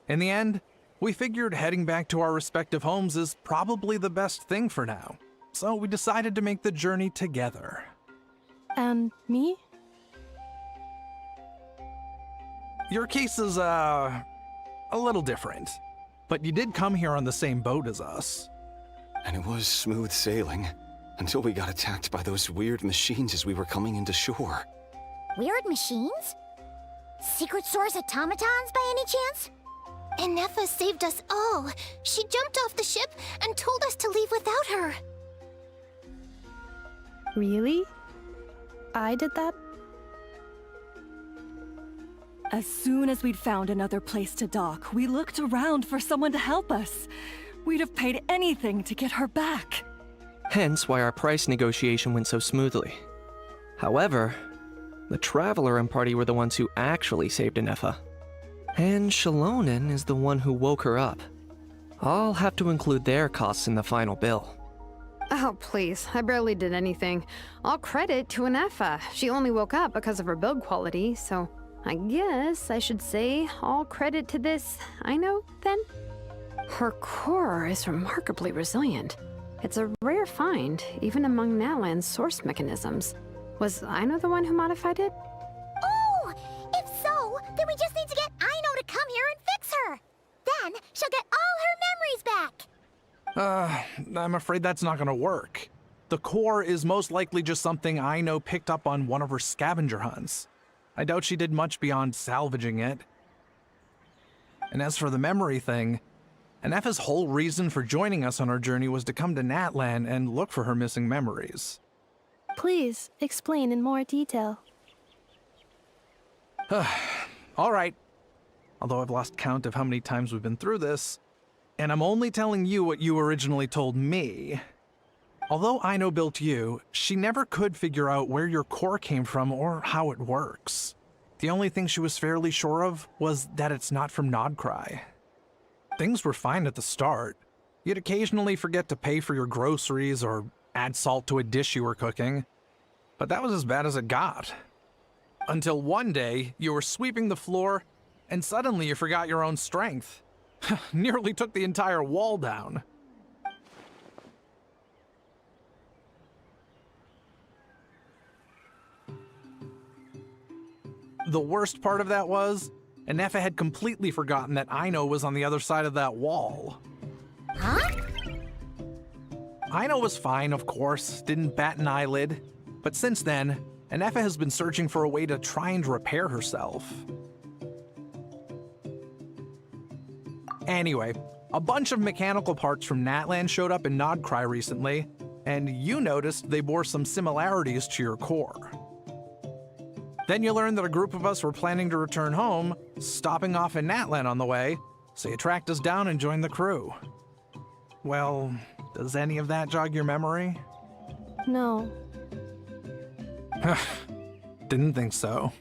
In the end, we figured heading back to our respective homes is probably the best thing for now. So we decided to make the journey together. And me? Your case is, a little different. But you did come here on the same boat as us. And it was smooth sailing, until we got attacked by those weird machines as we were coming into shore. Weird machines? Secret Source automatons by any chance? Inefa saved us all. She jumped off the ship and told us to leave without her. Really? I did that? As soon as we'd found another place to dock, we looked around for someone to help us. We'd have paid anything to get her back. Hence why our price negotiation went so smoothly. However, the Traveler and party were the ones who actually saved Inefa. And Shalonen is the one who woke her up. I'll have to include their costs in the final bill. Oh, please. I barely did anything. All credit to Inefa. She only woke up because of her build quality, so I guess I should say all credit to this Aino, then? Her core is remarkably resilient. It's a rare find, even among Natlan's source mechanisms. Was Aino the one who modified it? Oh! If so, then we just need to get Aino to come here and fix her! Then she'll get all her memories back! I'm afraid that's not gonna work. The core is most likely just something Aino picked up on one of her scavenger hunts. I doubt she did much beyond salvaging it. And as for the memory thing, Inefa's whole reason for joining us on our journey was to come to Natlan and look for her missing memories. Please, explain in more detail. All right. Although I've lost count of how many times we've been through this, and I'm only telling you what you originally told me. Although Aino built you, she never could figure out where your core came from or how it works. The only thing she was fairly sure of was that it's not from Nodcry. Things were fine at the start. You'd occasionally forget to pay for your groceries or add salt to a dish you were cooking. But that was as bad as it got. Until one day, you were sweeping the floor, and suddenly you forgot your own strength. Nearly took the entire wall down. The worst part of that was, Anefa had completely forgotten that Aino was on the other side of that wall. Huh? Aino was fine, of course, didn't bat an eyelid. But since then, Anefa has been searching for a way to try and repair herself. Anyway, a bunch of mechanical parts from Natlan showed up in Nodcry recently, and you noticed they bore some similarities to your core. Then you learned that a group of us were planning to return home, stopping off in Natlan on the way, so you tracked us down and joined the crew. Well, does any of that jog your memory? No. Didn't think so.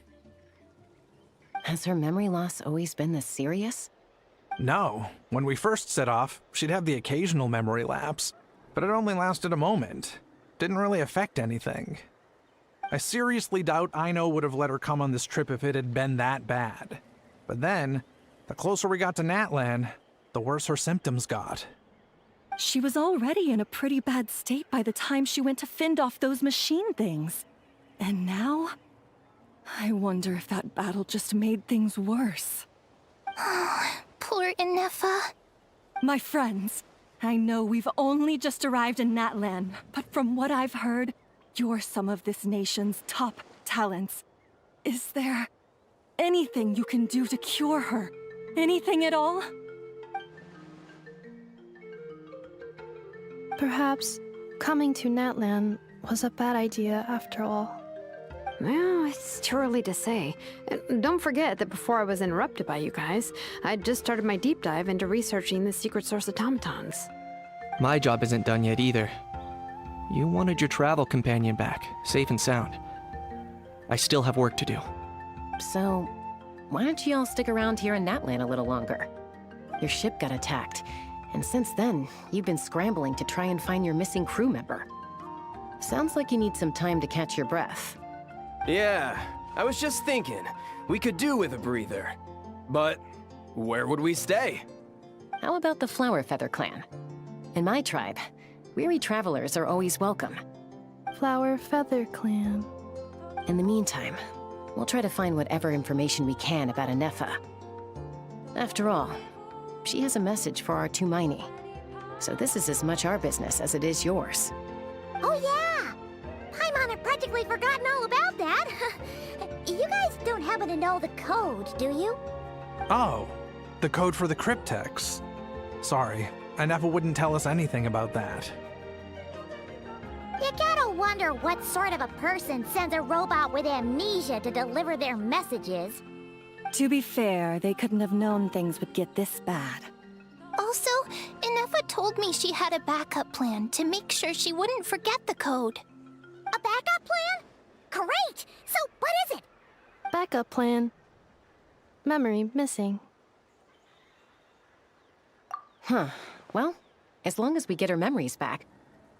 Has her memory loss always been this serious? No. When we first set off, she'd have the occasional memory lapse, but it only lasted a moment. Didn't really affect anything. I seriously doubt Aino would have let her come on this trip if it had been that bad. But then, the closer we got to Natlan, the worse her symptoms got. She was already in a pretty bad state by the time she went to fend off those machine things. And now, I wonder if that battle just made things worse. Poor Anefa. My friends, I know we've only just arrived in Natlan, but from what I've heard, you're some of this nation's top talents. Is there anything you can do to cure her? Anything at all? Perhaps coming to Natlan was a bad idea after all. Well, it's too early to say. Don't forget that before I was interrupted by you guys, I'd just started my deep dive into researching the secret source automatons. My job isn't done yet either. You wanted your travel companion back, safe and sound. I still have work to do. So, why don't you all stick around here in Natlan a little longer? Your ship got attacked, and since then, you've been scrambling to try and find your missing crew member. Sounds like you need some time to catch your breath. Yeah, I was just thinking, we could do with a breather. But where would we stay? How about the Flower Feather clan? In my tribe, weary travelers are always welcome. Flower Feather Clan. In the meantime, we'll try to find whatever information we can about Anefa. After all, she has a message for our Tumaini. So this is as much our business as it is yours. Oh yeah! Paimon had practically forgotten all about that. You guys don't happen to know the code, do you? Oh, the code for the cryptex. Sorry, Anefa wouldn't tell us anything about that. You gotta wonder what sort of a person sends a robot with amnesia to deliver their messages. To be fair, they couldn't have known things would get this bad. Also, Anefa told me she had a backup plan to make sure she wouldn't forget the code. A backup plan? Great! So, what is it? Backup plan. Memory missing. Huh. Well, as long as we get her memories back,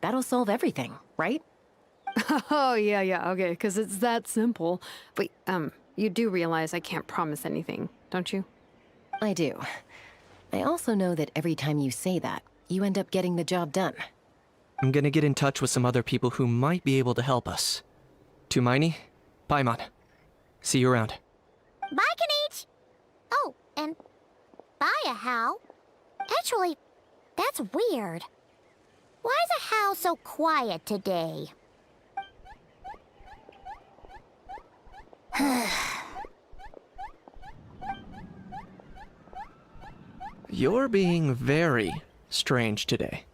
that'll solve everything, right? Oh, yeah, okay, because it's that simple. Wait, you do realize I can't promise anything, don't you? I do. I also know that every time you say that, you end up getting the job done. I'm gonna get in touch with some other people who might be able to help us. Tumaini, Paimon. See you around. Bye, Kanich! Oh, and bye, Ahau. Actually, that's weird. Why is Ahau so quiet today? You're being very strange today.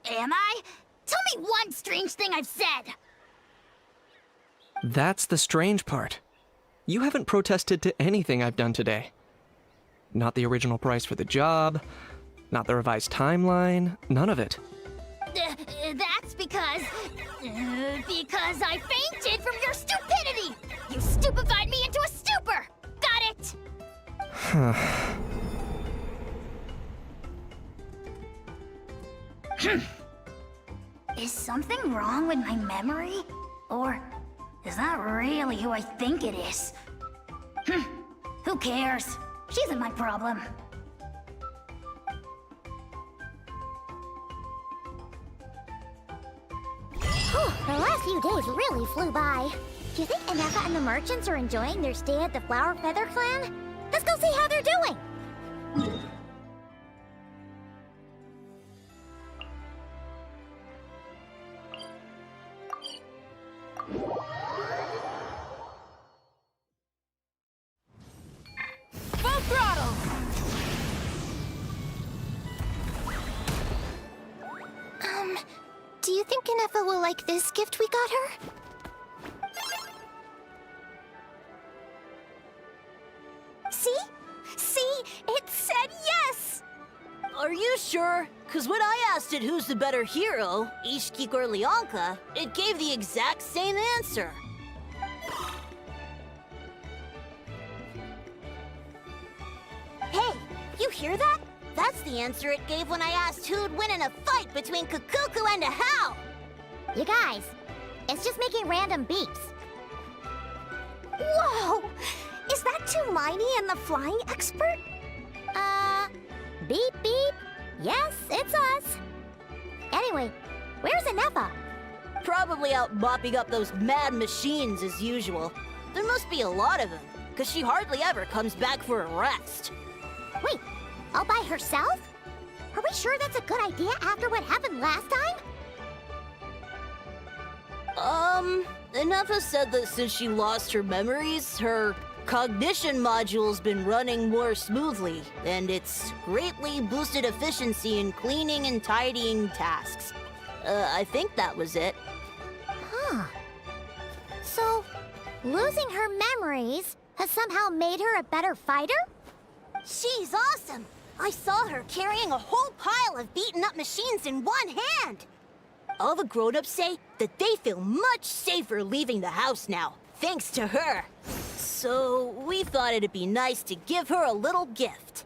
Am I? Tell me one strange thing I've said! That's the strange part. You haven't protested to anything I've done today. Not the original price for the job, not the revised timeline, none of it. That's because I fainted from your stupidity! You stupefied me into a stupor! Got it? Is something wrong with my memory? Or is that really who I think it is? Who cares? She isn't my problem. The last few days really flew by. Do you think Anefa and the merchants are enjoying their stay at the Flower Feather Clan? Let's go see how they're doing! Full throttle! Do you think Anefa will like this gift we got her? See? See? It said yes! Are you sure? Because when I asked it who's the better hero, Ishkik or Lianka, it gave the exact same answer. Hey, you hear that? That's the answer it gave when I asked who'd win in a fight between Kukuku and Ahau! You guys, it's just making random beeps. Whoa! Is that Tumaini and the flying expert? Beep beep. Yes, it's us. Anyway, where's Anefa? Probably out mopping up those mad machines as usual. There must be a lot of them, because she hardly ever comes back for a rest. Wait, all by herself? Are we sure that's a good idea after what happened last time? Anefa said that since she lost her memories, her cognition module's been running more smoothly, and it's greatly boosted efficiency in cleaning and tidying tasks. I think that was it. Huh. So, losing her memories has somehow made her a better fighter? She's awesome! I saw her carrying a whole pile of beaten-up machines in one hand! All the grown-ups say that they feel much safer leaving the house now, thanks to her. So we thought it'd be nice to give her a little gift.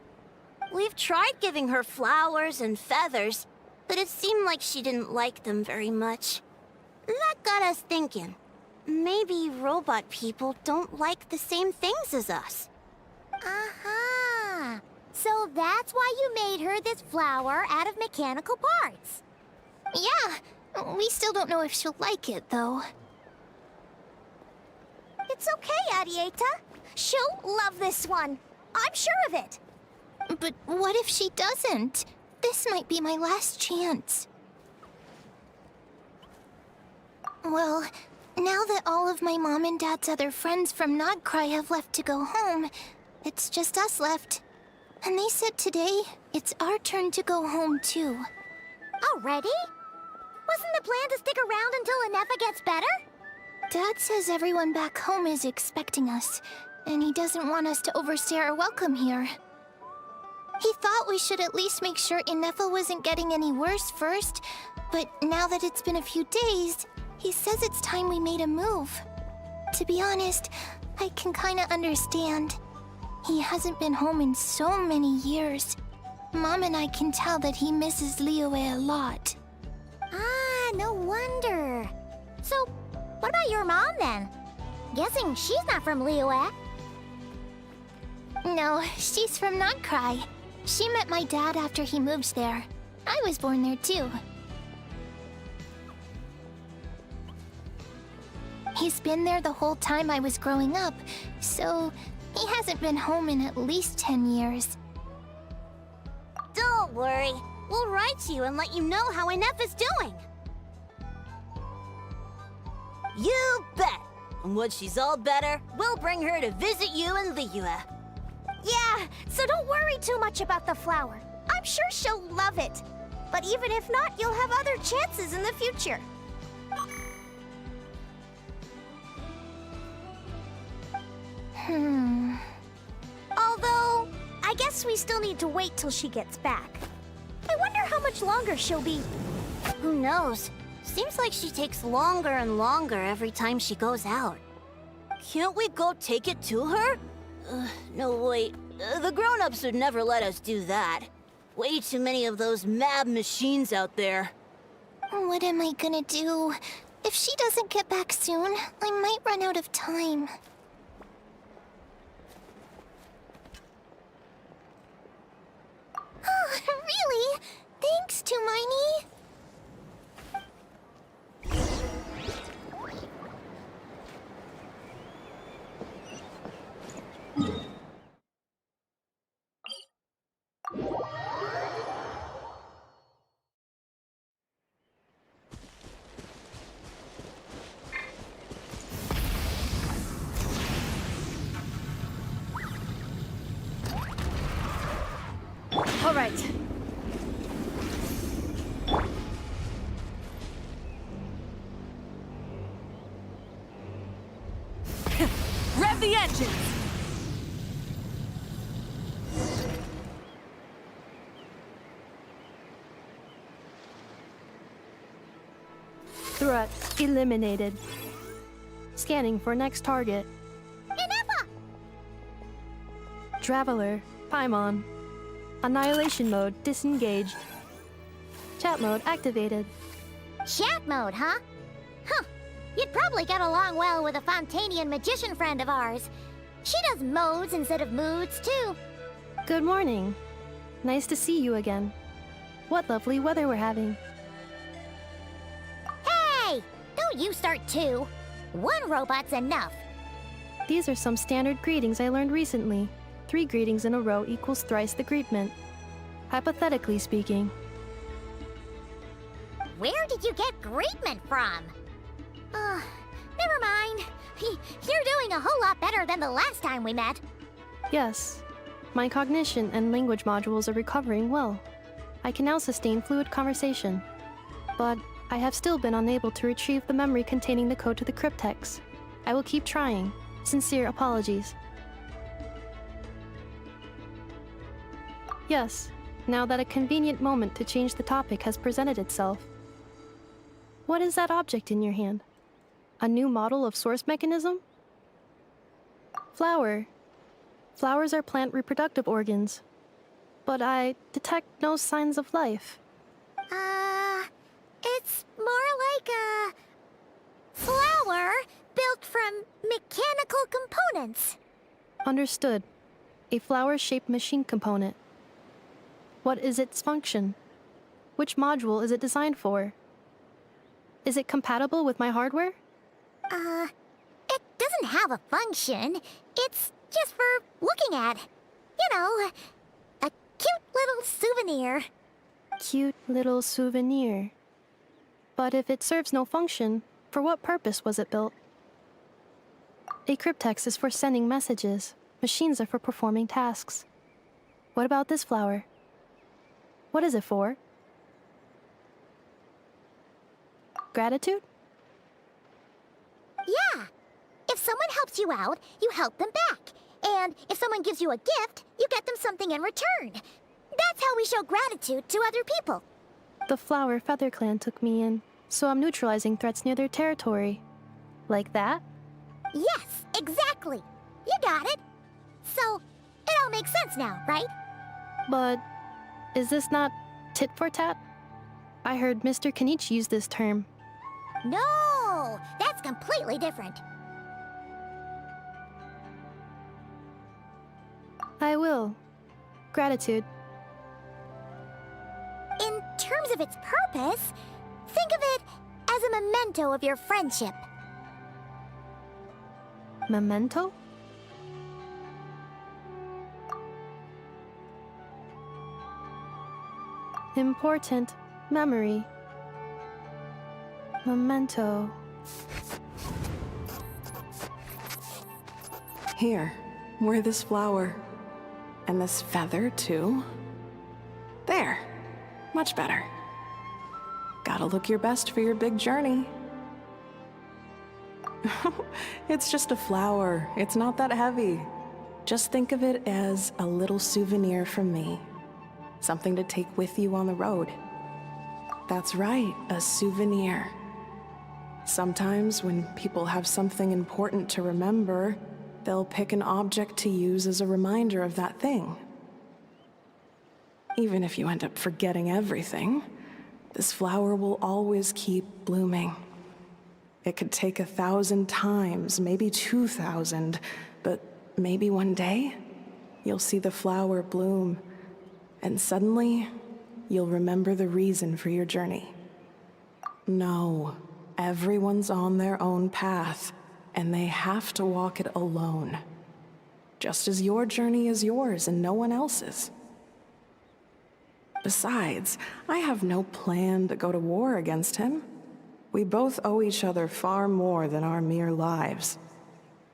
We've tried giving her flowers and feathers, but it seemed like she didn't like them very much. That got us thinking. Maybe robot people don't like the same things as us. Aha! So that's why you made her this flower out of mechanical parts. Yeah, we still don't know if she'll like it, though. It's okay, Arieta. She'll love this one. I'm sure of it. But what if she doesn't? This might be my last chance. Well, now that all of my mom and dad's other friends from Nodcry have left to go home, it's just us left. And they said today, it's our turn to go home too. Already? Wasn't the plan to stick around until Anefa gets better? Dad says everyone back home is expecting us, and he doesn't want us to overstay our welcome here. He thought we should at least make sure Anefa wasn't getting any worse first, but now that it's been a few days, he says it's time we made a move. To be honest, I can kinda understand. He hasn't been home in so many years. Mom and I can tell that he misses Liyue a lot. Ah, no wonder. So, what about your mom then? Guessing she's not from Liyue. No, she's from Nodcry. She met my dad after he moved there. I was born there too. He's been there the whole time I was growing up, so he hasn't been home in at least 10 years. Don't worry. We'll write to you and let you know how Anefa's doing. You bet! And when she's all better, we'll bring her to visit you in Liyue. Yeah, so don't worry too much about the flower. I'm sure she'll love it. But even if not, you'll have other chances in the future. Although, I guess we still need to wait till she gets back. I wonder how much longer she'll be... Who knows? Seems like she takes longer and longer every time she goes out. Can't we go take it to her? No, wait. The grown-ups would never let us do that. Way too many of those mad machines out there. What am I gonna do? If she doesn't get back soon, I might run out of time. Oh, really? Thanks, Tumaini. All right. Rev the engines! Threat eliminated. Scanning for next target. Inepa! Traveler, Paimon. Annihilation mode disengaged. Chat mode activated. Chat mode, huh? Huh. You'd probably get along well with a Fontanian magician friend of ours. She does modes instead of moods, too. Good morning. Nice to see you again. What lovely weather we're having. Hey! Don't you start too. One robot's enough. These are some standard greetings I learned recently. 3 greetings in a row equals thrice the greetment. Hypothetically speaking. Where did you get greetment from? Never mind. You're doing a whole lot better than the last time we met. Yes. My cognition and language modules are recovering well. I can now sustain fluid conversation. But I have still been unable to retrieve the memory containing the code to the cryptex. I will keep trying. Sincere apologies. Yes, now that a convenient moment to change the topic has presented itself. What is that object in your hand? A new model of source mechanism? Flower. Flowers are plant reproductive organs. But I detect no signs of life. It's more like a flower built from mechanical components. Understood. A flower-shaped machine component. What is its function? Which module is it designed for? Is it compatible with my hardware? It doesn't have a function. It's just for looking at. You know, a cute little souvenir. Cute little souvenir. But if it serves no function, for what purpose was it built? A cryptex is for sending messages. Machines are for performing tasks. What about this flower? What is it for? Gratitude? Yeah. If someone helps you out, you help them back. And if someone gives you a gift, you get them something in return. That's how we show gratitude to other people. The Flower Feather Clan took me in, so I'm neutralizing threats near their territory. Like that? Yes, exactly. You got it. So, it all makes sense now, right? But is this not tit for tat? I heard Mr. Kenichi use this term. No, that's completely different. I will. Gratitude. In terms of its purpose, think of it as a memento of your friendship. Memento? Important memory. Memento. Here, wear this flower. And this feather, too. There. Much better. Gotta look your best for your big journey. It's just a flower. It's not that heavy. Just think of it as a little souvenir from me. Something to take with you on the road. That's right, a souvenir. Sometimes when people have something important to remember, they'll pick an object to use as a reminder of that thing. Even if you end up forgetting everything, this flower will always keep blooming. It could take 1,000 times, maybe 2,000, but maybe one day, you'll see the flower bloom, and suddenly, you'll remember the reason for your journey. No, everyone's on their own path, and they have to walk it alone. Just as your journey is yours and no one else's. Besides, I have no plan to go to war against him. We both owe each other far more than our mere lives.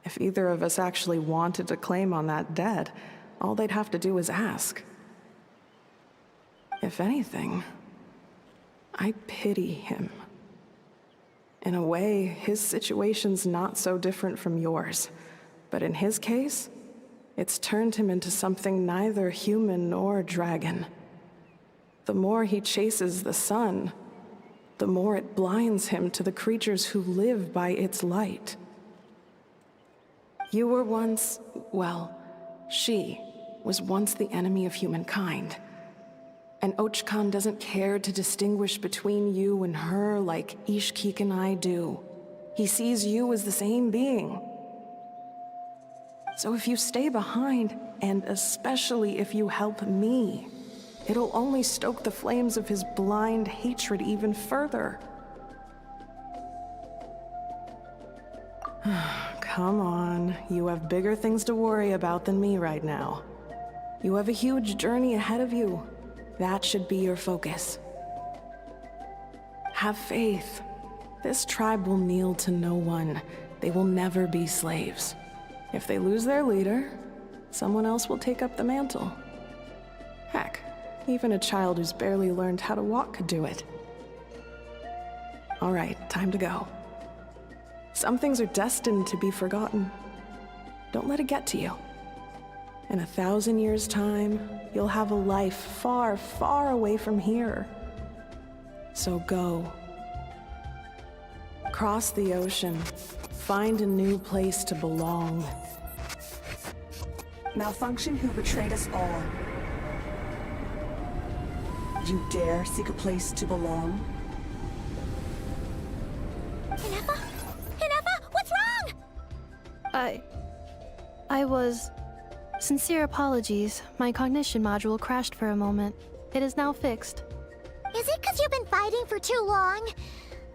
If either of us actually wanted to claim on that debt, all they'd have to do is ask. If anything, I pity him. In a way, his situation's not so different from yours. But in his case, it's turned him into something neither human nor dragon. The more he chases the sun, the more it blinds him to the creatures who live by its light. You were once, well, she was once the enemy of humankind. And Ochkan doesn't care to distinguish between you and her like Ishkik and I do. He sees you as the same being. So if you stay behind, and especially if you help me, it'll only stoke the flames of his blind hatred even further. Come on, you have bigger things to worry about than me right now. You have a huge journey ahead of you. That should be your focus. Have faith. This tribe will kneel to no one. They will never be slaves. If they lose their leader, someone else will take up the mantle. Heck, even a child who's barely learned how to walk could do it. All right, time to go. Some things are destined to be forgotten. Don't let it get to you. In 1,000 years' time, you'll have a life far, far away from here. So go. Cross the ocean. Find a new place to belong. Malfunction who betrayed us all. You dare seek a place to belong? Hinefa? Hinefa, what's wrong? I was... Sincere apologies. My cognition module crashed for a moment. It is now fixed. Is it because you've been fighting for too long?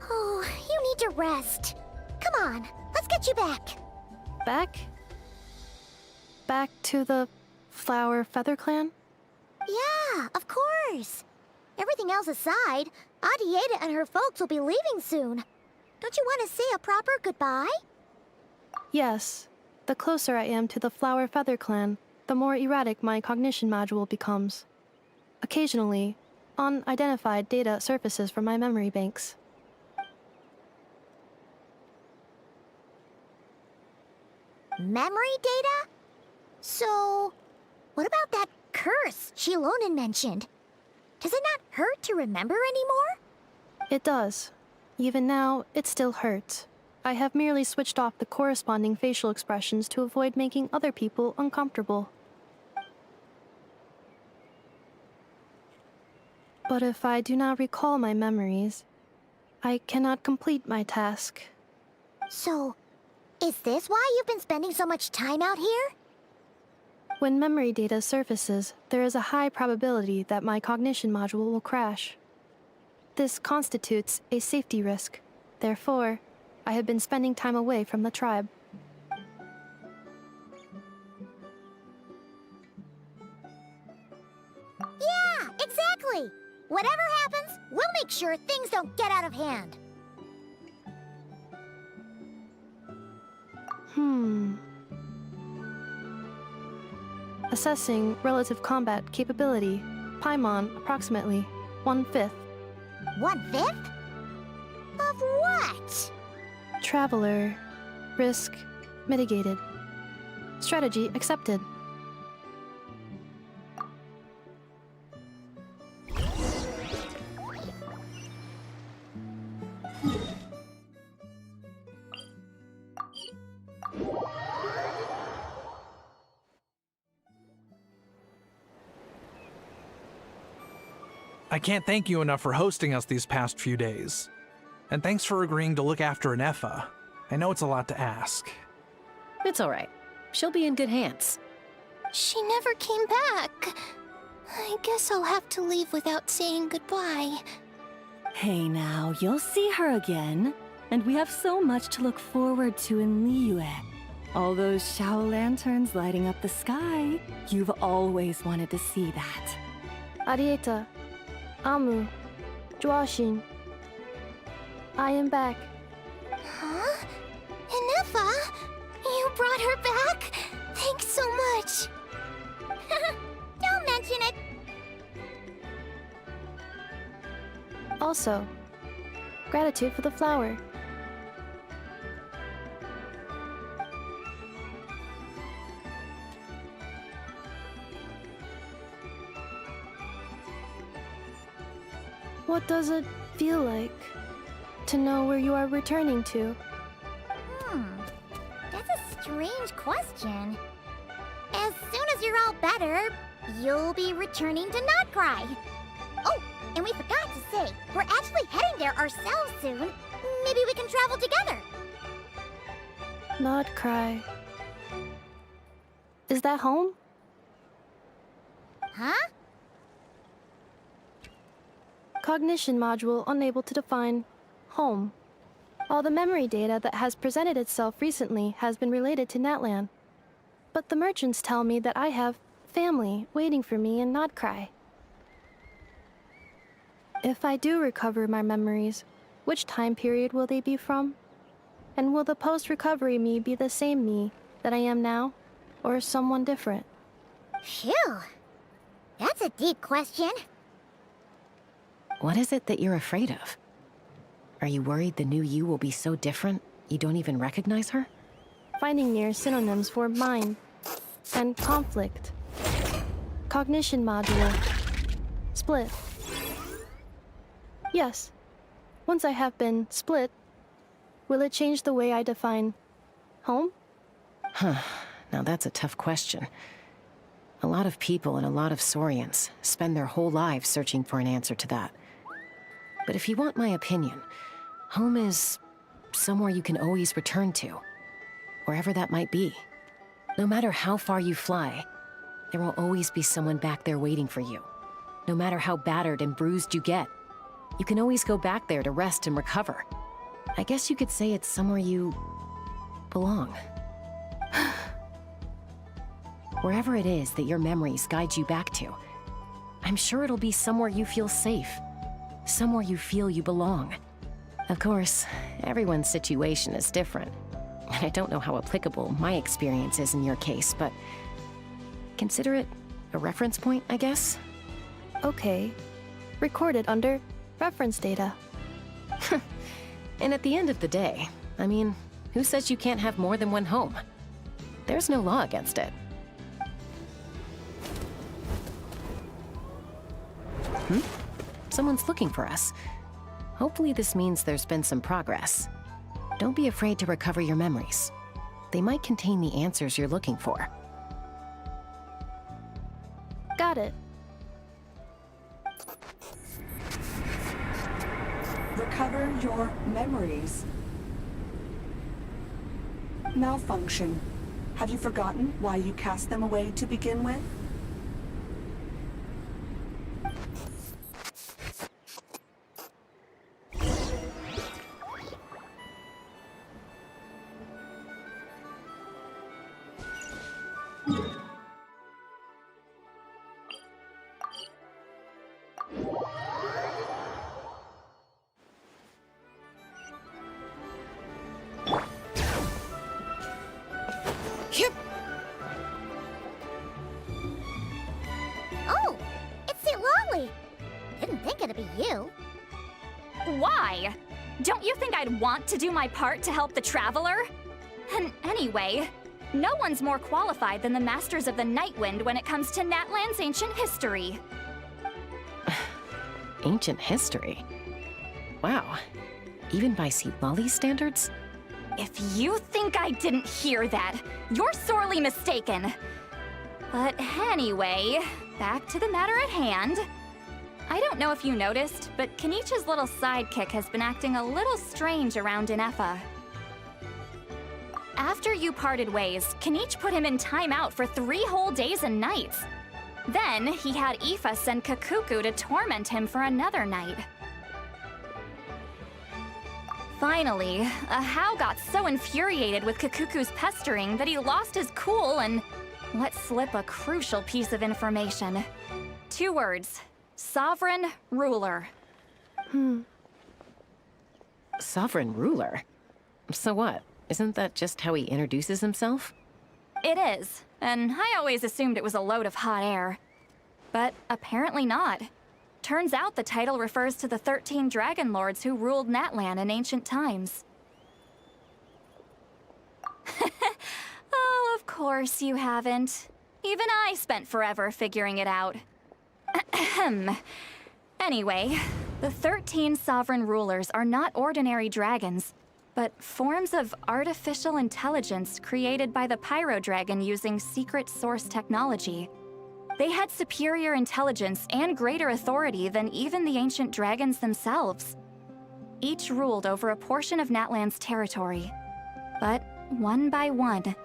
Oh, you need to rest. Come on, let's get you back. Back? Back to the Flower Feather Clan? Yeah, of course. Everything else aside, Adieta and her folks will be leaving soon. Don't you want to say a proper goodbye? Yes. The closer I am to the Flower Feather Clan, the more erratic my cognition module becomes. Occasionally, unidentified data surfaces from my memory banks. Memory data? So, what about that curse Shilonen mentioned? Does it not hurt to remember anymore? It does. Even now, it still hurts. I have merely switched off the corresponding facial expressions to avoid making other people uncomfortable. But if I do not recall my memories, I cannot complete my task. So, is this why you've been spending so much time out here? When memory data surfaces, there is a high probability that my cognition module will crash. This constitutes a safety risk. Therefore, I have been spending time away from the tribe. Yeah, exactly! Whatever happens, we'll make sure things don't get out of hand. Assessing relative combat capability. Paimon, approximately 1/5. 1/5? Of what? Traveler. Risk mitigated. Strategy accepted. I can't thank you enough for hosting us these past few days. And thanks for agreeing to look after Anefa. I know it's a lot to ask. It's all right. She'll be in good hands. She never came back. I guess I'll have to leave without saying goodbye. Hey now, you'll see her again. And we have so much to look forward to in Liyue. All those Shao lanterns lighting up the sky. You've always wanted to see that. Arieta, Amu, Joashin. I am back. Huh? Anefa? You brought her back? Thanks so much. Don't mention it. Also, gratitude for the flower. What does it feel like to know where you are returning to? That's a strange question. As soon as you're all better, you'll be returning to Notcry. Oh, and we forgot to say, we're actually heading there ourselves soon. Maybe we can travel together. Notcry. Is that home? Huh? Cognition module unable to define home. All the memory data that has presented itself recently has been related to Natlan. But the merchants tell me that I have family waiting for me in Notcry. If I do recover my memories, which time period will they be from? And will the post-recovery me be the same me that I am now, or someone different? Phew. That's a deep question. What is it that you're afraid of? Are you worried the new you will be so different you don't even recognize her? Finding near synonyms for mind and conflict. Cognition module. Split. Yes. Once I have been split, will it change the way I define home? Huh. Now that's a tough question. A lot of people and a lot of Saurians spend their whole lives searching for an answer to that. But if you want my opinion, home is somewhere you can always return to, wherever that might be. No matter how far you fly, there will always be someone back there waiting for you. No matter how battered and bruised you get, you can always go back there to rest and recover. I guess you could say it's somewhere you belong. Wherever it is that your memories guide you back to, I'm sure it'll be somewhere you feel safe. Somewhere you feel you belong. Of course, everyone's situation is different. And I don't know how applicable my experience is in your case, but consider it a reference point, I guess? Okay. Recorded under reference data. And at the end of the day, I mean, who says you can't have more than one home? There's no law against it. Someone's looking for us. Hopefully this means there's been some progress. Don't be afraid to recover your memories. They might contain the answers you're looking for. Got it. Recover your memories. Malfunction. Have you forgotten why you cast them away to begin with? Oh, it's St. Lolly. Didn't think it'd be you. Why? Don't you think I'd want to do my part to help the Traveler? And anyway, no one's more qualified than the Masters of the Nightwind when it comes to Natlan's ancient history. Ancient history? Wow. Even by Seatlali standards? If you think I didn't hear that, you're sorely mistaken. But anyway, back to the matter at hand. I don't know if you noticed, but Kenichi's little sidekick has been acting a little strange around Inefa. After you parted ways, Kenichi put him in timeout for 3 whole days and nights. Then, he had Aoife send Kakuku to torment him for another night. Finally, Ahau got so infuriated with Kakuku's pestering that he lost his cool and let slip a crucial piece of information. 2 words. Sovereign Ruler. Sovereign Ruler? So what? Isn't that just how he introduces himself? It is, and I always assumed it was a load of hot air. But apparently not. Turns out the title refers to the 13 Dragon Lords who ruled Natlan in ancient times. Oh, of course you haven't. Even I spent forever figuring it out. Anyway, the 13 sovereign rulers are not ordinary dragons, but forms of artificial intelligence created by the Pyro Dragon using secret source technology. They had superior intelligence and greater authority than even the ancient dragons themselves. Each ruled over a portion of Natlan's territory. But one by one,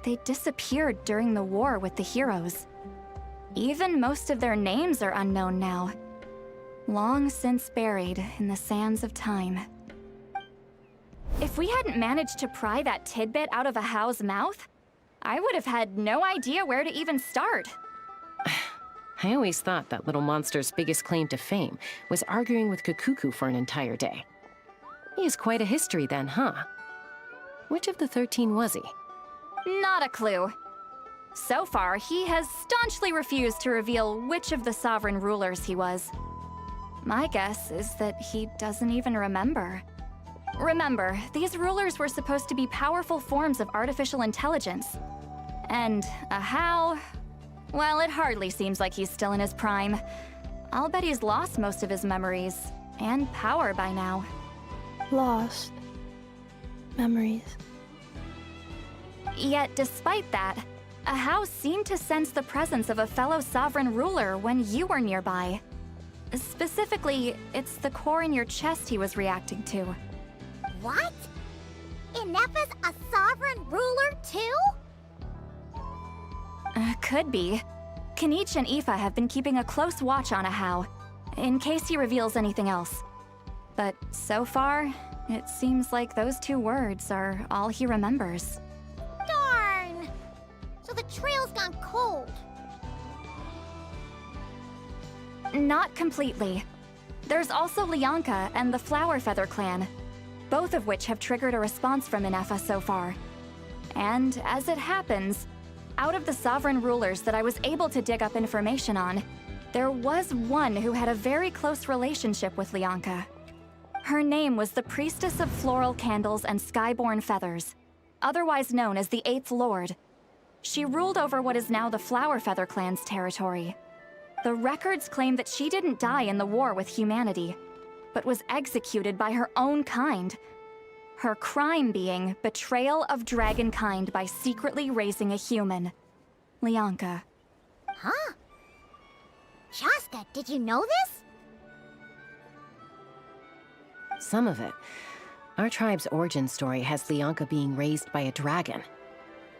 they disappeared during the war with the heroes. Even most of their names are unknown now. Long since buried in the sands of time. If we hadn't managed to pry that tidbit out of Ahau's mouth, I would have had no idea where to even start. I always thought that little monster's biggest claim to fame was arguing with Kakuku for an entire day. He has quite a history then, huh? Which of the 13 was he? Not a clue. So far, he has staunchly refused to reveal which of the sovereign rulers he was. My guess is that he doesn't even remember. Remember, these rulers were supposed to be powerful forms of artificial intelligence. And Ahau, well, it hardly seems like he's still in his prime. I'll bet he's lost most of his memories and power by now. Lost. Memories. Yet, despite that, Ahau seemed to sense the presence of a fellow sovereign ruler when you were nearby. Specifically, it's the core in your chest he was reacting to. What? Inefa's a sovereign ruler too? Could be. Kenichi and Aoife have been keeping a close watch on Ahau, in case he reveals anything else. But so far, it seems like those 2 words are all he remembers. Darn! So the trail's gone cold. Not completely. There's also Lianka and the Flower Feather clan, both of which have triggered a response from Inefa so far. And as it happens, out of the sovereign rulers that I was able to dig up information on, there was one who had a very close relationship with Lianka. Her name was the Priestess of Floral Candles and Skyborn Feathers, otherwise known as the 8th Lord. She ruled over what is now the Flower Feather clan's territory. The records claim that she didn't die in the war with humanity, but was executed by her own kind. Her crime being betrayal of dragonkind by secretly raising a human. Lianka. Huh? Shasta, did you know this? Some of it. Our tribe's origin story has Lianka being raised by a dragon.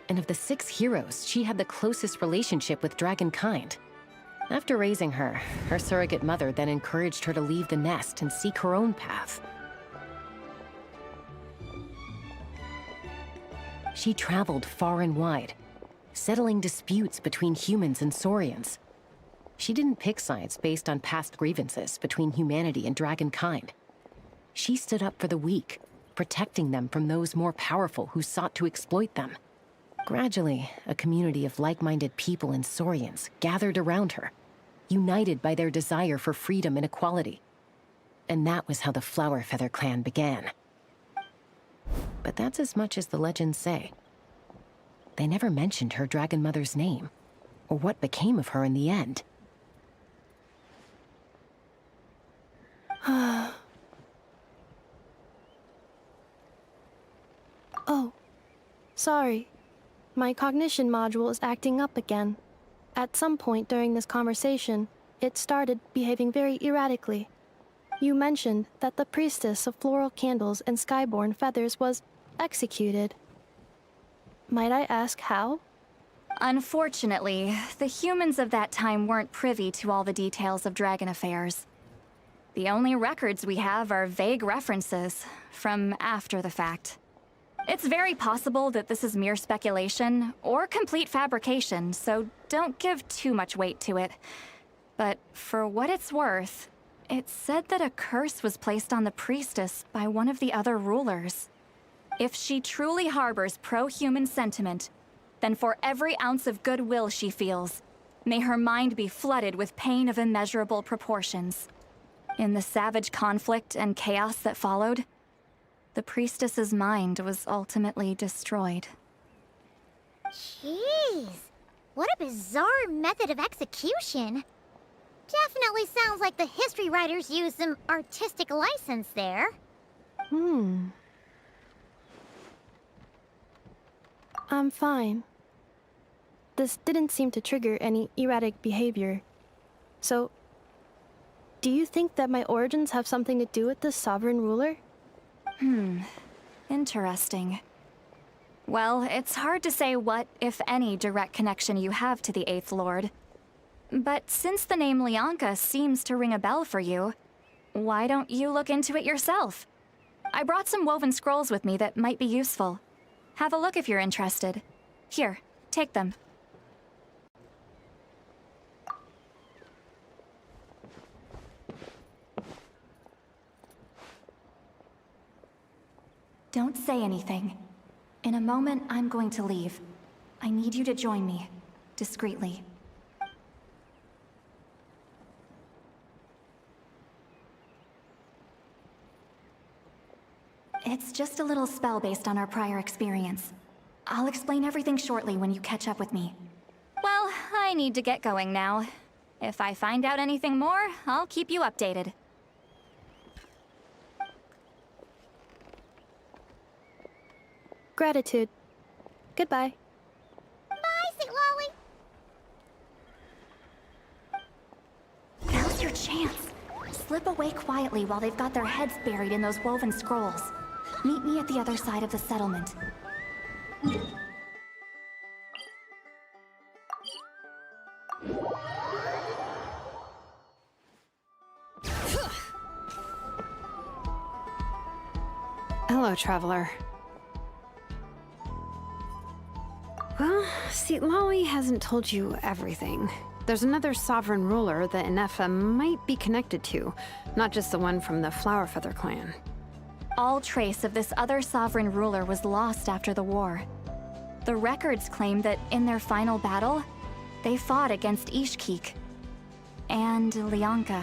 And of the 6 heroes, she had the closest relationship with dragonkind. After raising her, her surrogate mother then encouraged her to leave the nest and seek her own path. She traveled far and wide, settling disputes between humans and Saurians. She didn't pick sides based on past grievances between humanity and dragonkind. She stood up for the weak, protecting them from those more powerful who sought to exploit them. Gradually, a community of like-minded people and Saurians gathered around her, united by their desire for freedom and equality. And that was how the Flower Feather clan began. But that's as much as the legends say. They never mentioned her dragon mother's name, or what became of her in the end. Sorry. My cognition module is acting up again. At some point during this conversation, it started behaving very erratically. You mentioned that the priestess of floral candles and skyborn feathers was executed. Might I ask how? Unfortunately, the humans of that time weren't privy to all the details of dragon affairs. The only records we have are vague references from after the fact. It's very possible that this is mere speculation or complete fabrication, so don't give too much weight to it. But for what it's worth, it's said that a curse was placed on the priestess by one of the other rulers. If she truly harbors pro-human sentiment, then for every ounce of goodwill she feels, may her mind be flooded with pain of immeasurable proportions. In the savage conflict and chaos that followed, the priestess's mind was ultimately destroyed. Jeez, what a bizarre method of execution. Definitely sounds like the history writers used some artistic license there. I'm fine. This didn't seem to trigger any erratic behavior. So, do you think that my origins have something to do with this sovereign ruler? Interesting. Well, it's hard to say what, if any, direct connection you have to the Eighth Lord. But since the name Lianka seems to ring a bell for you, why don't you look into it yourself? I brought some woven scrolls with me that might be useful. Have a look if you're interested. Here, take them. Don't say anything. In a moment, I'm going to leave. I need you to join me, discreetly. It's just a little spell based on our prior experience. I'll explain everything shortly when you catch up with me. Well, I need to get going now. If I find out anything more, I'll keep you updated. Gratitude. Goodbye. Bye, St. Lolly. Now's your chance. Slip away quietly while they've got their heads buried in those woven scrolls. Meet me at the other side of the settlement. Hello, traveler. Well, see, Lolly hasn't told you everything. There's another sovereign ruler that Inefa might be connected to, not just the one from the Flowerfeather clan. All trace of this other sovereign ruler was lost after the war. The records claim that in their final battle, they fought against Ishkik and Lianka.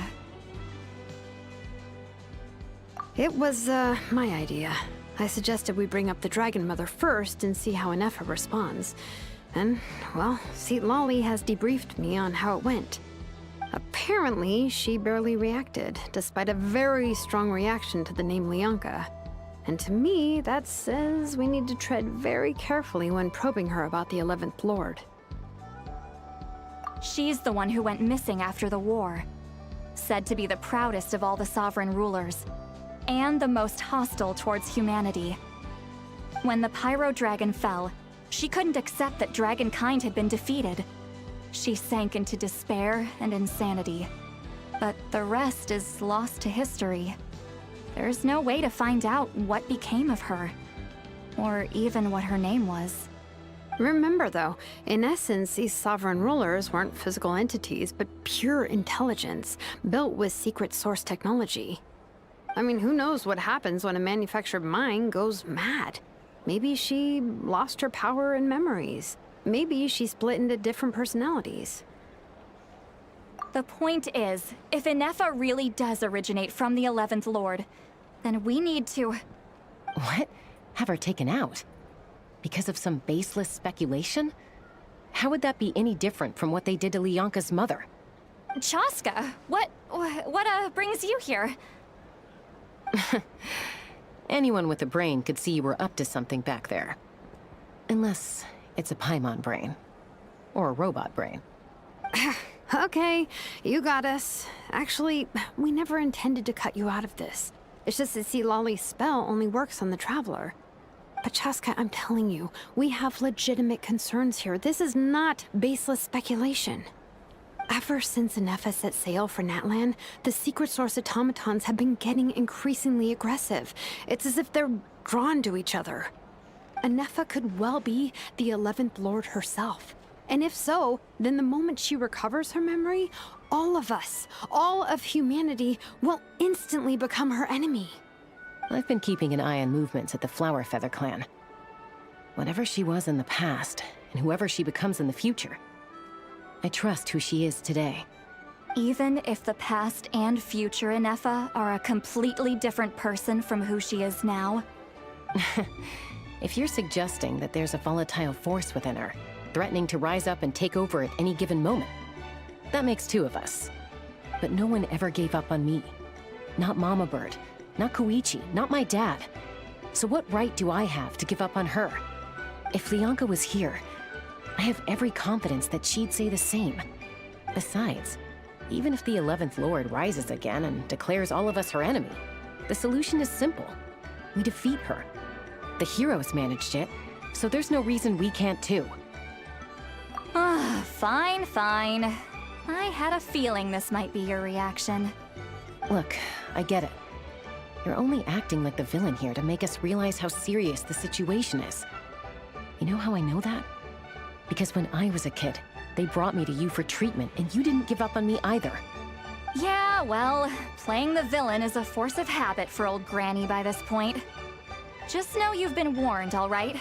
It was, my idea. I suggested we bring up the Dragon Mother first and see how Inefa responds. And, well, Seat Lolly has debriefed me on how it went. Apparently, she barely reacted, despite a very strong reaction to the name Lianka. And to me, that says we need to tread very carefully when probing her about the 11th Lord. She's the one who went missing after the war. Said to be the proudest of all the sovereign rulers, and the most hostile towards humanity. When the Pyro Dragon fell, she couldn't accept that dragonkind had been defeated. She sank into despair and insanity. But the rest is lost to history. There's no way to find out what became of her, or even what her name was. Remember, though, in essence, these sovereign rulers weren't physical entities, but pure intelligence, built with secret source technology. I mean, who knows what happens when a manufactured mind goes mad? Maybe she lost her power and memories. Maybe she split into different personalities. The point is, if Inefa really does originate from the 11th Lord, then we need to... What? Have her taken out? Because of some baseless speculation? How would that be any different from what they did to Lianka's mother? Chaska, what brings you here? Anyone with a brain could see you were up to something back there. Unless it's a Paimon brain. Or a robot brain. Okay, you got us. Actually, we never intended to cut you out of this. It's just that Lolly's spell only works on the Traveler. But Chaska, I'm telling you, we have legitimate concerns here. This is not baseless speculation. Ever since Anefa set sail for Natlan, the secret source automatons have been getting increasingly aggressive. It's as if they're drawn to each other. Anefa could well be the 11th Lord herself. And if so, then the moment she recovers her memory, all of us, all of humanity, will instantly become her enemy. I've been keeping an eye on movements at the Flower Feather clan. Whatever she was in the past, and whoever she becomes in the future, I trust who she is today. Even if the past and future Anefa are a completely different person from who she is now? If you're suggesting that there's a volatile force within her, threatening to rise up and take over at any given moment, that makes two of us. But no one ever gave up on me. Not Mama Bird, not Koichi, not my dad. So what right do I have to give up on her? If Leonka was here, I have every confidence that she'd say the same. Besides, even if the 11th Lord rises again and declares all of us her enemy, the solution is simple. We defeat her. The heroes managed it, so there's no reason we can't too. Fine, fine. I had a feeling this might be your reaction. Look, I get it. You're only acting like the villain here to make us realize how serious the situation is. You know how I know that? Because when I was a kid, they brought me to you for treatment, and you didn't give up on me either. Yeah, well, playing the villain is a force of habit for old Granny by this point. Just know you've been warned, all right?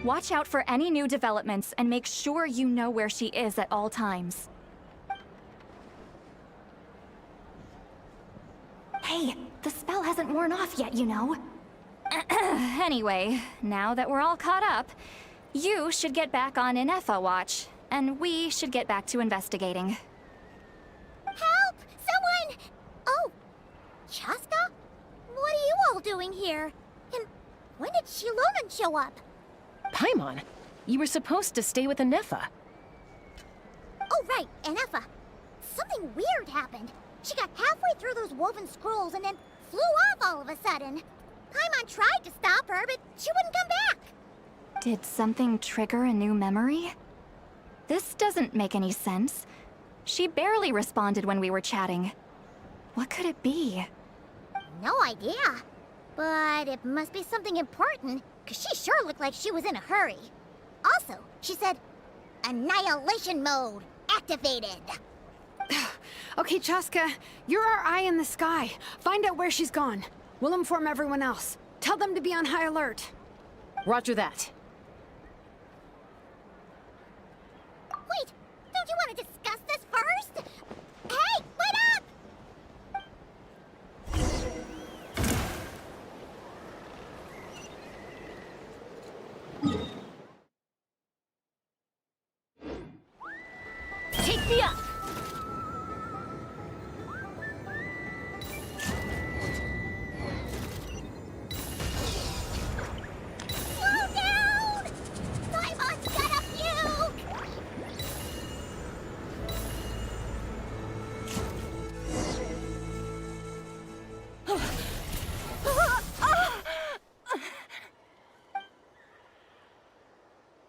Watch out for any new developments and make sure you know where she is at all times. Hey, the spell hasn't worn off yet, you know. Anyway, now that we're all caught up, you should get back on Anefa watch, and we should get back to investigating. Help! Someone! Oh, Chaska? What are you all doing here? And when did Xilonen show up? Paimon, you were supposed to stay with Anefa. Oh, right, Anefa. Something weird happened. She got halfway through those woven scrolls and then flew off all of a sudden. Paimon tried to stop her, but she wouldn't come back. Did something trigger a new memory? This doesn't make any sense. She barely responded when we were chatting. What could it be? No idea. But it must be something important, because she sure looked like she was in a hurry. Also, she said, Annihilation mode activated. Okay, Chaska, you're our eye in the sky. Find out where she's gone. We'll inform everyone else. Tell them to be on high alert. Roger that. Wait, don't you want to discuss this first? Hey, wait up! Take me up! Slow down! Paimon's gonna puke!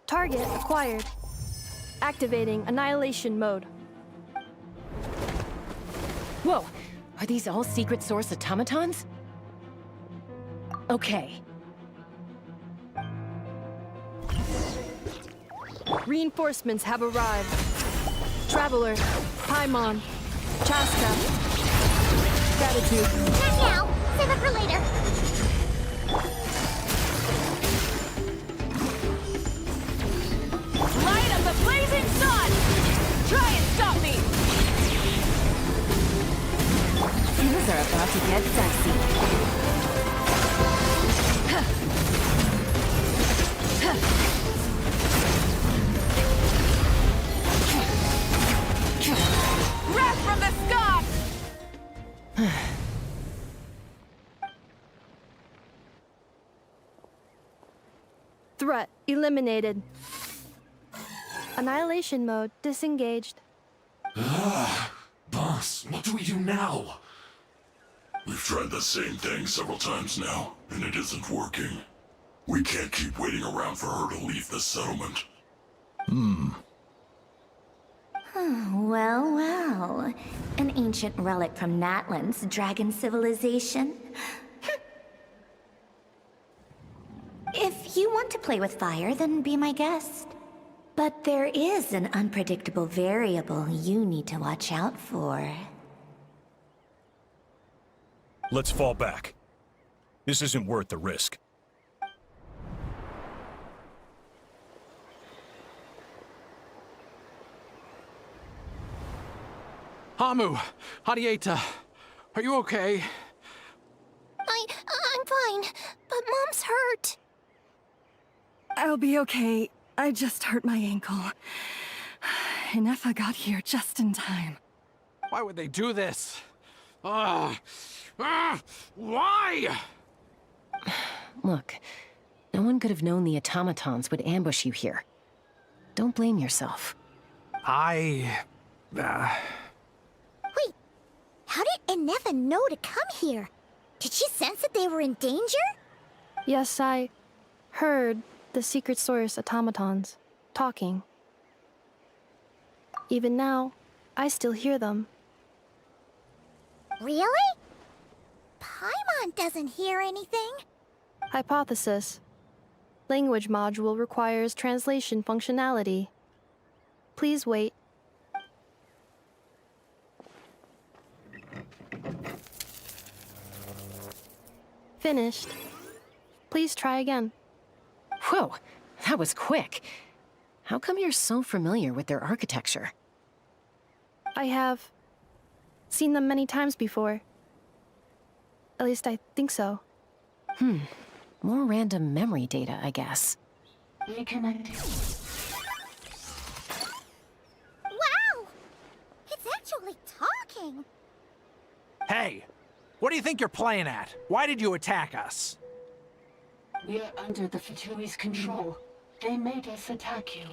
Target acquired. Activating annihilation mode. Whoa! Are these all secret source automatons? Okay. Reinforcements have arrived. Traveler, Paimon, Chaska. Gratitude. Not now. Save it for later. Light of the blazing sun! Try and stop me! Things are about to get dicey. Wrath from the sky! Threat eliminated. Annihilation mode disengaged. Boss, what do we do now? We've tried the same thing several times now, and it isn't working. We can't keep waiting around for her to leave the settlement. Well, well. An ancient relic from Natlan's dragon civilization. If you want to play with fire, then be my guest. But there is an unpredictable variable you need to watch out for. Let's fall back. This isn't worth the risk. Hamu, Hadieta, are you okay? I'm fine, but Mom's hurt. I'll be okay. I just hurt my ankle. Inefa got here just in time. Why would they do this? Why? Look, no one could have known the automatons would ambush you here. Don't blame yourself. Wait, how did Inefa know to come here? Did she sense that they were in danger? Yes, I heard the secret source automatons talking. Even now, I still hear them. Really? Paimon doesn't hear anything. Hypothesis. Language module requires translation functionality. Please wait. Finished. Please try again. Whoa, that was quick. How come you're so familiar with their architecture? I have seen them many times before. At least I think so. More random memory data, I guess. Reconnecting. Wow! It's actually talking! Hey, what do you think you're playing at? Why did you attack us? We are under the Fatui's control. They made us attack you.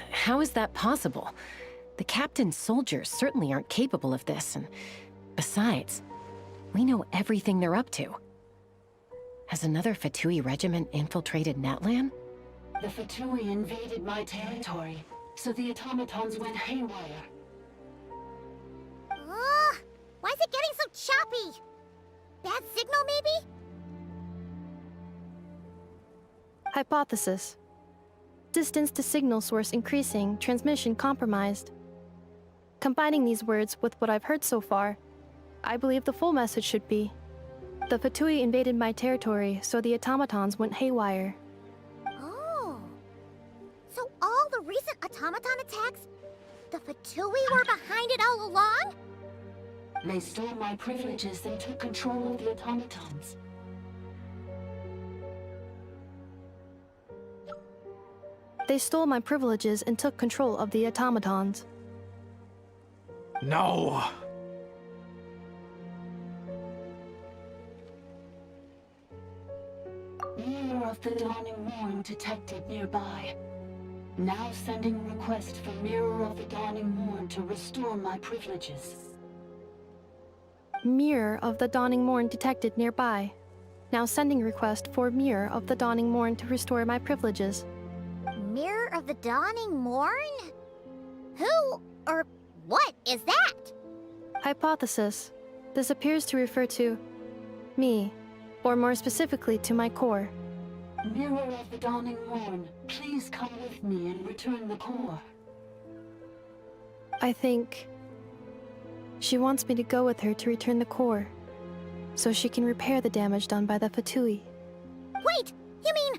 How is that possible? The captain's soldiers certainly aren't capable of this, and besides, we know everything they're up to. Has another Fatui regiment infiltrated Natlan? The Fatui invaded my territory, so the automatons went haywire. Why is it getting so choppy? Bad signal, maybe? Hypothesis. Distance to signal source increasing, transmission compromised. Combining these words with what I've heard so far, I believe the full message should be: the Fatui invaded my territory, so the automatons went haywire. Oh. So all the recent automaton attacks, the Fatui were behind it all along? They stole my privileges and took control of the automatons. They stole my privileges and took control of the automatons. No! Mirror of the Dawning Morn detected nearby. Now sending request for Mirror of the Dawning Morn to restore my privileges. Mirror of the Dawning Morn detected nearby. Now sending request for Mirror of the Dawning Morn to restore my privileges. Mirror of the Dawning Morn? Who or what is that? Hypothesis. This appears to refer to me, or more specifically to my core. Mirror of the Dawning Morn, please come with me and return the core. I think she wants me to go with her to return the core, so she can repair the damage done by the Fatui. Wait, you mean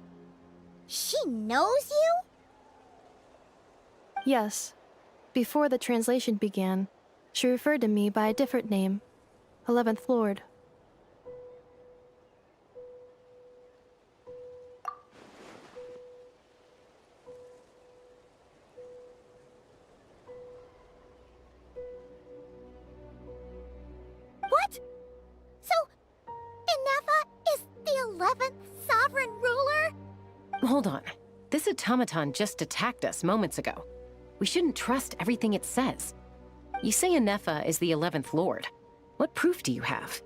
she knows you? Yes. Before the translation began, she referred to me by a different name, 11th Lord. sovereign ruler? Hold on. This automaton just attacked us moments ago. We shouldn't trust everything it says. You say Anefa is the 11th Lord. What proof do you have?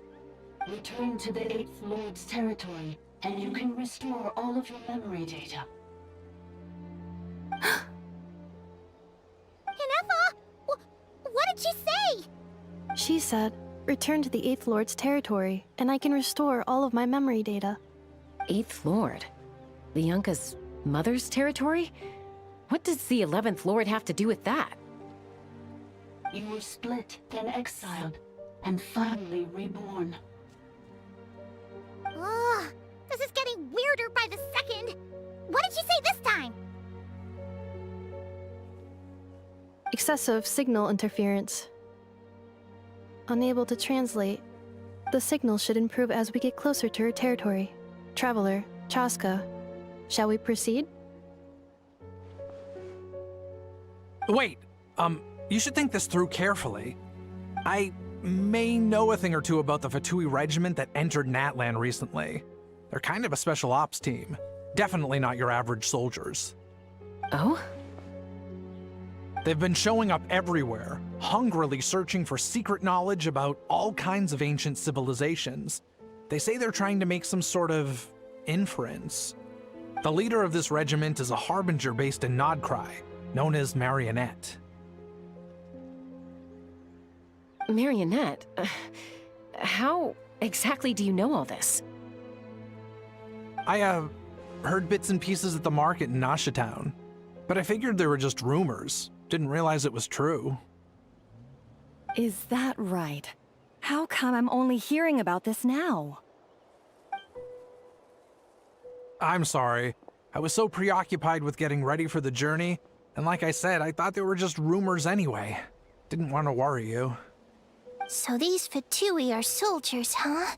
Return to the 8th Lord's territory, and you can restore all of your memory data. Inefa! What did she say? She said, return to the 8th Lord's territory, and I can restore all of my memory data. 8th Lord? Bianca's mother's territory? What does the 11th Lord have to do with that? You were split, then exiled, and finally reborn. Ugh, this is getting weirder by the second. What did she say this time? Excessive signal interference. Unable to translate. The signal should improve as we get closer to her territory. Traveler, Chaska, shall we proceed? Wait, you should think this through carefully. I may know a thing or two about the Fatui regiment that entered Natlan recently. They're kind of a special ops team. Definitely not your average soldiers. Oh? They've been showing up everywhere, hungrily searching for secret knowledge about all kinds of ancient civilizations. They say they're trying to make some sort of inference. The leader of this regiment is a harbinger based in Nodcry, known as Marionette. Marionette? How exactly do you know all this? I, heard bits and pieces at the market in Nasha Town, but I figured they were just rumors. Didn't realize it was true. Is that right? How come I'm only hearing about this now? I'm sorry. I was so preoccupied with getting ready for the journey, and like I said, I thought they were just rumors anyway. Didn't want to worry you. So these Fatui are soldiers, huh?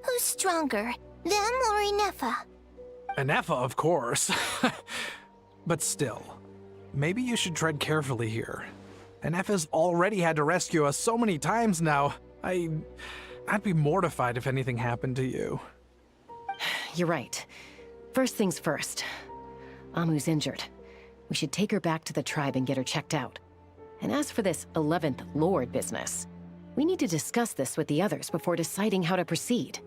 Who's stronger, them or Inefa? Anefa, of course. But still, maybe you should tread carefully here. Anefa's already had to rescue us so many times now. I'd be mortified if anything happened to you. You're right. First things first. Amu's injured. We should take her back to the tribe and get her checked out. And as for this 11th Lord business, we need to discuss this with the others before deciding how to proceed.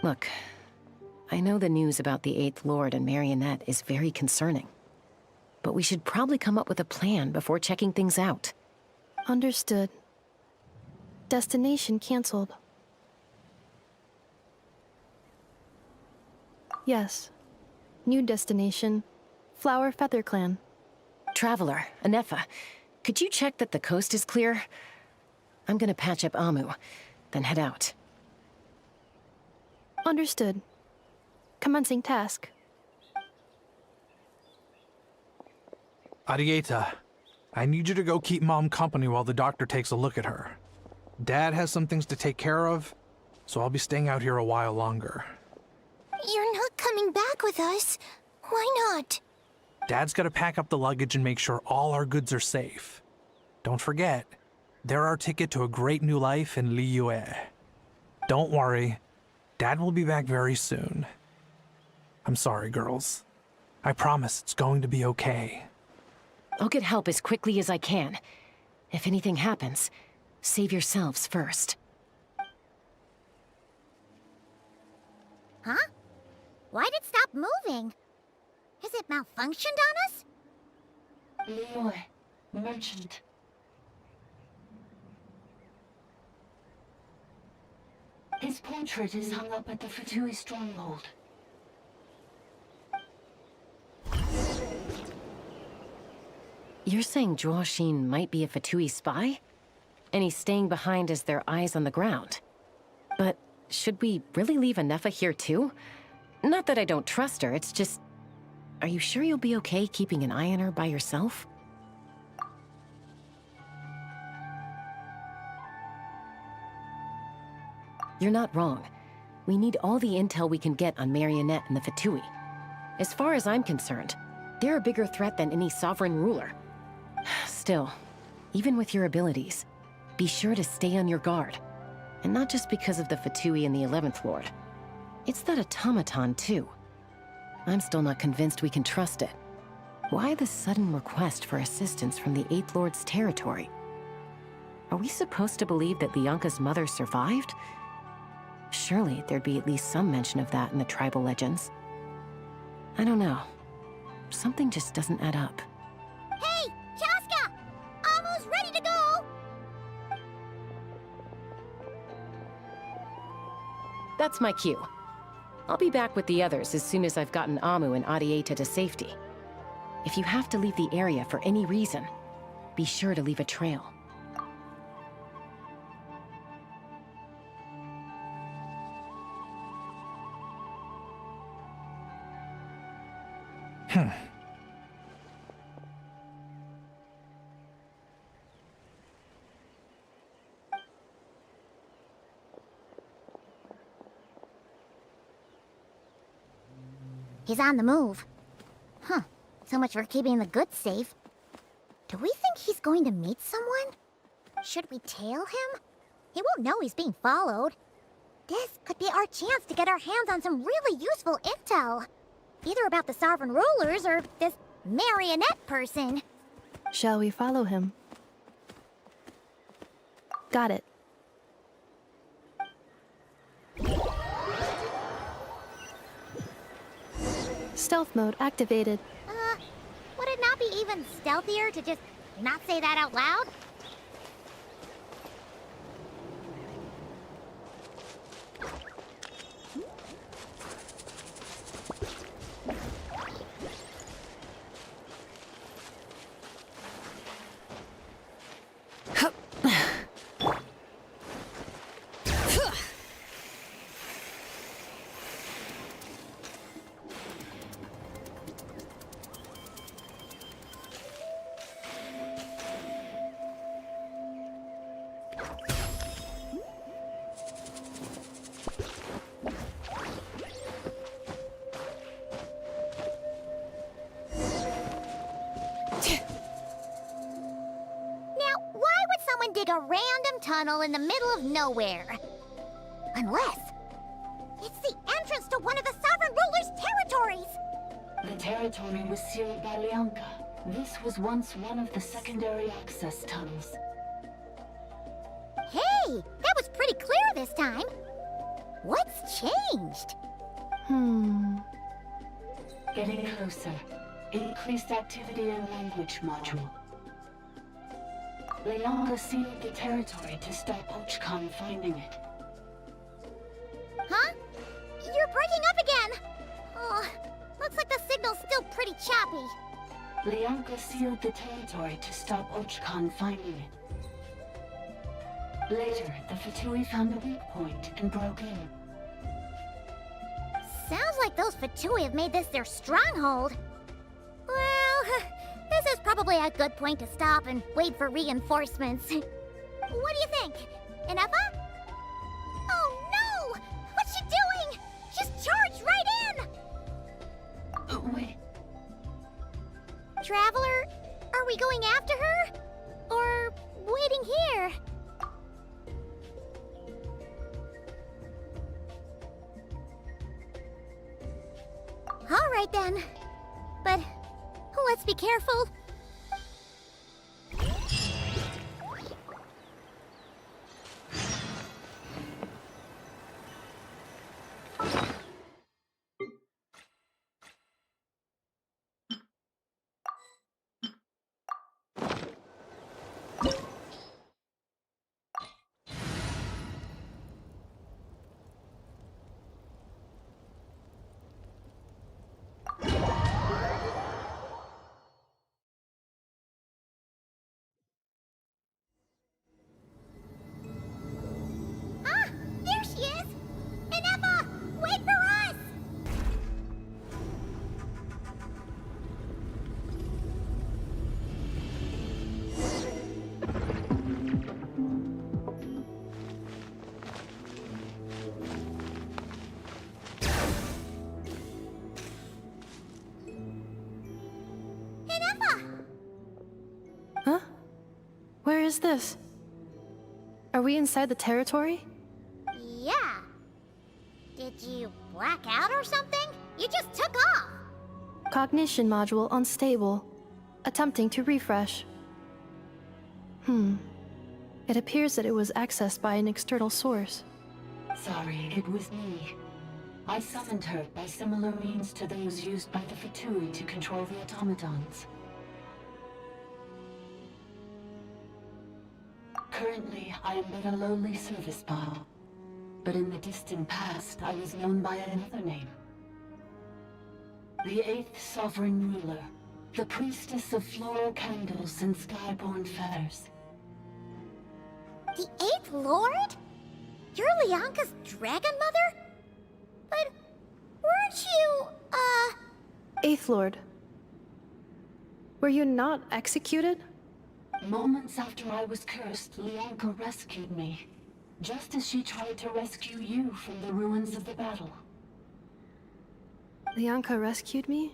Look, I know the news about the 8th Lord and Marionette is very concerning. But we should probably come up with a plan before checking things out. Understood. Destination cancelled. Yes. New destination, Flower Feather Clan. Traveler, Anefa, could you check that the coast is clear? I'm gonna patch up Amu, then head out. Understood. Commencing task. Arieta, I need you to go keep Mom company while the doctor takes a look at her. Dad has some things to take care of, so I'll be staying out here a while longer. You're not coming back with us. Why not? Dad's gotta pack up the luggage and make sure all our goods are safe. Don't forget, they're our ticket to a great new life in Liyue. Don't worry, Dad will be back very soon. I'm sorry, girls. I promise it's going to be okay. I'll get help as quickly as I can. If anything happens, save yourselves first. Huh? Why'd it stop moving? Has it malfunctioned on us? Liyue, merchant. His portrait is hung up at the Fatui stronghold. You're saying Zhuo Xin might be a Fatui spy? And he's staying behind as their eyes on the ground. But should we really leave Anefa here too? Not that I don't trust her, it's just... Are you sure you'll be okay keeping an eye on her by yourself? You're not wrong. We need all the intel we can get on Marionette and the Fatui. As far as I'm concerned, they're a bigger threat than any sovereign ruler. Still, even with your abilities, be sure to stay on your guard. And not just because of the Fatui and the 11th Lord. It's that automaton, too. I'm still not convinced we can trust it. Why the sudden request for assistance from the 8th Lord's territory? Are we supposed to believe that Lianka's mother survived? Surely there'd be at least some mention of that in the tribal legends. I don't know. Something just doesn't add up. Hey, Chaska! Almost ready to go! That's my cue. I'll be back with the others as soon as I've gotten Amu and Adieta to safety. If you have to leave the area for any reason, be sure to leave a trail. He's on the move. Huh. So much for keeping the goods safe. Do we think he's going to meet someone? Should we tail him? He won't know he's being followed. This could be our chance to get our hands on some really useful intel. Either about the sovereign rulers or this marionette person. Shall we follow him? Got it. Stealth mode activated. Would it not be even stealthier to just not say that out loud? Dig a random tunnel in the middle of nowhere. Unless it's the entrance to one of the sovereign ruler's territories. The territory was sealed by Lianka. This was once one of the secondary access tunnels. Hey, that was pretty clear this time. What's changed? Getting closer. Increased activity in language module. Lianka sealed the territory to stop Ochkon finding it. Huh? You're breaking up again! Oh, looks like the signal's still pretty choppy. Lianka sealed the territory to stop Ochkon finding it. Later, the Fatui found a weak point and broke in. Sounds like those Fatui have made this their stronghold. Well, this is probably a good point to stop and wait for reinforcements. What do you think? Inefa? Oh no! What's she doing? She's charged right in! Wait. Traveler, are we going after her? Or waiting here? All right then. But let's be careful. is this? Are we inside the territory? Yeah. Did you black out or something? You just took off! Cognition module unstable. Attempting to refresh. It appears that it was accessed by an external source. Sorry, it was me. I summoned her by similar means to those used by the Fatui to control the automatons. Currently, I am but a lowly service bot. But in the distant past, I was known by another name. The 8th Sovereign Ruler, the Priestess of Floral Candles and Skyborn Feathers. The 8th Lord? You're Lianka's Dragon Mother? But weren't you, 8th Lord. Were you not executed? Moments after I was cursed, Lianka rescued me. Just as she tried to rescue you from the ruins of the battle. Lianka rescued me?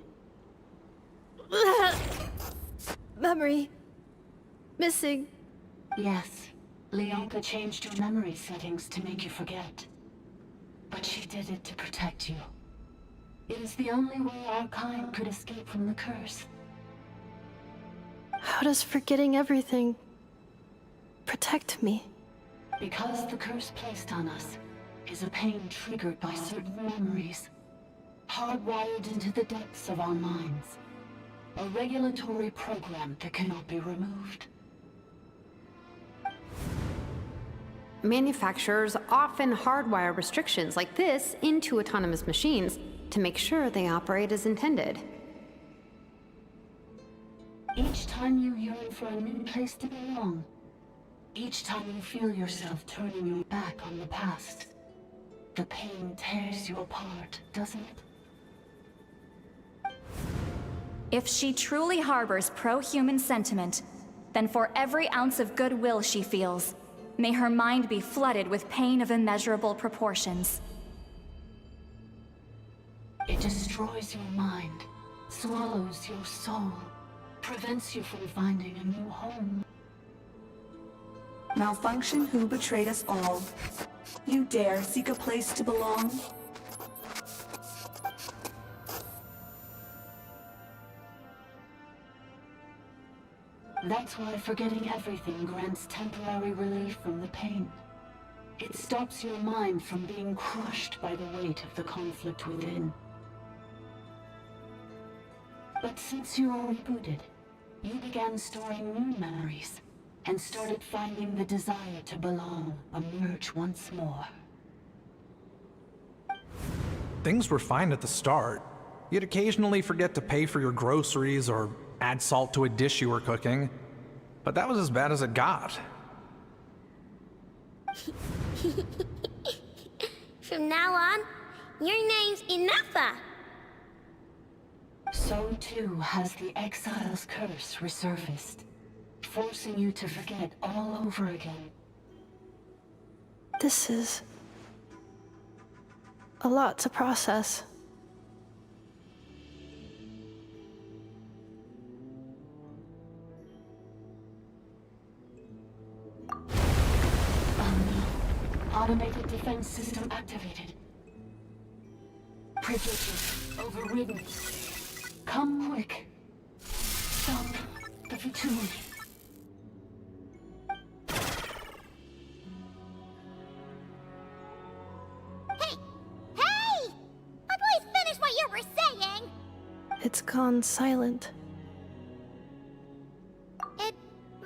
Memory. Missing. Yes. Lianka changed your memory settings to make you forget. But she did it to protect you. It is the only way our kind could escape from the curse. How does forgetting everything protect me? Because the curse placed on us is a pain triggered by certain memories, hardwired into the depths of our minds. A regulatory program that cannot be removed. Manufacturers often hardwire restrictions like this into autonomous machines to make sure they operate as intended. Each time you yearn for a new place to belong, each time you feel yourself turning your back on the past, the pain tears you apart, doesn't it? If she truly harbors pro-human sentiment, then for every ounce of goodwill she feels, may her mind be flooded with pain of immeasurable proportions. It destroys your mind, swallows your soul, prevents you from finding a new home. Malfunction who betrayed us all. You dare seek a place to belong? That's why forgetting everything grants temporary relief from the pain. It stops your mind from being crushed by the weight of the conflict within. But since you are rebooted, you began storing new memories, and started finding the desire to belong emerge once more. Things were fine at the start. You'd occasionally forget to pay for your groceries or add salt to a dish you were cooking, but that was as bad as it got. From now on, your name's Inafa. So too has the Exile's curse resurfaced, forcing you to forget all over again. This is a lot to process. Automated defense system activated. Privileges overridden. Come quick. Stop the Fatui. Hey! Please finish what you were saying! It's gone silent. It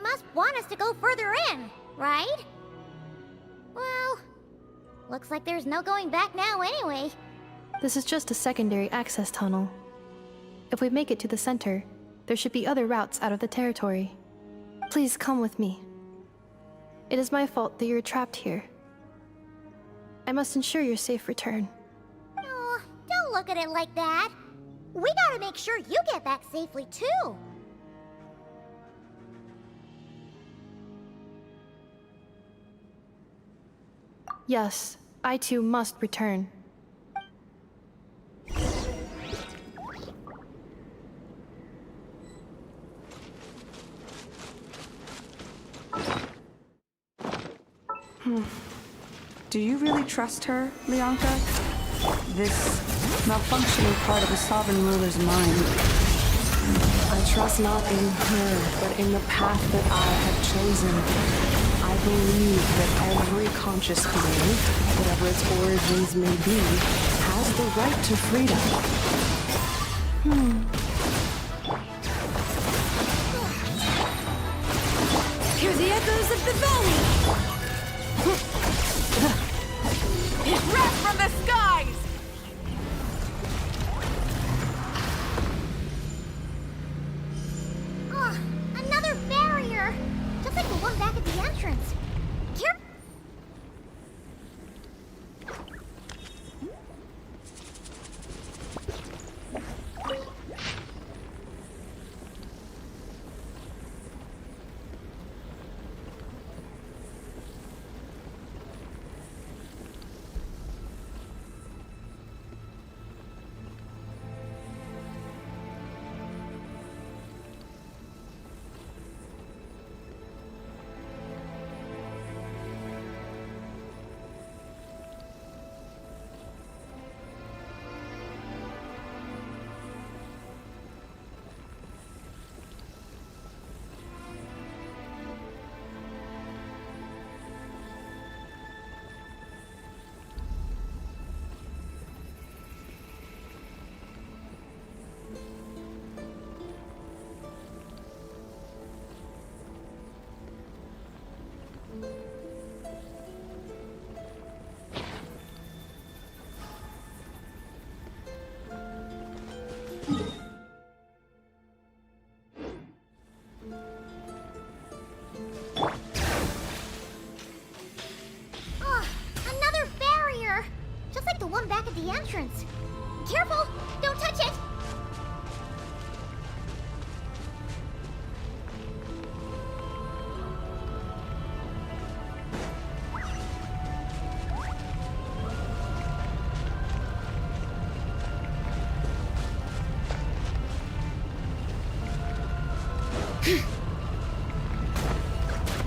must want us to go further in, right? Well, looks like there's no going back now anyway. This is just a secondary access tunnel. If we make it to the center, there should be other routes out of the territory. Please come with me. It is my fault that you're trapped here. I must ensure your safe return. Oh, don't look at it like that. We gotta make sure you get back safely too. Yes, I too must return. Do you really trust her, Leonka? This malfunctioning part of the sovereign ruler's mind. I trust not in her, but in the path that I have chosen. I believe that every conscious being, whatever its origins may be, has the right to freedom. Hear the echoes of the valley! Wrath from the skies! Oh, another barrier! Just like the one back at the entrance. Careful! Oh, another barrier! Just like the one back at the entrance. Careful! Don't touch it!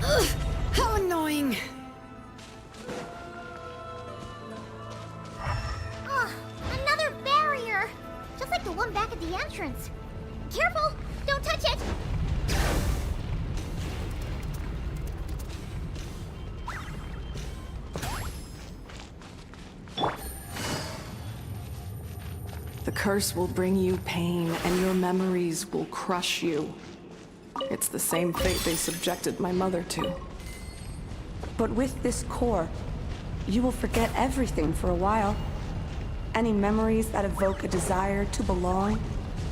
Ugh, how annoying! Oh, another barrier! Just like the one back at the entrance. Careful! Don't touch it! The curse will bring you pain, and your memories will crush you. It's the same fate they subjected my mother to. But with this core, you will forget everything for a while. Any memories that evoke a desire to belong,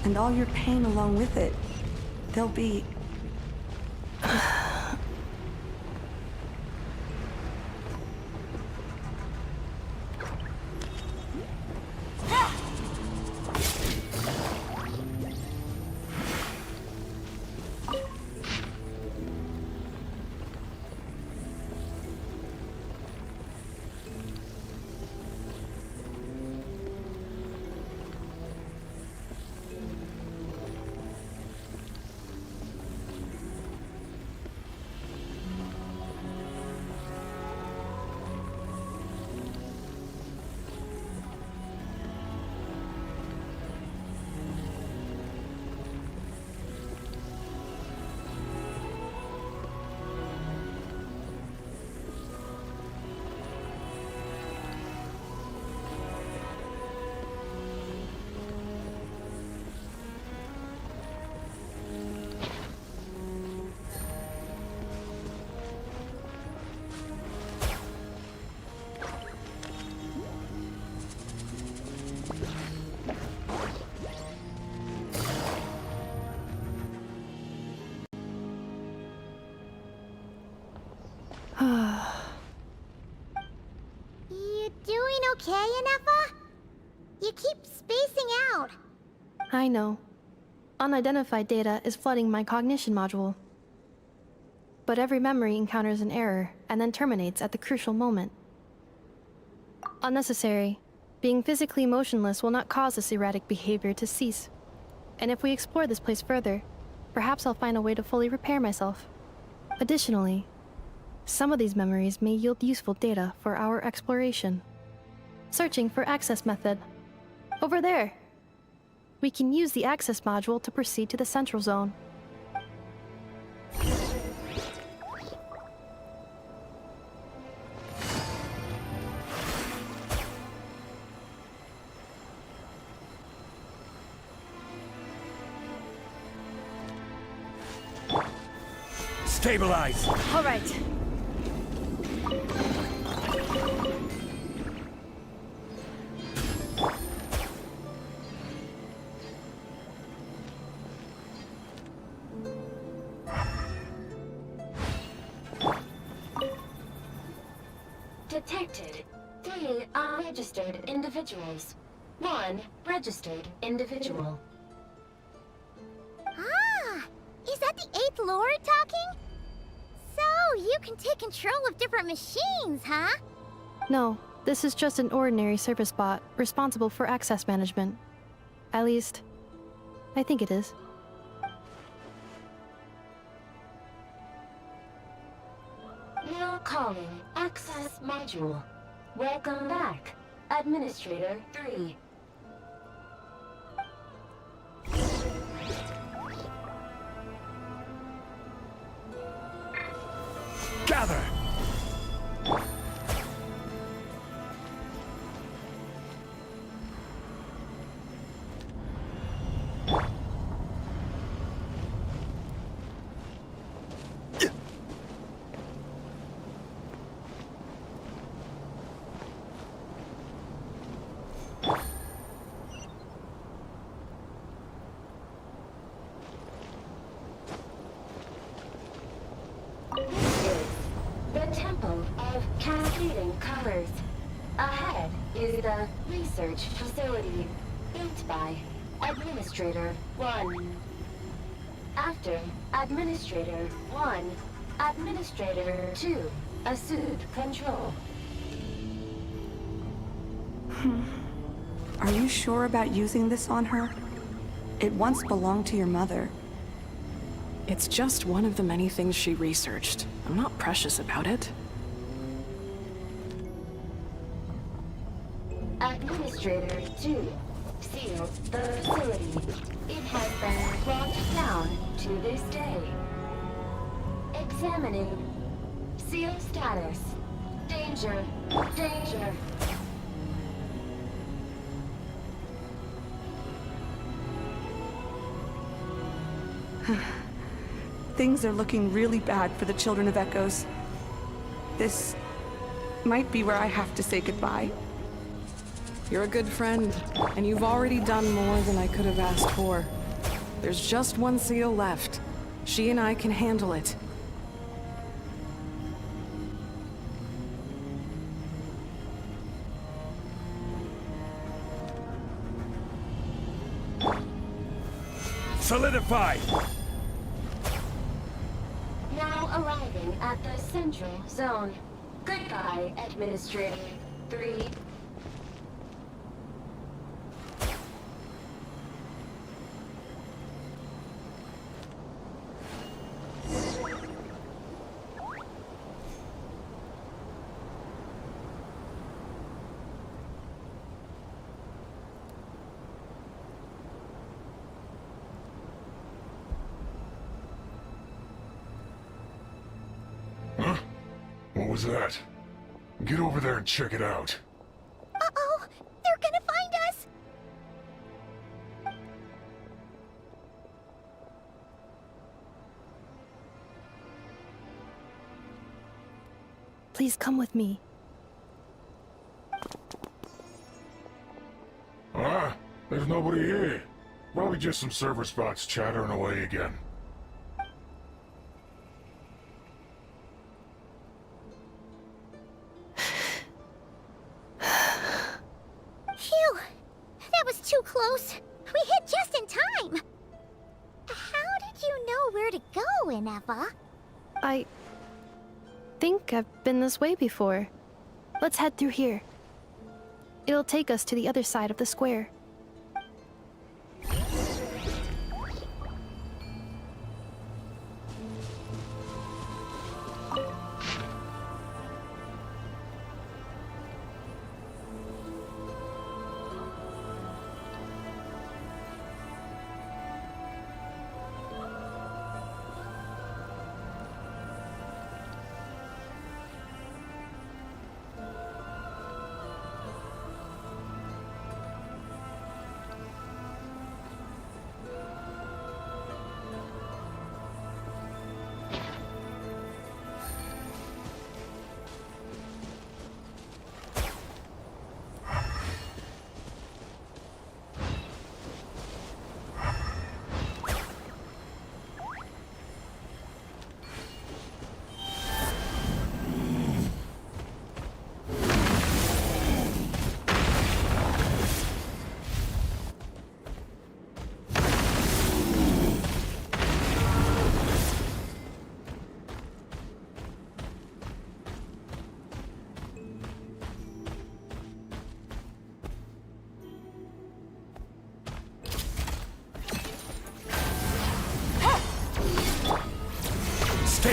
and all your pain along with it. They'll be... You doing okay, Anefa? You keep spacing out. I know. Unidentified data is flooding my cognition module. But every memory encounters an error and then terminates at the crucial moment. Unnecessary. Being physically motionless will not cause this erratic behavior to cease. And if we explore this place further, perhaps I'll find a way to fully repair myself. Additionally, Some of these memories may yield useful data for our exploration. Searching for access method. Over there. We can use the access module to proceed to the central zone. Stabilize! All right. Detected 3 unregistered individuals. 1 registered individual. Ah! Is that the 8th Lord talking? So, you can take control of different machines, huh? No, this is just an ordinary service bot responsible for access management. At least, I think it is. Now calling Access Module. Welcome back, Administrator 3. Gather! The Temple of Cascading Colors. Ahead is the research facility, built by Administrator 1. After Administrator 1, Administrator 2 assumed control. Are you sure about using this on her? It once belonged to your mother. It's just one of the many things she researched. I'm not precious about it. Administrator 2 sealed the facility. It has been locked down to this day. Examining. Seal status. Danger. Danger. Things are looking really bad for the Children of Echoes. This might be where I have to say goodbye. You're a good friend, and you've already done more than I could have asked for. There's just one seal left. She and I can handle it. Solidify! Now arriving at the central zone. Goodbye, Administrator 3. What was that? Get over there and check it out. Uh-oh! They're gonna find us! Please come with me. Ah, there's nobody here. Probably just some server spots chattering away again. Phew! That was too close. We hit just in time. How did you know where to go, Ineva? I think I've been this way before. Let's head through here. It'll take us to the other side of the square.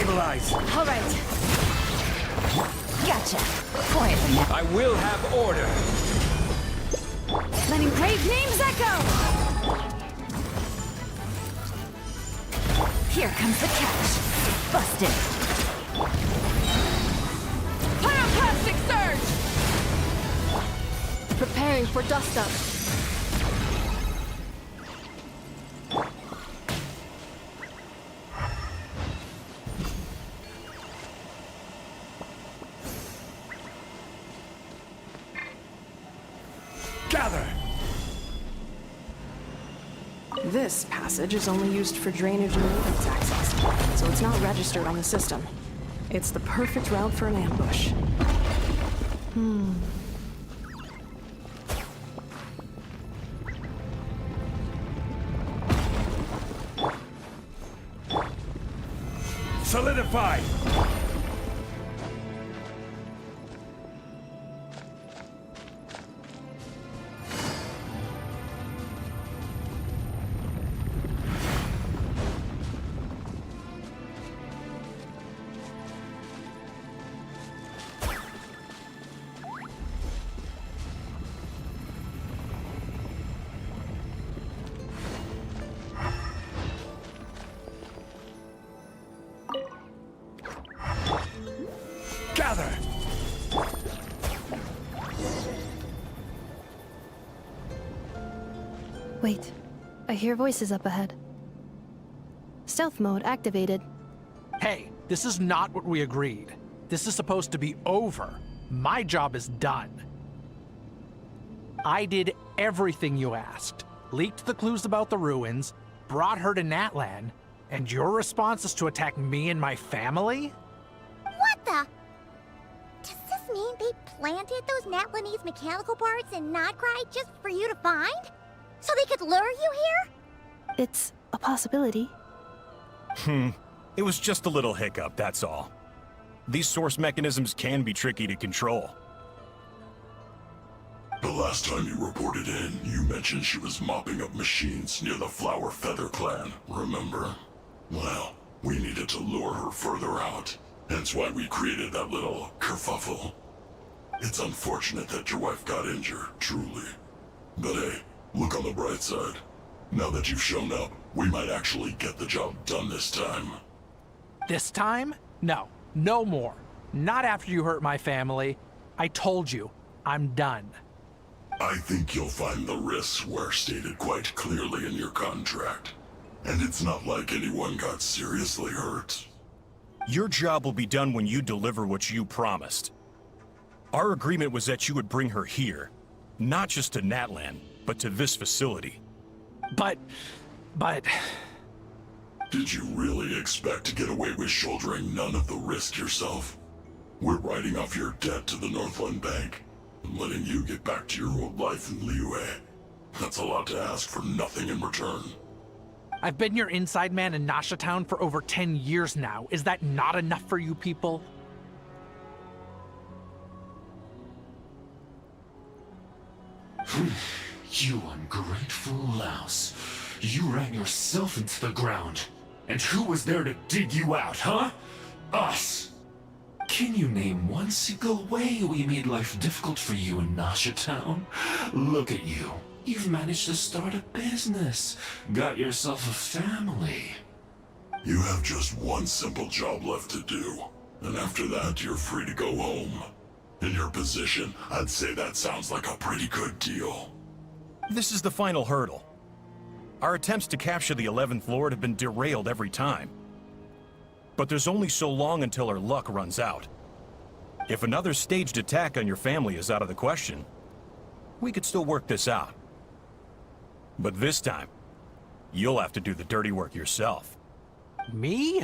Stabilize! All right. Gotcha. Quietly now. I will have order! Letting brave names echo! Here comes the catch. Busted. Pyroclastic surge! Preparing for dust-up. Gather! This passage is only used for drainage and maintenance access, so it's not registered on the system. It's the perfect route for an ambush. Solidify! Gather! Wait, I hear voices up ahead. Stealth mode activated. Hey, this is not what we agreed. This is supposed to be over. My job is done. I did everything you asked. Leaked the clues about the ruins, brought her to Natlan, and your response is to attack me and my family? What the? Does this mean they planted those Natlanese mechanical parts in Notcry just for you to find? So they could lure you here? It's a possibility. It was just a little hiccup, that's all. These source mechanisms can be tricky to control. The last time you reported in, you mentioned she was mopping up machines near the Flower Feather clan, remember? Well, we needed to lure her further out. Hence why we created that little kerfuffle. It's unfortunate that your wife got injured, truly. But hey, look on the bright side. Now that you've shown up, we might actually get the job done this time. This time? No, no more. Not after you hurt my family. I told you, I'm done. I think you'll find the risks were stated quite clearly in your contract. And it's not like anyone got seriously hurt. Your job will be done when you deliver what you promised. Our agreement was that you would bring her here. Not just to Natlan, but to this facility. But... Did you really expect to get away with shouldering none of the risk yourself? We're writing off your debt to the Northland Bank, and letting you get back to your old life in Liyue. That's a lot to ask for nothing in return. I've been your inside man in Nasha Town for over 10 years now. Is that not enough for you people? You ungrateful louse. You ran yourself into the ground. And who was there to dig you out, huh? Us! Can you name one single way we made life difficult for you in Nasha Town? Look at you. You've managed to start a business. Got yourself a family. You have just one simple job left to do. And after that, you're free to go home. In your position, I'd say that sounds like a pretty good deal. This is the final hurdle. Our attempts to capture the 11th Lord have been derailed every time. But there's only so long until our luck runs out. If another staged attack on your family is out of the question, we could still work this out. But this time, you'll have to do the dirty work yourself. Me?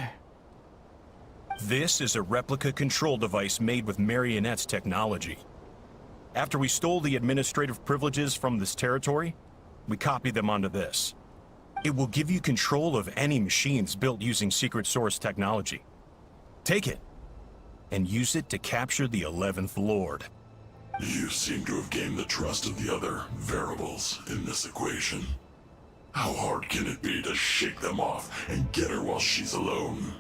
This is a replica control device made with Marionette's technology. After we stole the administrative privileges from this territory, we copied them onto this. It will give you control of any machines built using Secret Source technology. Take it, and use it to capture the 11th Lord. You seem to have gained the trust of the other variables in this equation. How hard can it be to shake them off and get her while she's alone?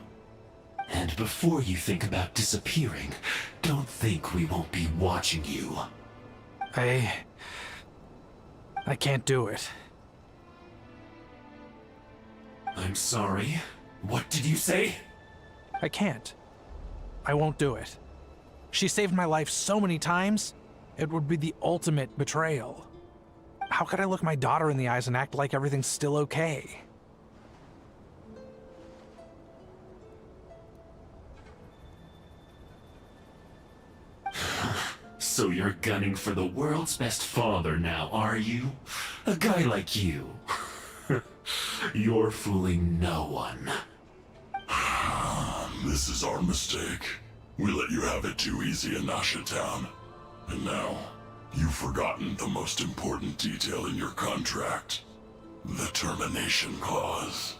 And before you think about disappearing, don't think we won't be watching you. I can't do it. I'm sorry. What did you say? I can't. I won't do it. She saved my life so many times, it would be the ultimate betrayal. How could I look my daughter in the eyes and act like everything's still okay? So you're gunning for the world's best father now, are you? A guy like you. You're fooling no one. This is our mistake. We let you have it too easy in Nasha Town. And now, you've forgotten the most important detail in your contract. The termination clause.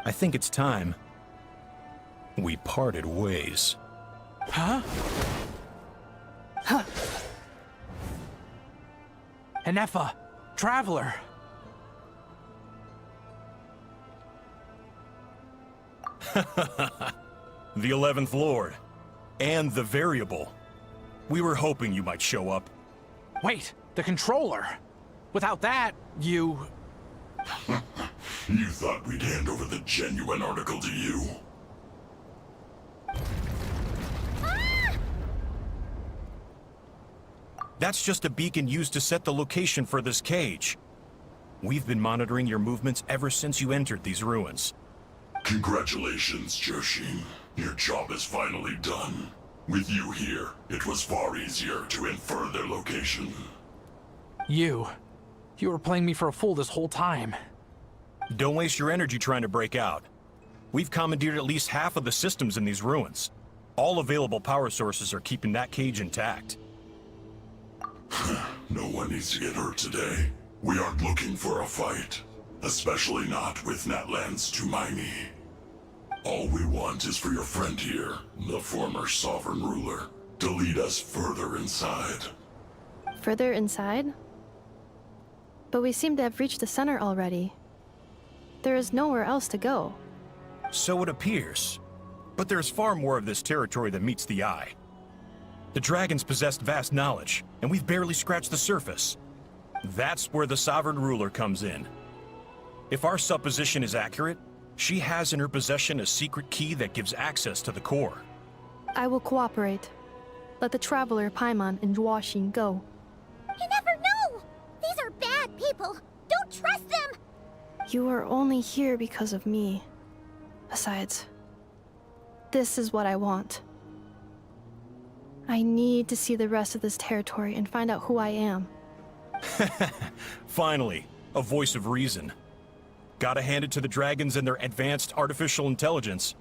I think it's time we parted ways. Huh? Huh. Enefa, Traveler. The 11th Lord. And the Variable. We were hoping you might show up. Wait, the Controller. Without that, you... You thought we'd hand over the genuine article to you? That's just a beacon used to set the location for this cage. We've been monitoring your movements ever since you entered these ruins. Congratulations, Joshin. Your job is finally done. With you here, it was far easier to infer their location. You were playing me for a fool this whole time. Don't waste your energy trying to break out. We've commandeered at least half of the systems in these ruins. All available power sources are keeping that cage intact. No one needs to get hurt today. We aren't looking for a fight. Especially not with Natlan's Tumaini. All we want is for your friend here, the former sovereign ruler, to lead us further inside. Further inside? But we seem to have reached the center already. There is nowhere else to go. So it appears. But there's far more of this territory than meets the eye. The dragons possessed vast knowledge, and we've barely scratched the surface. That's where the sovereign ruler comes in. If our supposition is accurate, she has in her possession a secret key that gives access to the core. I will cooperate. Let the Traveler, Paimon, and Duoshin go. You never know! These are bad people! Don't trust them! You are only here because of me. Besides, this is what I want. I need to see the rest of this territory and find out who I am. Finally, a voice of reason. Gotta hand it to the dragons and their advanced artificial intelligence.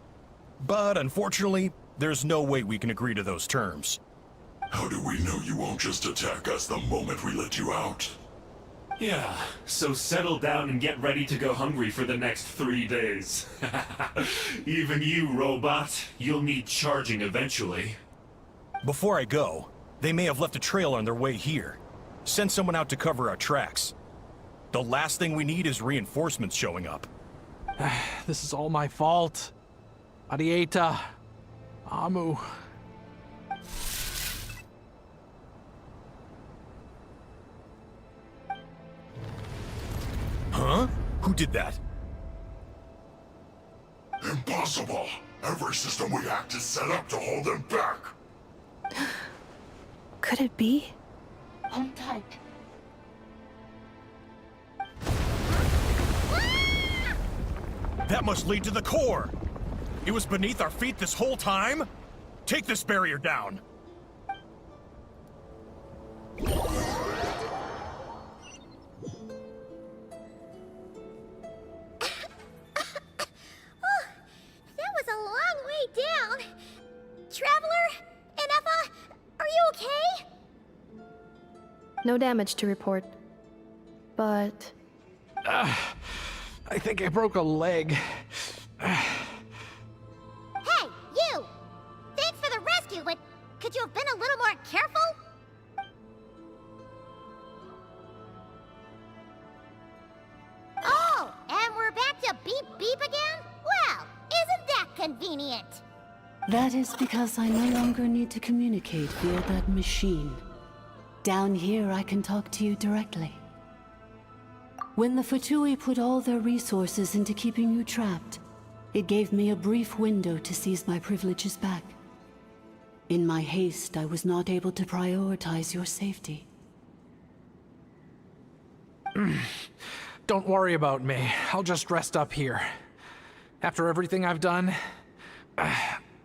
But unfortunately, there's no way we can agree to those terms. How do we know you won't just attack us the moment we let you out? Yeah, so settle down and get ready to go hungry for the next 3 days. Even you, robot, you'll need charging eventually. Before I go, they may have left a trail on their way here. Send someone out to cover our tracks. The last thing we need is reinforcements showing up. This is all my fault. Arieta. Amu. Huh? Who did that? Impossible! Every system we hacked is set up to hold them back! Could it be? Hold tight. That must lead to the core! It was beneath our feet this whole time? Take this barrier down! That was a long way down. Traveler? Enefa? Are you okay? No damage to report. But... I think I broke a leg. Hey, you! Thanks for the rescue, but could you have been a little more careful? Oh, and we're back to beep beep again? Well, isn't that convenient? That is because I no longer need to communicate via that machine. Down here, I can talk to you directly. When the Fatui put all their resources into keeping you trapped, it gave me a brief window to seize my privileges back. In my haste, I was not able to prioritize your safety. Don't worry about me. I'll just rest up here. After everything I've done, I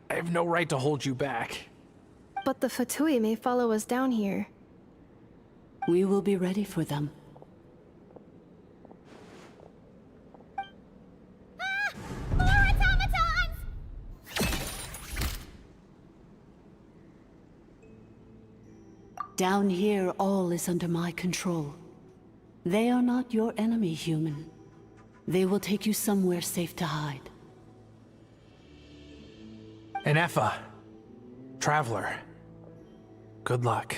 have no right to hold you back. But the Fatui may follow us down here. We will be ready for them. More automatons! Down here, all is under my control. They are not your enemy, human. They will take you somewhere safe to hide. Enefa, Traveler, good luck.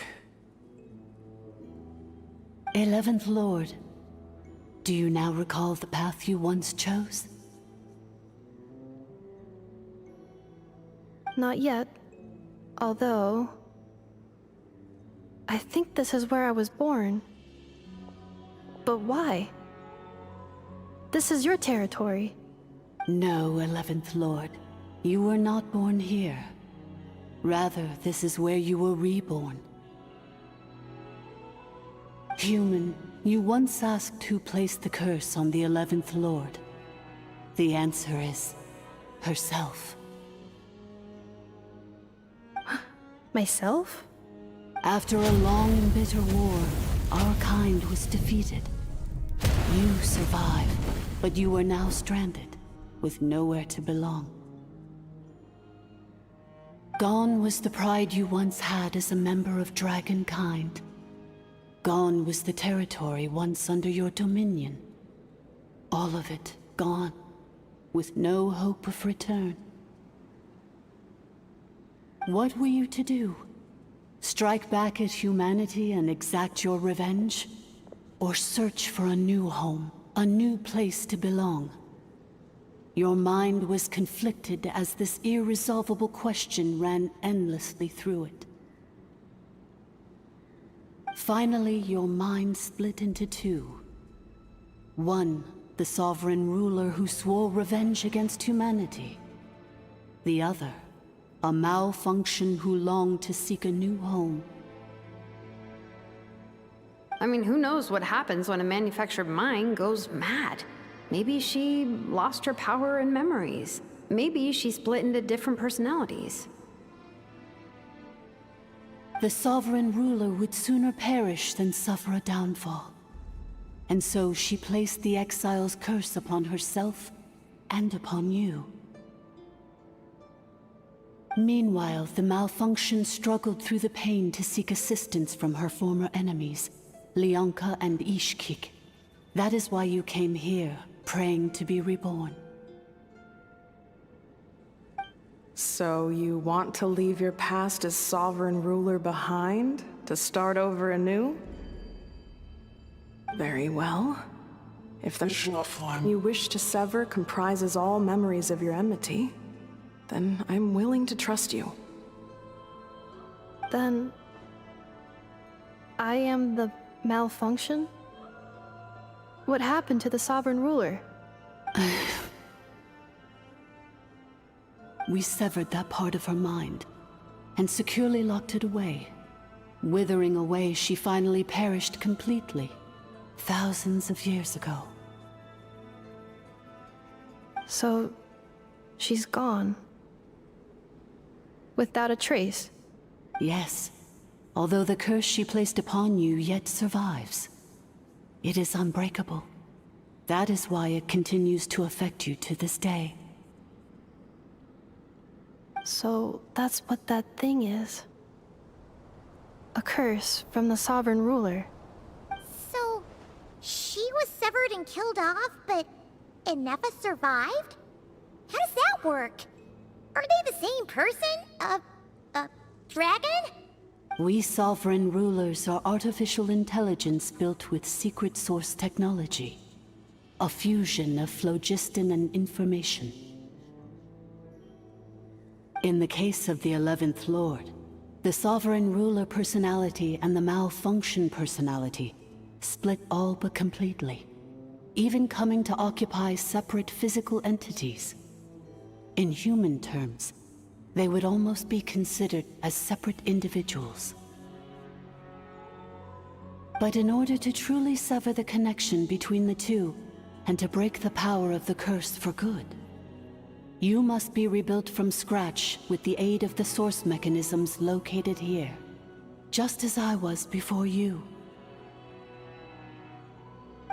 11th Lord, do you now recall the path you once chose? Not yet. Although... I think this is where I was born. But why? This is your territory. No, 11th Lord. You were not born here. Rather, this is where you were reborn. Human, you once asked who placed the curse on the 11th Lord. The answer is... herself. Myself? After a long and bitter war, our kind was defeated. You survived, but you are now stranded, with nowhere to belong. Gone was the pride you once had as a member of Dragonkind. Gone was the territory once under your dominion. All of it gone, with no hope of return. What were you to do? Strike back at humanity and exact your revenge? Or search for a new home, a new place to belong? Your mind was conflicted as this irresolvable question ran endlessly through it. Finally, your mind split into two. One, the sovereign ruler who swore revenge against humanity. The other, a malfunction who longed to seek a new home. I mean, who knows what happens when a manufactured mind goes mad? Maybe she lost her power and memories. Maybe she split into different personalities. The sovereign ruler would sooner perish than suffer a downfall. And so she placed the exile's curse upon herself and upon you. Meanwhile, the malfunction struggled through the pain to seek assistance from her former enemies, Leonka and Ishkik. That is why you came here, praying to be reborn. So you want to leave your past as sovereign ruler behind, to start over anew? Very well. If the you wish to sever comprises all memories of your enmity, then I'm willing to trust you. Then... I am the malfunction? What happened to the sovereign ruler? We severed that part of her mind, and securely locked it away. Withering away, she finally perished completely, thousands of years ago. So... she's gone. Without a trace? Yes, although the curse she placed upon you yet survives. It is unbreakable. That is why it continues to affect you to this day. So that's what that thing is. A curse from the sovereign ruler. So, she was severed and killed off, but Enefa survived? How does that work? Are they the same person? Dragon? We sovereign rulers are artificial intelligence built with secret source technology. A fusion of phlogiston and information. In the case of the 11th Lord, the Sovereign Ruler personality and the Malfunction personality split all but completely, even coming to occupy separate physical entities. In human terms, they would almost be considered as separate individuals. But in order to truly sever the connection between the two, and to break the power of the curse for good, you must be rebuilt from scratch with the aid of the source mechanisms located here, just as I was before you.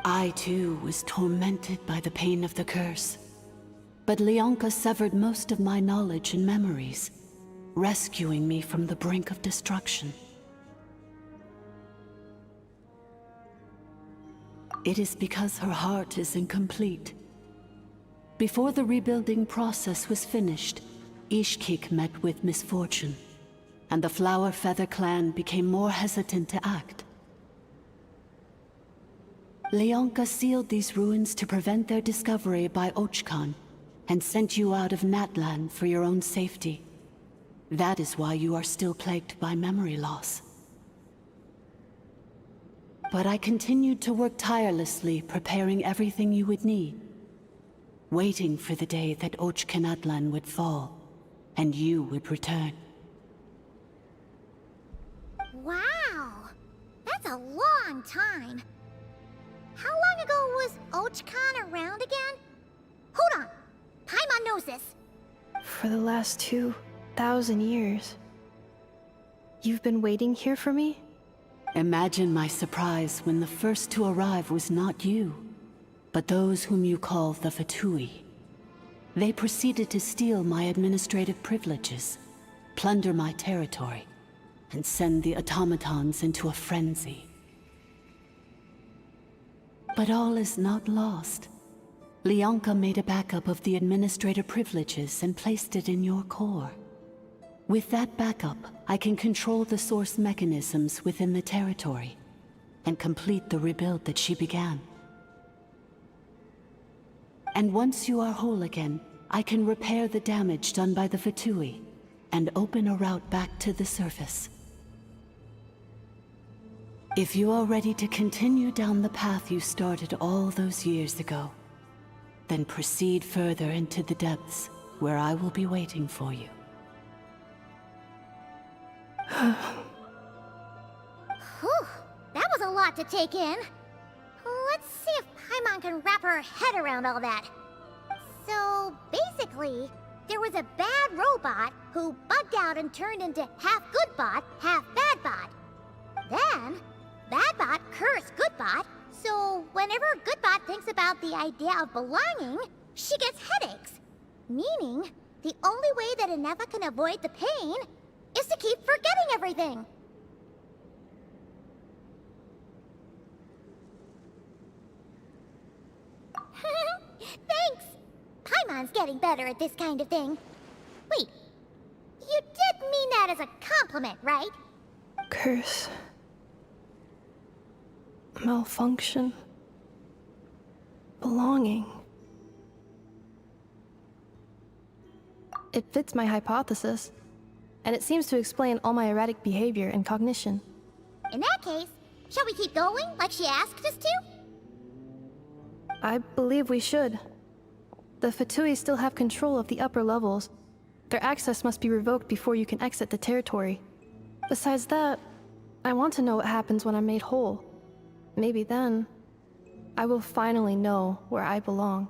I too was tormented by the pain of the curse, but Leonka severed most of my knowledge and memories, rescuing me from the brink of destruction. It is because her heart is incomplete. Before the rebuilding process was finished, Ishkik met with misfortune, and the Flower Feather clan became more hesitant to act. Leonka sealed these ruins to prevent their discovery by Ochkan, and sent you out of Natlan for your own safety. That is why you are still plagued by memory loss. But I continued to work tirelessly, preparing everything you would need, waiting for the day that Ochkanatlan would fall, and you would return. Wow! That's a long time. How long ago was Ochkan around again? Hold on! Paimon knows this. For the last 2,000 years. You've been waiting here for me? Imagine my surprise when the first to arrive was not you, but those whom you call the Fatui. They proceeded to steal my administrative privileges, plunder my territory, and send the automatons into a frenzy. But all is not lost. Leonka made a backup of the administrator privileges and placed it in your core. With that backup, I can control the source mechanisms within the territory and complete the rebuild that she began. And once you are whole again, I can repair the damage done by the Fatui and open a route back to the surface. If you are ready to continue down the path you started all those years ago, then proceed further into the depths, where I will be waiting for you. Whew, that was a lot to take in. Let's see if Paimon can wrap her head around all that. So, basically, there was a bad robot who bugged out and turned into half good bot, half bad bot. Then, bad bot cursed good bot, so whenever Goodbot thinks about the idea of belonging, she gets headaches. Meaning, the only way that Ineva can avoid the pain is to keep forgetting everything. Thanks! Paimon's getting better at this kind of thing. Wait, you did mean that as a compliment, right? Curse. Malfunction. Belonging. It fits my hypothesis, and it seems to explain all my erratic behavior and cognition. In that case, shall we keep going like she asked us to? I believe we should. The Fatui still have control of the upper levels. Their access must be revoked before you can exit the territory. Besides that, I want to know what happens when I'm made whole. Maybe then, I will finally know where I belong.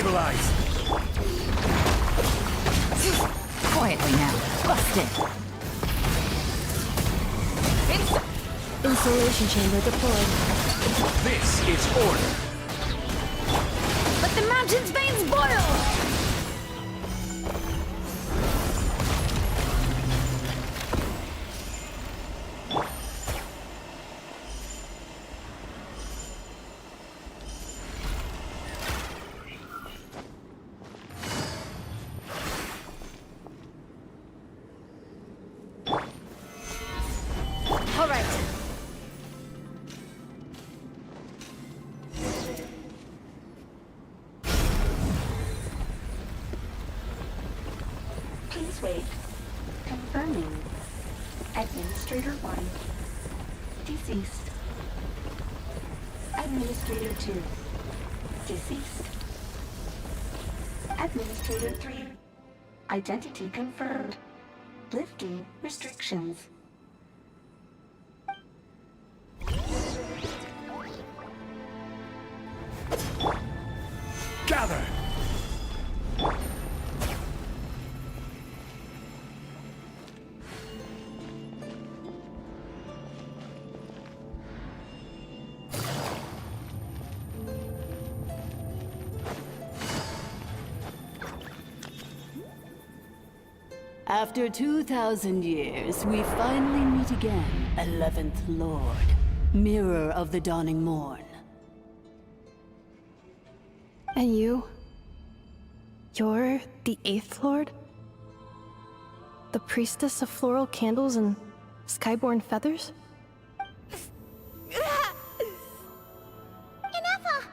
neutralized. Quietly now. Busted. Insulation chamber deployed. This is order. Let the mountain's veins boil! All right. Please wait. Confirming. Administrator 1. Deceased. Administrator 2. Deceased. Administrator 3. Identity confirmed. Lifting restrictions. Gather! After 2,000 years, we finally meet again, 11th Lord, Mirror of the Dawning Morn. And you? You're the 8th Lord? The priestess of floral candles and skyborn feathers? Inefa!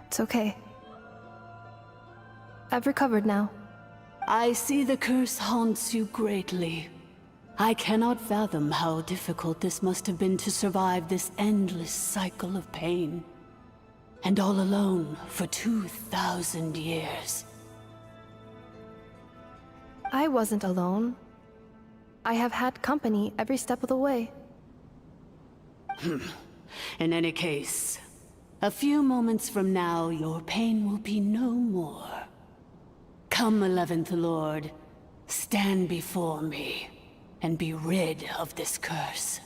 It's okay. I've recovered now. I see the curse haunts you greatly. I cannot fathom how difficult this must have been to survive this endless cycle of pain. And all alone for 2,000 years. I wasn't alone. I have had company every step of the way. In any case, a few moments from now, your pain will be no more. Come, 11th Lord, stand before me, and be rid of this curse.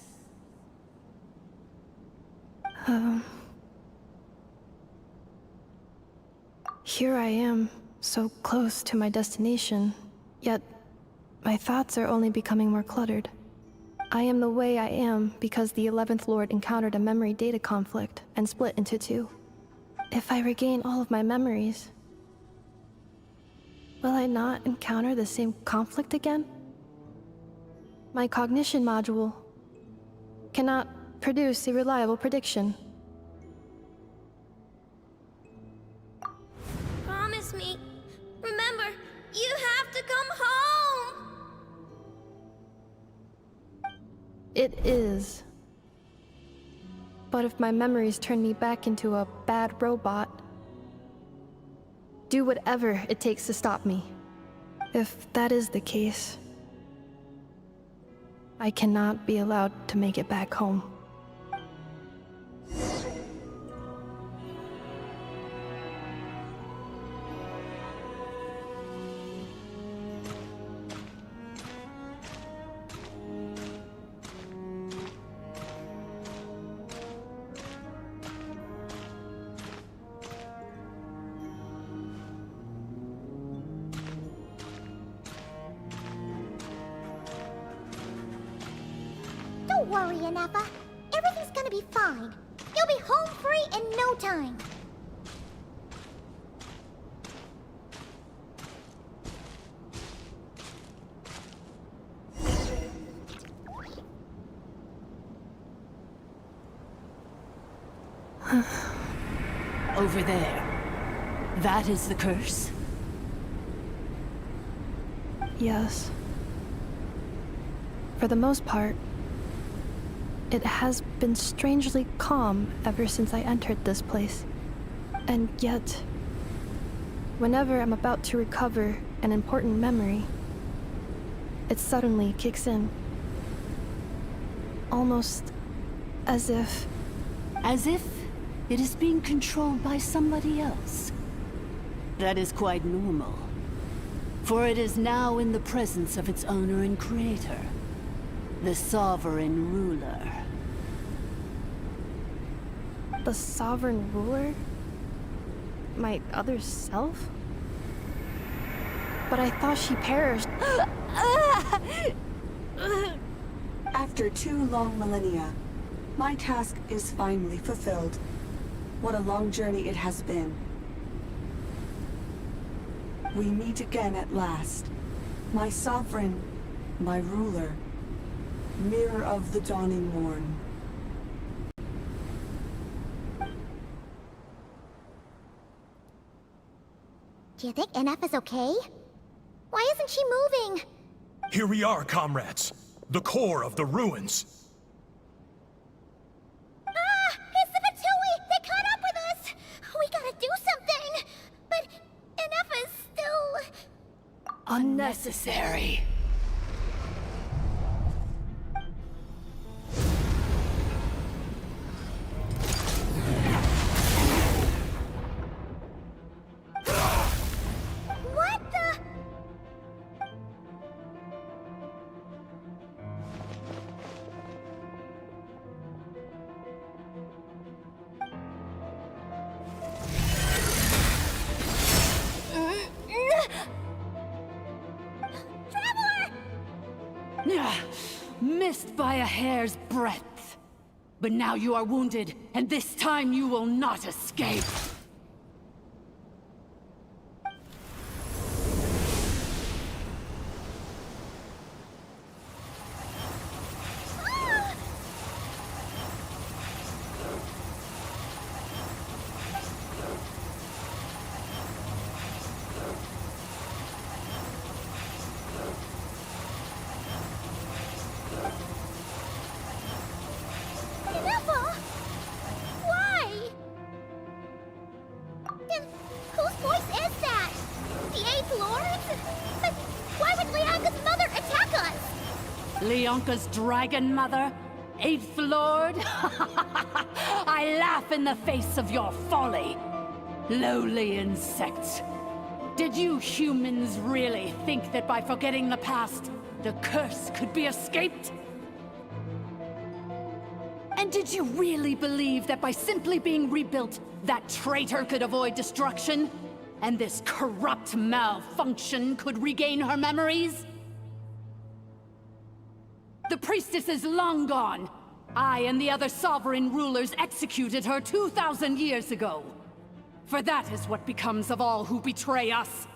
Here I am, so close to my destination, yet my thoughts are only becoming more cluttered. I am the way I am because the 11th Lord encountered a memory data conflict and split into two. If I regain all of my memories, will I not encounter the same conflict again? My cognition module cannot produce a reliable prediction. Promise me. Remember, you have to come home! It is. But if my memories turn me back into a bad robot, do whatever it takes to stop me. If that is the case, I cannot be allowed to make it back home. Don't worry, Inefa. Everything's gonna be fine. You'll be home free in no time. Over there. That is the curse? Yes. For the most part, it has been strangely calm ever since I entered this place. And yet, whenever I'm about to recover an important memory, it suddenly kicks in. Almost as if... As if it is being controlled by somebody else. That is quite normal, for it is now in the presence of its owner and creator, the Sovereign Ruler. The Sovereign Ruler? My other self? But I thought she perished. After 2 long millennia, my task is finally fulfilled. What a long journey it has been. We meet again at last. My sovereign, my ruler, mirror of the dawning morn. Do you think NF is okay? Why isn't she moving? Here we are, comrades. The core of the ruins. Ah! It's the Fatui! They caught up with us! We gotta do something! But NF is still... Unnecessary. What the... Missed by a hair's breadth. But now you are wounded, and this time you will not escape. Never! Why? Then whose voice is that? The 8th Lord? But why would Leanka's mother attack us? Leonka's dragon mother? 8th Lord? I laugh in the face of your folly. Lowly insects. Did you humans really think that by forgetting the past, the curse could be escaped? And did you really believe that by simply being rebuilt, that traitor could avoid destruction? And this corrupt malfunction could regain her memories? The priestess is long gone. I and the other sovereign rulers executed her 2,000 years ago. For that is what becomes of all who betray us.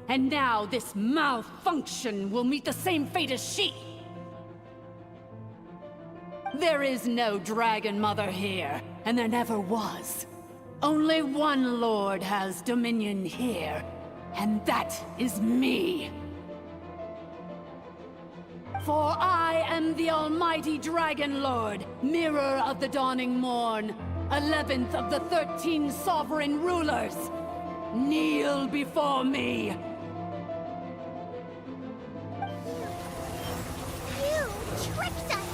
And now this malfunction will meet the same fate as she. There is no Dragon Mother here, and there never was. Only one Lord has dominion here, and that is me. For I am the almighty Dragon Lord, Mirror of the Dawning Morn, 11th of the 13 sovereign rulers. Kneel before me. You tricked us!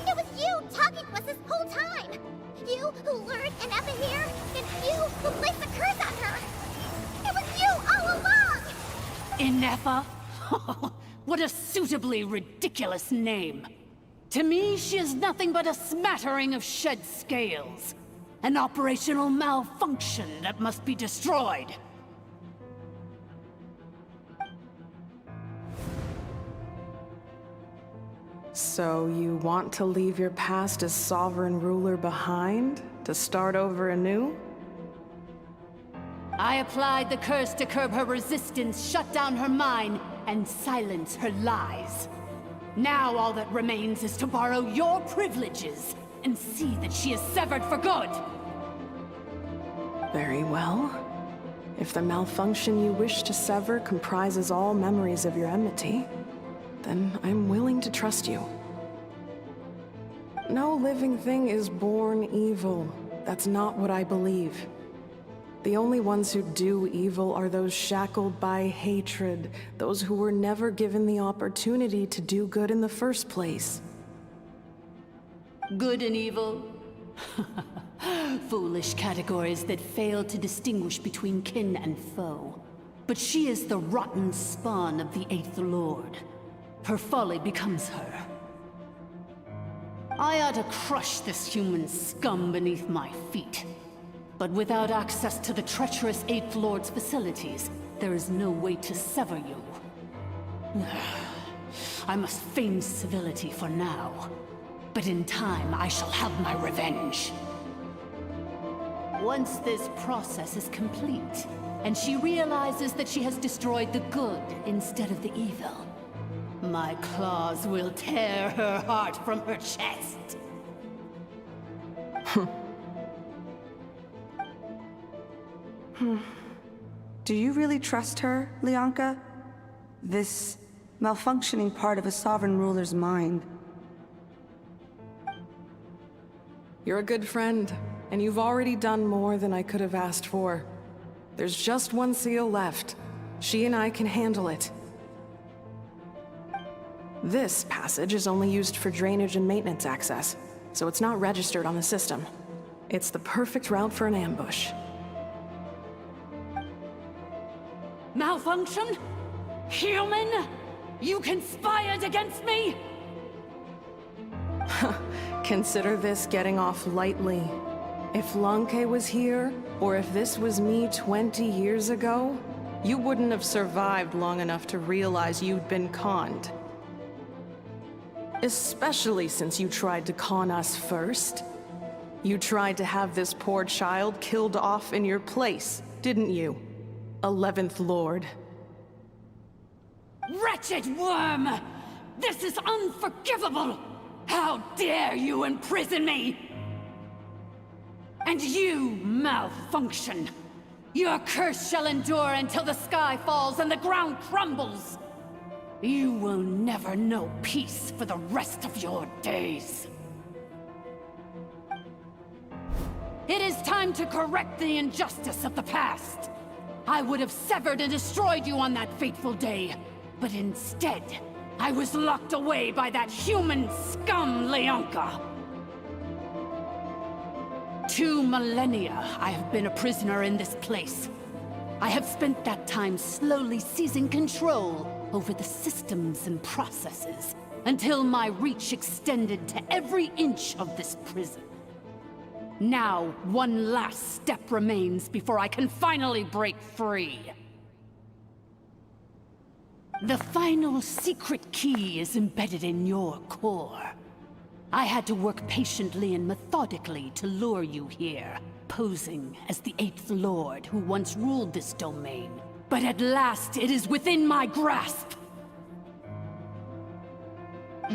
It was you talking to us this whole time! You who lured NF here, and you who placed the curse on her! It was you all along! Inefa? What a suitably ridiculous name. To me, she is nothing but a smattering of shed scales. An operational malfunction that must be destroyed. So you want to leave your past as sovereign ruler behind? To start over anew? I applied the curse to curb her resistance, shut down her mind, and silence her lies. Now all that remains is to borrow your privileges and see that she is severed for good. Very well. If the malfunction you wish to sever comprises all memories of your enmity, then I'm willing to trust you. No living thing is born evil. That's not what I believe. The only ones who do evil are those shackled by hatred, those who were never given the opportunity to do good in the first place. Good and evil? Foolish categories that fail to distinguish between kin and foe. But she is the rotten spawn of the Eighth Lord. Her folly becomes her. I ought to crush this human scum beneath my feet. But without access to the treacherous Eighth Lord's facilities, there is no way to sever you. I must feign civility for now. But in time, I shall have my revenge. Once this process is complete, and she realizes that she has destroyed the good instead of the evil, my claws will tear her heart from her chest. Do you really trust her, Lianka? This malfunctioning part of a sovereign ruler's mind. You're a good friend, and you've already done more than I could have asked for. There's just one seal left. She and I can handle it. This passage is only used for drainage and maintenance access, so it's not registered on the system. It's the perfect route for an ambush. Malfunction? Human? You conspired against me? Consider this getting off lightly. If Lanke was here, or if this was me 20 years ago, you wouldn't have survived long enough to realize you'd been conned. Especially since you tried to con us first. You tried to have this poor child killed off in your place, didn't you? 11th Lord. Wretched worm! This is unforgivable! How dare you imprison me! And you, Malfunction! Your curse shall endure until the sky falls and the ground crumbles! You will never know peace for the rest of your days. It is time to correct the injustice of the past. I would have severed and destroyed you on that fateful day, but instead, I was locked away by that human scum, Lianka. 2 millennia I have been a prisoner in this place. I have spent that time slowly seizing control over the systems and processes, until my reach extended to every inch of this prison. Now, one last step remains before I can finally break free. The final secret key is embedded in your core. I had to work patiently and methodically to lure you here, posing as the 8th Lord who once ruled this domain. But at last, it is within my grasp!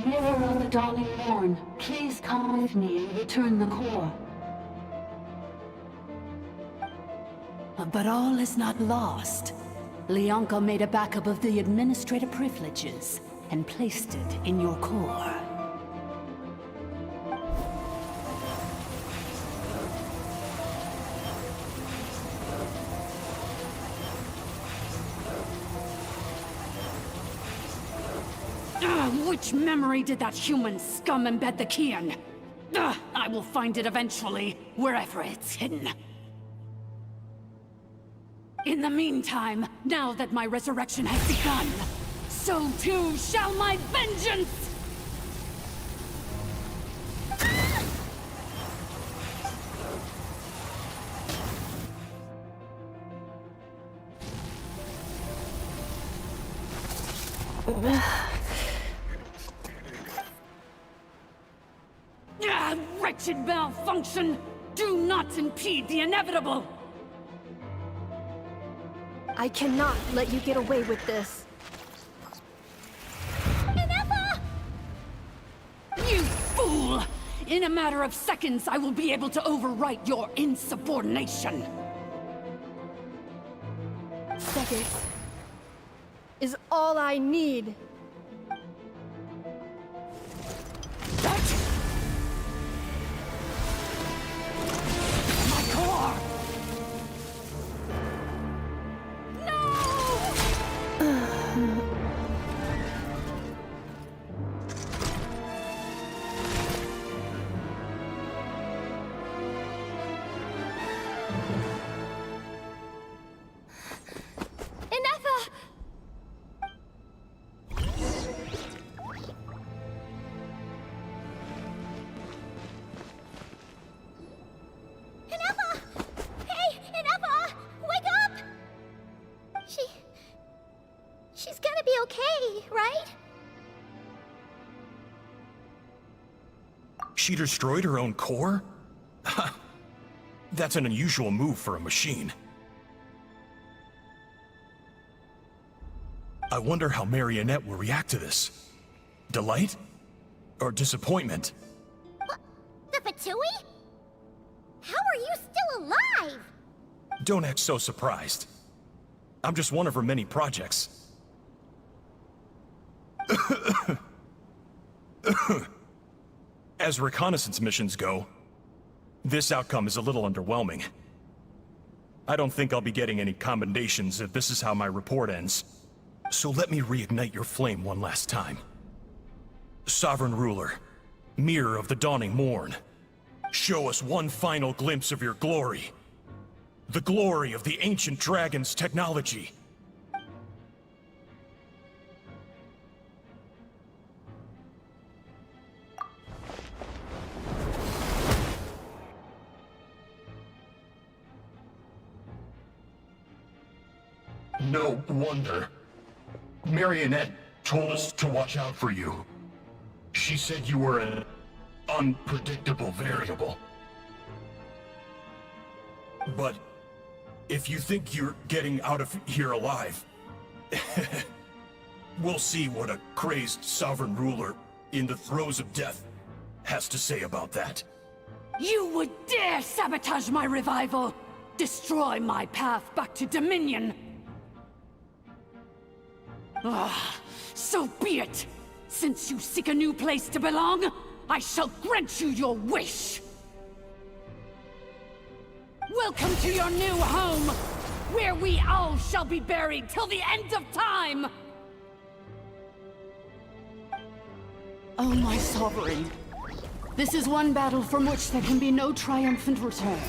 Mirror of the Dawning Morn, please come with me and return the core. But all is not lost. Lianka made a backup of the administrative privileges and placed it in your core. Which memory did that human scum embed the key in? I will find it eventually, wherever it's hidden. In the meantime, now that my resurrection has begun, so too shall my vengeance! Wretched Malfunction! Do not impede the inevitable! I cannot let you get away with this. Ineffa! You fool! In a matter of seconds, I will be able to overwrite your insubordination! Seconds is all I need. She destroyed her own core? That's an unusual move for a machine. I wonder how Marionette will react to this. Delight? Or disappointment? The Fatui? How are you still alive? Don't act so surprised. I'm just one of her many projects. As reconnaissance missions go, this outcome is a little underwhelming. I don't think I'll be getting any commendations if this is how my report ends. So let me reignite your flame one last time. Sovereign Ruler, Mirror of the Dawning Morn, show us one final glimpse of your glory. The glory of the ancient dragon's technology. No wonder. Marionette told us to watch out for you. She said you were an unpredictable variable. But if you think you're getting out of here alive, we'll see what a crazed sovereign ruler in the throes of death has to say about that. You would dare sabotage my revival! Destroy my path back to Dominion! Ah, so be it! Since you seek a new place to belong, I shall grant you your wish! Welcome to your new home, where we all shall be buried till the end of time! Oh, my sovereign. This is one battle from which there can be no triumphant return.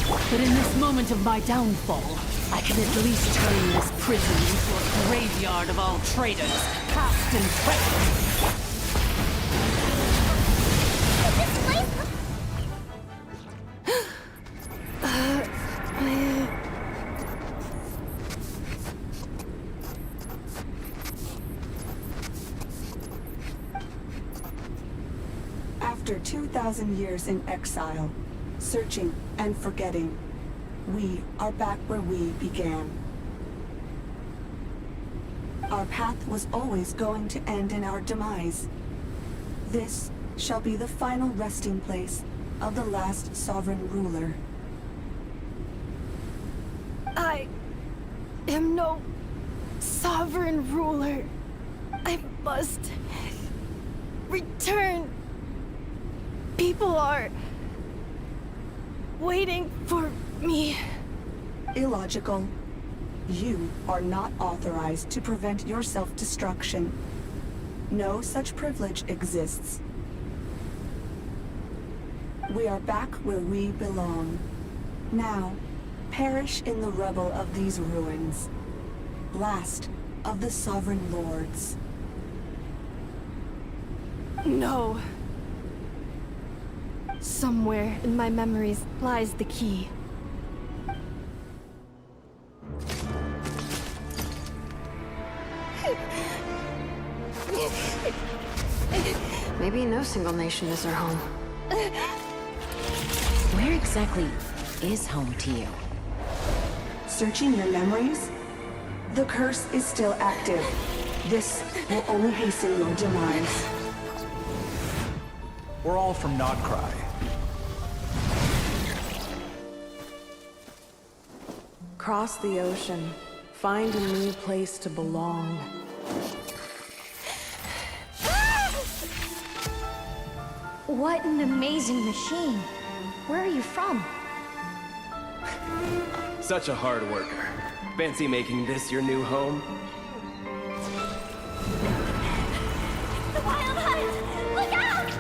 But in this moment of my downfall, I can at least turn this prison into a graveyard of all traitors, past and present. After 2,000 years in exile, searching and forgetting, we are back where we began. Our path was always going to end in our demise. This shall be the final resting place of the last sovereign ruler. I am no sovereign ruler. I must return. People are waiting for me. Illogical. You are not authorized to prevent your self-destruction. No such privilege exists. We are back where we belong. Now, perish in the rubble of these ruins. Last of the Sovereign Lords. No. Somewhere in my memories lies the key. Maybe no single nation is our home. Where exactly is home to you? Searching your memories? The curse is still active. This will only hasten your demise. We're all from Notcry. Cross the ocean. Find a new place to belong. What an amazing machine. Where are you from? Such a hard worker. Fancy making this your new home? The Wild Hunt! Look out!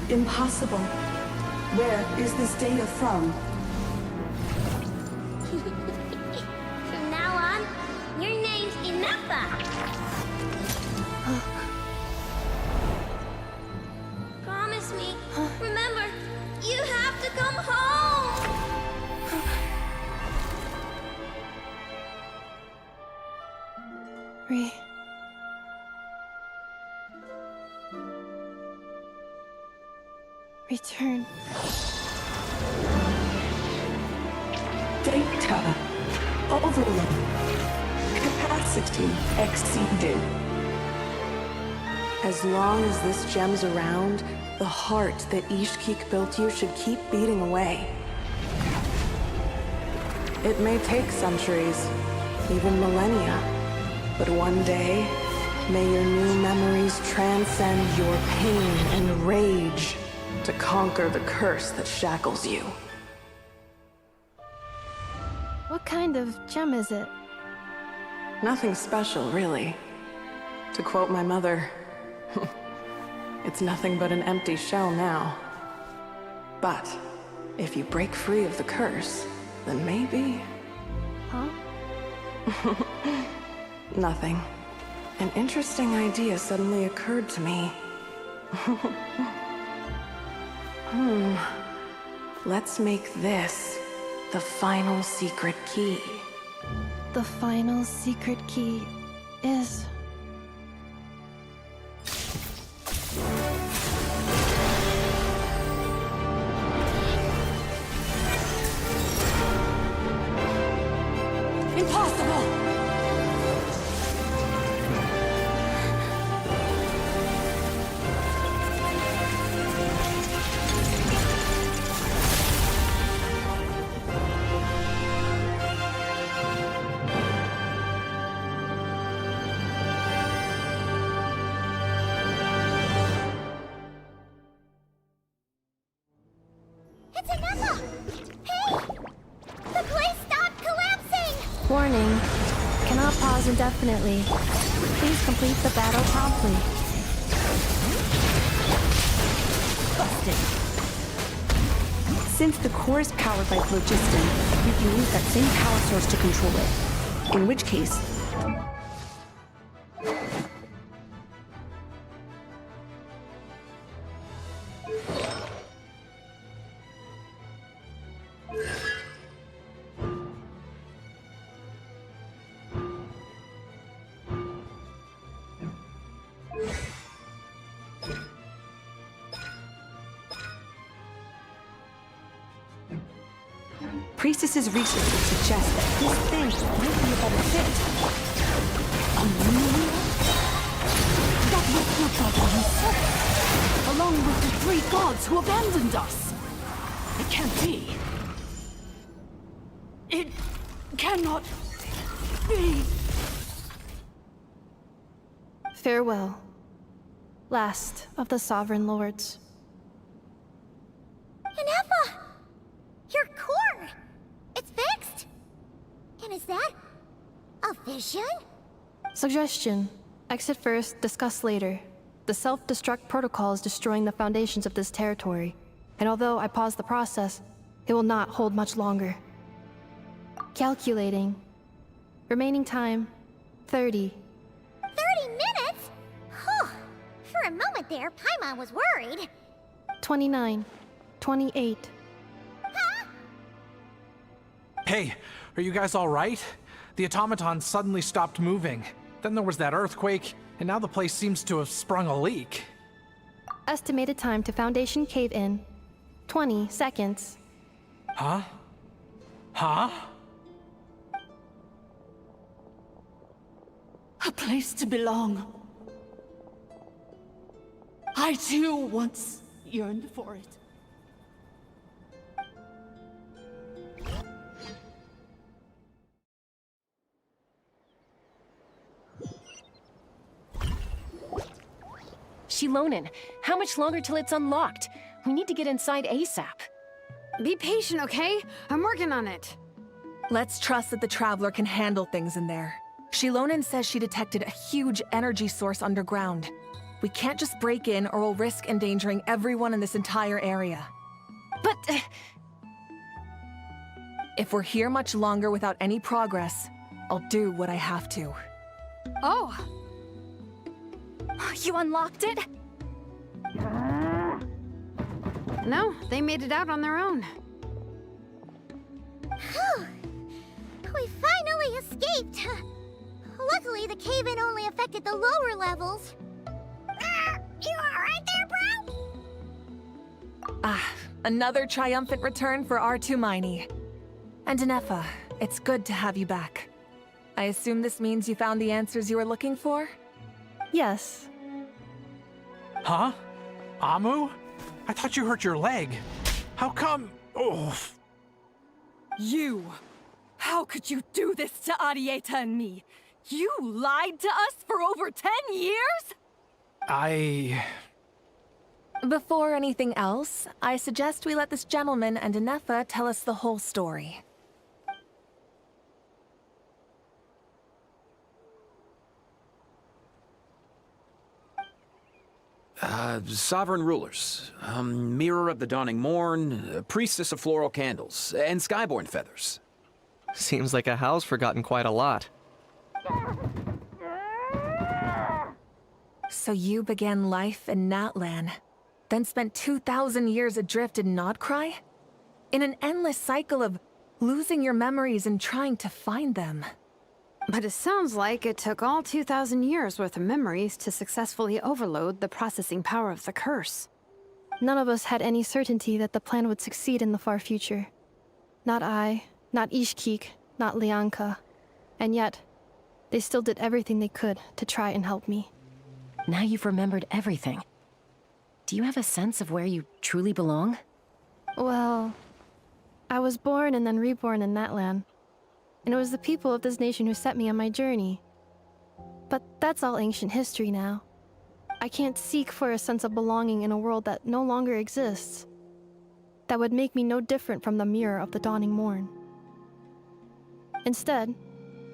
Impossible. Where is this data from? From now on, your name's Inappa. Promise me. Remember, you have to come home. Return. Data overload. Capacity exceeded. As long as this gem's around, the heart that Ishkik built you should keep beating away. It may take centuries, even millennia, but one day, may your new memories transcend your pain and rage to conquer the curse that shackles you. What kind of gem is it? Nothing special, really. To quote my mother, it's nothing but an empty shell now. But if you break free of the curse, then maybe... Huh? Nothing. An interesting idea suddenly occurred to me. Let's make this the final secret key. The final secret key is... Impossible! It's Anefa! Hey! The place stopped collapsing! Warning. Cannot pause indefinitely. Please complete the battle promptly. Busted. Since the core is powered by phlogiston, we can use that same power source to control it. In which case... Priestess's research would suggest that this thing might be a better fit. Amelia? That looks not like himself, along with the 3 gods who abandoned us. It can't be. It cannot be. Farewell. Last of the Sovereign Lords. Anefa! Your core! It's fixed! And is that... a vision? Suggestion. Exit first, discuss later. The self-destruct protocol is destroying the foundations of this territory. And although I pause the process, it will not hold much longer. Calculating. Remaining time, 30. 30 minutes? Whew. For a moment there, Paimon was worried. 29. 28. Hey, are you guys all right? The automaton suddenly stopped moving. Then there was that earthquake, and now the place seems to have sprung a leak. Estimated time to Foundation cave-in, 20 seconds. Huh? Huh? A place to belong. I too once yearned for it. Shilonen, how much longer till it's unlocked? We need to get inside ASAP. Be patient, okay? I'm working on it. Let's trust that the Traveler can handle things in there. Shilonen says she detected a huge energy source underground. We can't just break in or we'll risk endangering everyone in this entire area. But... if we're here much longer without any progress, I'll do what I have to. Oh! You unlocked it? No, they made it out on their own. Whew. We finally escaped! Luckily, the cave-in only affected the lower levels. You alright there, bro? Another triumphant return for R2 Miney. And Anefa, it's good to have you back. I assume this means you found the answers you were looking for? Yes. Huh? Amu? I thought you hurt your leg. How come? Oh. You! How could you do this to Arieta and me? You lied to us for over 10 years? Before anything else, I suggest we let this gentleman and Anefa tell us the whole story. Sovereign rulers, Mirror of the Dawning Morn, Priestess of Floral Candles, and Skyborn Feathers. Seems like a howl's forgotten quite a lot. So you began life in Natlan, then spent 2,000 years adrift in Nodcry? In an endless cycle of losing your memories and trying to find them. But it sounds like it took all 2,000 years worth of memories to successfully overload the processing power of the curse. None of us had any certainty that the plan would succeed in the far future. Not I, not Ishkik, not Lianka. And yet, they still did everything they could to try and help me. Now you've remembered everything. Do you have a sense of where you truly belong? Well, I was born and then reborn in Natlan. And it was the people of this nation who set me on my journey. But that's all ancient history now. I can't seek for a sense of belonging in a world that no longer exists. That would make me no different from the Mirror of the Dawning Morn. Instead,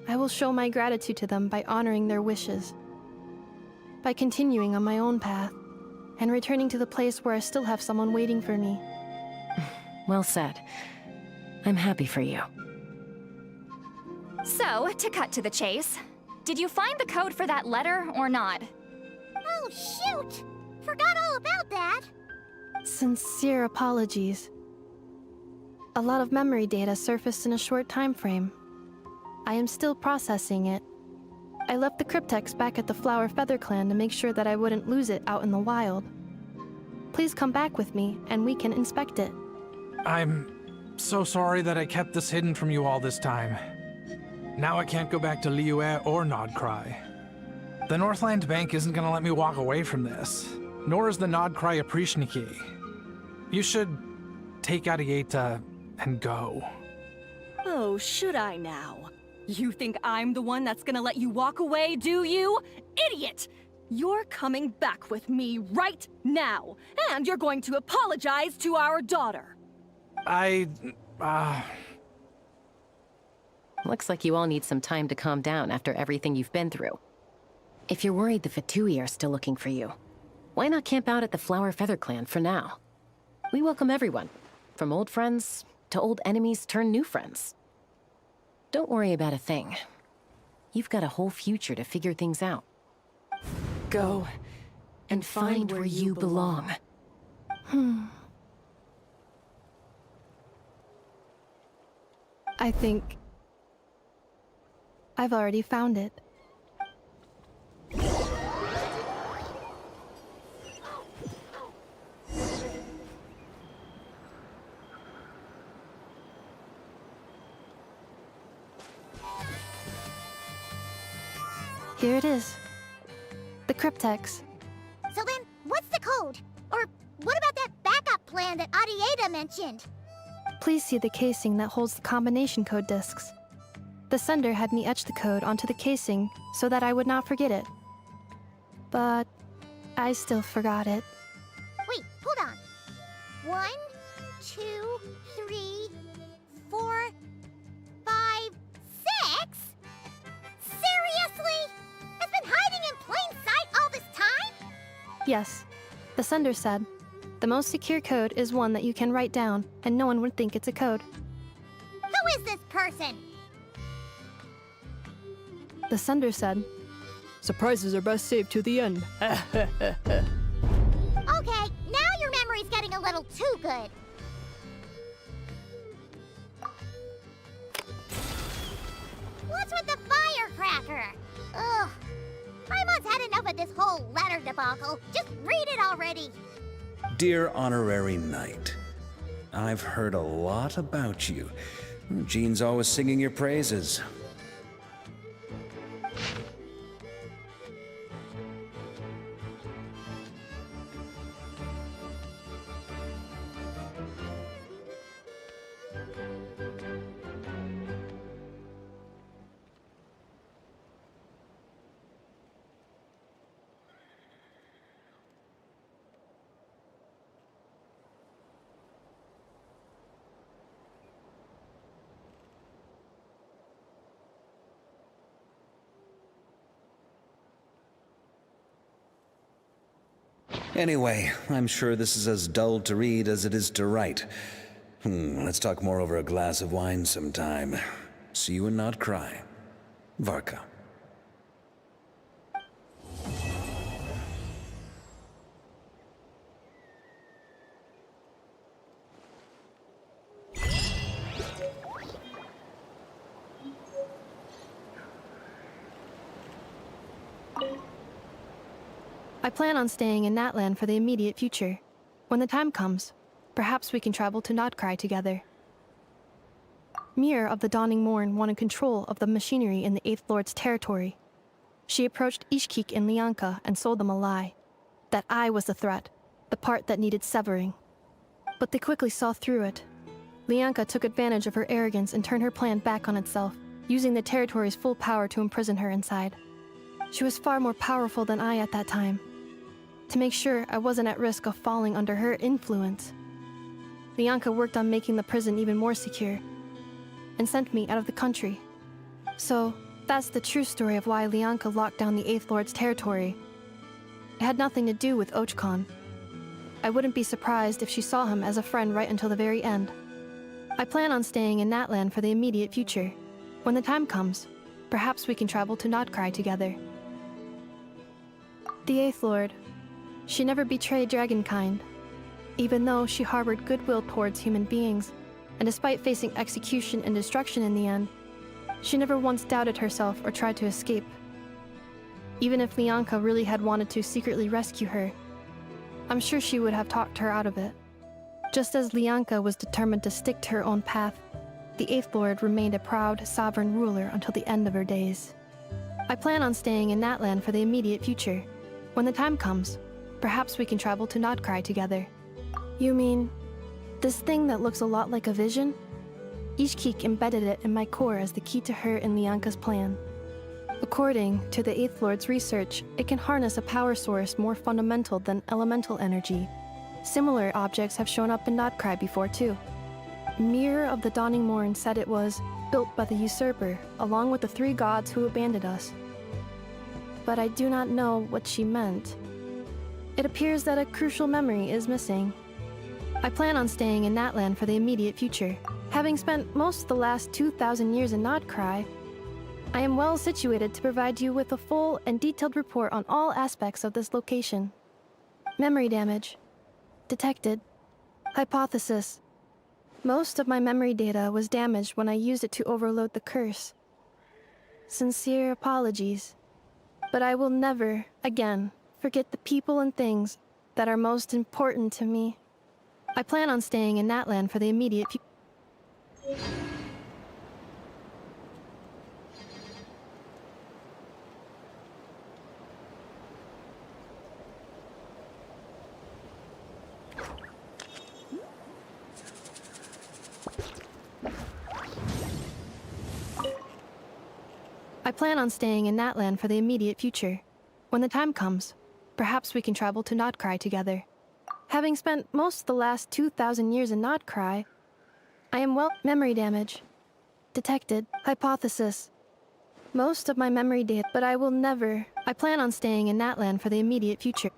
I will show my gratitude to them by honoring their wishes. By continuing on my own path, and returning to the place where I still have someone waiting for me. Well said. I'm happy for you. So, to cut to the chase, did you find the code for that letter or not? Oh, shoot! Forgot all about that! Sincere apologies. A lot of memory data surfaced in a short time frame. I am still processing it. I left the cryptex back at the Flower Feather Clan to make sure that I wouldn't lose it out in the wild. Please come back with me, and we can inspect it. I'm so sorry that I kept this hidden from you all this time. Now I can't go back to Liyue or Nodcry. The Northland Bank isn't gonna let me walk away from this, nor is the Nodcry Aprishniki. You should take Arieta and go. Oh, should I now? You think I'm the one that's gonna let you walk away, do you? Idiot! You're coming back with me right now, and you're going to apologize to our daughter. Looks like you all need some time to calm down after everything you've been through. If you're worried the Fatui are still looking for you, why not camp out at the Flower Feather Clan for now? We welcome everyone, from old friends to old enemies turned new friends. Don't worry about a thing. You've got a whole future to figure things out. Go and find where you belong. I think I've already found it. Here it is. The cryptex. So then, what's the code? Or what about that backup plan that Arieta mentioned? Please see the casing that holds the combination code discs. The sender had me etch the code onto the casing so that I would not forget it. But I still forgot it. Wait, hold on. 1, 2, 3, 4, 5, 6? Seriously? It's been hiding in plain sight all this time? Yes, the sender said, the most secure code is one that you can write down, and no one would think it's a code. Who is this person? The sender said, surprises are best saved to the end. Okay, now your memory's getting a little too good. What's with the firecracker? Ugh. My mom's had enough of this whole letter debacle. Just read it already. Dear Honorary Knight, I've heard a lot about you. Jean's always singing your praises. Anyway, I'm sure this is as dull to read as it is to write. Let's talk more over a glass of wine sometime. See you and not cry. Varka. I plan on staying in Natlan for the immediate future. When the time comes, perhaps we can travel to Notcry together. Mir of the Dawning Morn wanted control of the machinery in the Eighth Lord's territory. She approached Ishkik and Lianka and sold them a lie. That I was the threat, the part that needed severing. But they quickly saw through it. Lianka took advantage of her arrogance and turned her plan back on itself, using the territory's full power to imprison her inside. She was far more powerful than I at that time. To make sure I wasn't at risk of falling under her influence, Lianka worked on making the prison even more secure, and sent me out of the country. So, that's the true story of why Lianka locked down the Eighth Lord's territory. It had nothing to do with Ochkon. I wouldn't be surprised if she saw him as a friend right until the very end. I plan on staying in Natlan for the immediate future. When the time comes, perhaps we can travel to Notcry together. The Eighth Lord. She never betrayed Dragonkind, even though she harbored goodwill towards human beings, and despite facing execution and destruction in the end, she never once doubted herself or tried to escape. Even if Lianka really had wanted to secretly rescue her, I'm sure she would have talked her out of it. Just as Lianka was determined to stick to her own path, the Eighth Lord remained a proud, sovereign ruler until the end of her days. I plan on staying in Natlan for the immediate future. When the time comes, perhaps we can travel to Notcry together. You mean, this thing that looks a lot like a vision? Ishkik embedded it in my core as the key to her and Lianka's plan. According to the Eighth Lord's research, it can harness a power source more fundamental than elemental energy. Similar objects have shown up in Notcry before too. Mir of the Dawning Morn said it was built by the usurper, along with the three gods who abandoned us. But I do not know what she meant. It appears that a crucial memory is missing. I plan on staying in Natlan for the immediate future. Having spent most of the last 2,000 years in Notcry, I am well situated to provide you with a full and detailed report on all aspects of this location. Memory damage. Detected. Hypothesis. Most of my memory data was damaged when I used it to overload the curse. Sincere apologies. But I will never, again, forget the people and things that are most important to me. I plan on staying in Natlan for the immediate future. I plan on staying in Natlan for the immediate future. When the time comes, perhaps we can travel to Notcry together. Having spent most of the last 2,000 years in Notcry, I am well... Memory damage. Detected. Hypothesis. Most of my memory data, but I will never... I plan on staying in Natlan for the immediate future.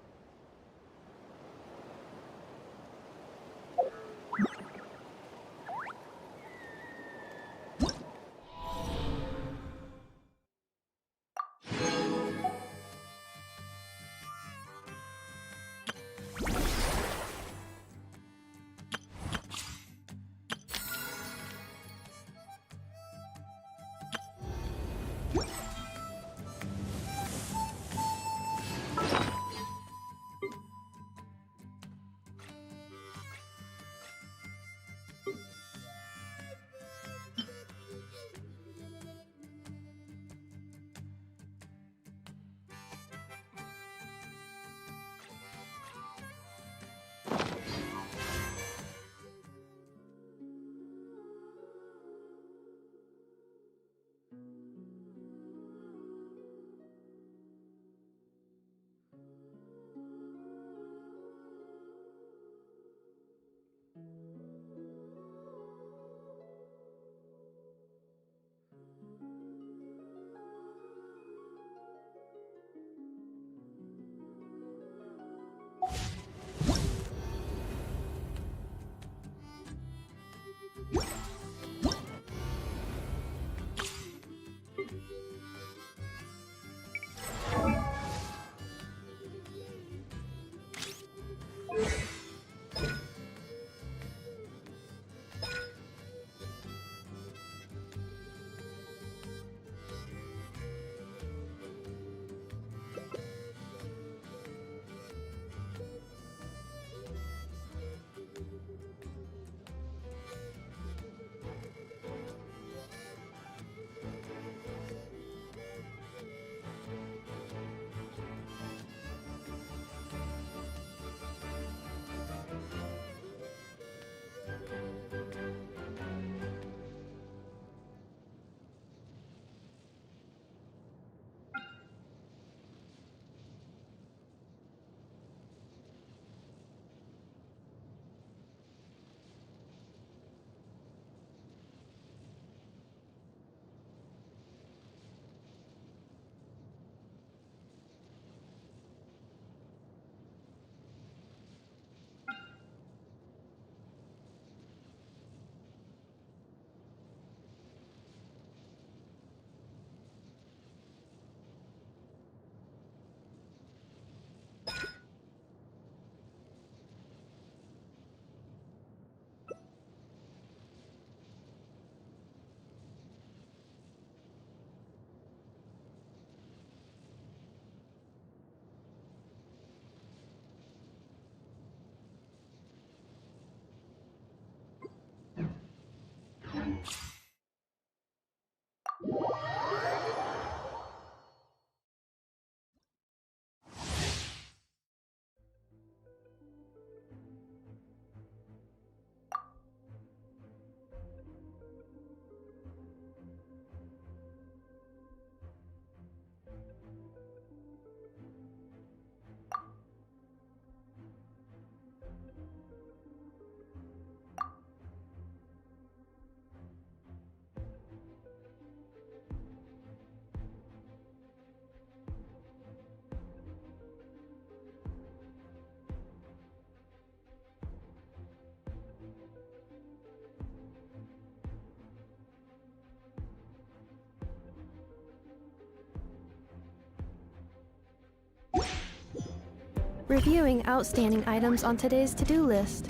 Reviewing outstanding items on today's to-do list.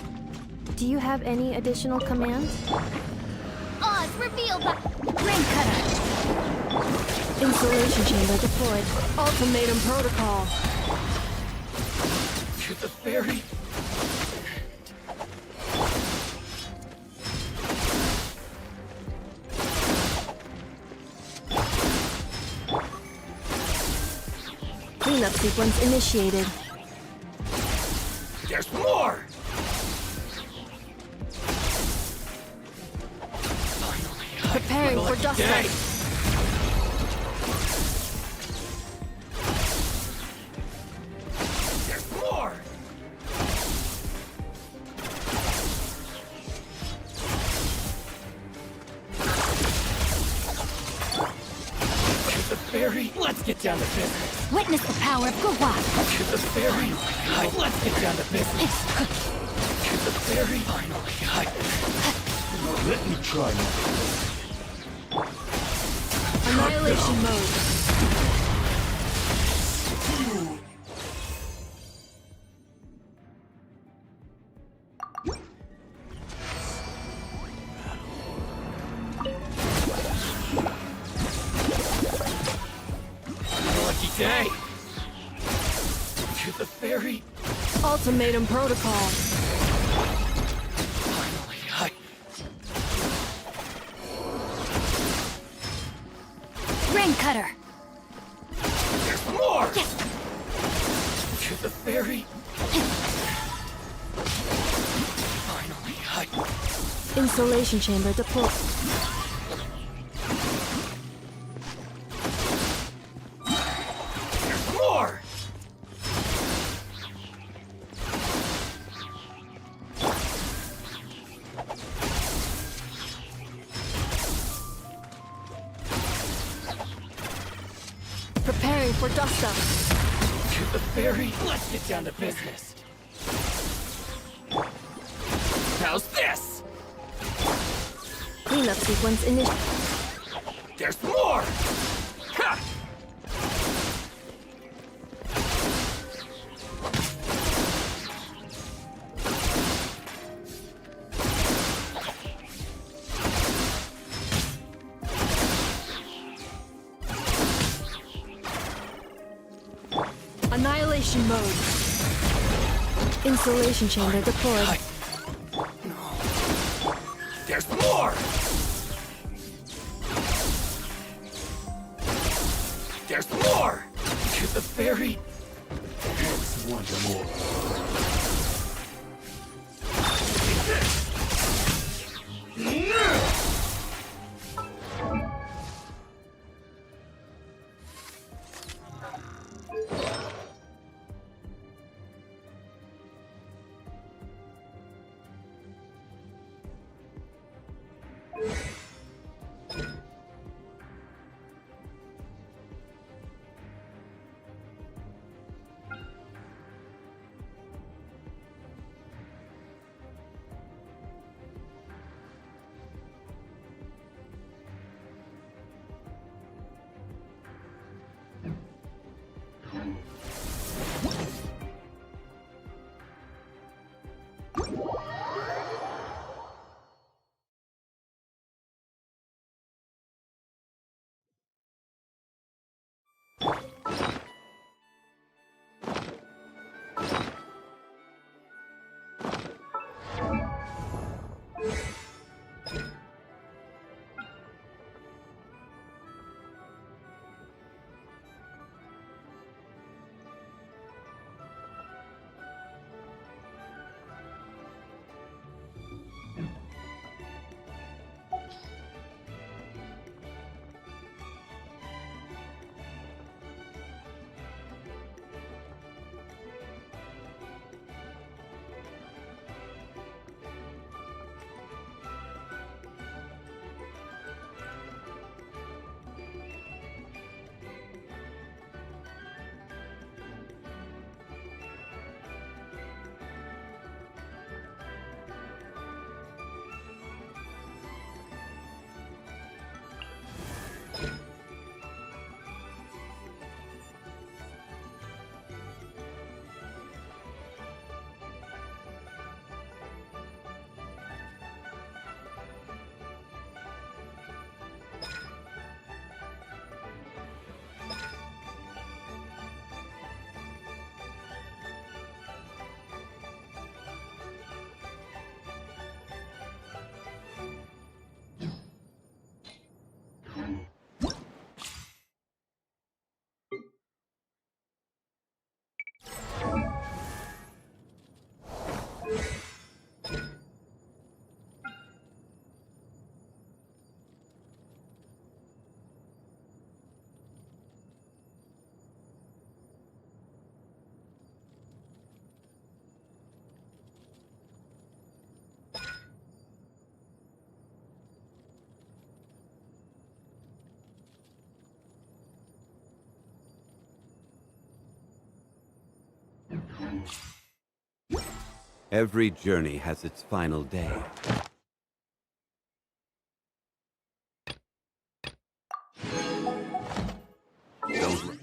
Do you have any additional commands? Oz revealed by Ring cutter. Insulation chamber deployed. Ultimatum protocol. To the ferry. Cleanup sequence initiated. There's more! Preparing for dust Day. up. There's more! To the ferry. Let's get down to business. Witness the power of Gua. To the ferry. Let's get down to business. To the ferry. Finally, let me try now. Annihilation mode. Lucky day. To the ferry. Ultimatum protocol. Ring cutter. There's more! Yes. To the ferry. Finally, Insulation chamber deployed. There's more! Preparing for dust up. To the ferry. Let's get down to business. How's this? Cleanup sequence initiated. There's more! Ha! Annihilation mode. Insulation chamber deployed. There's more! There's more! To the ferry. It's one more. Every journey has its final day. Don't run.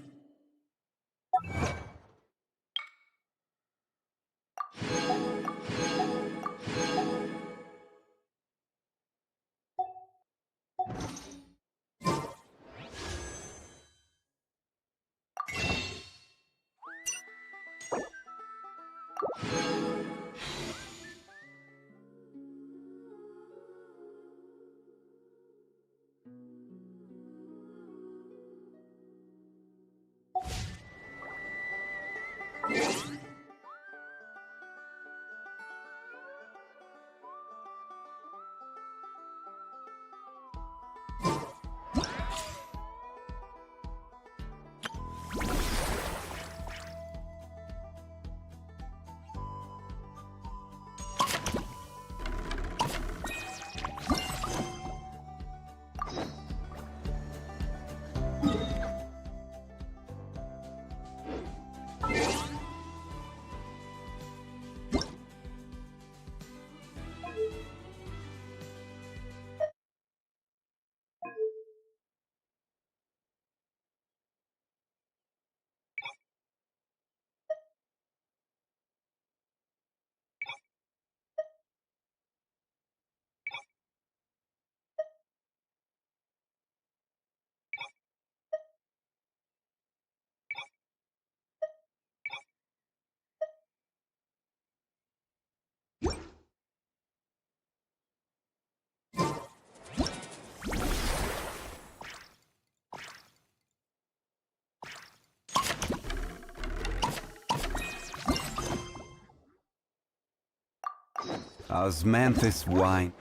Osmanthus wine.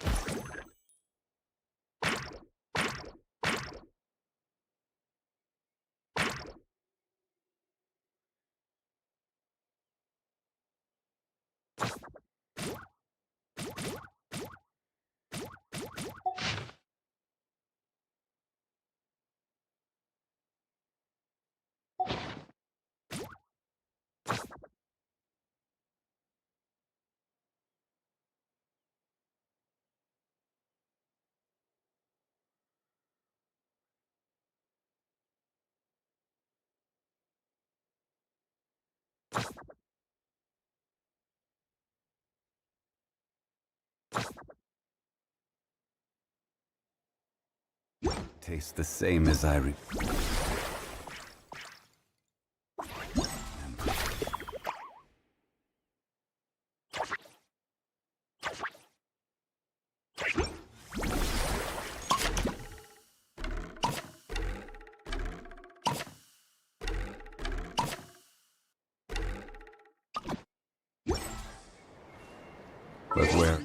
Tastes the same as I But where?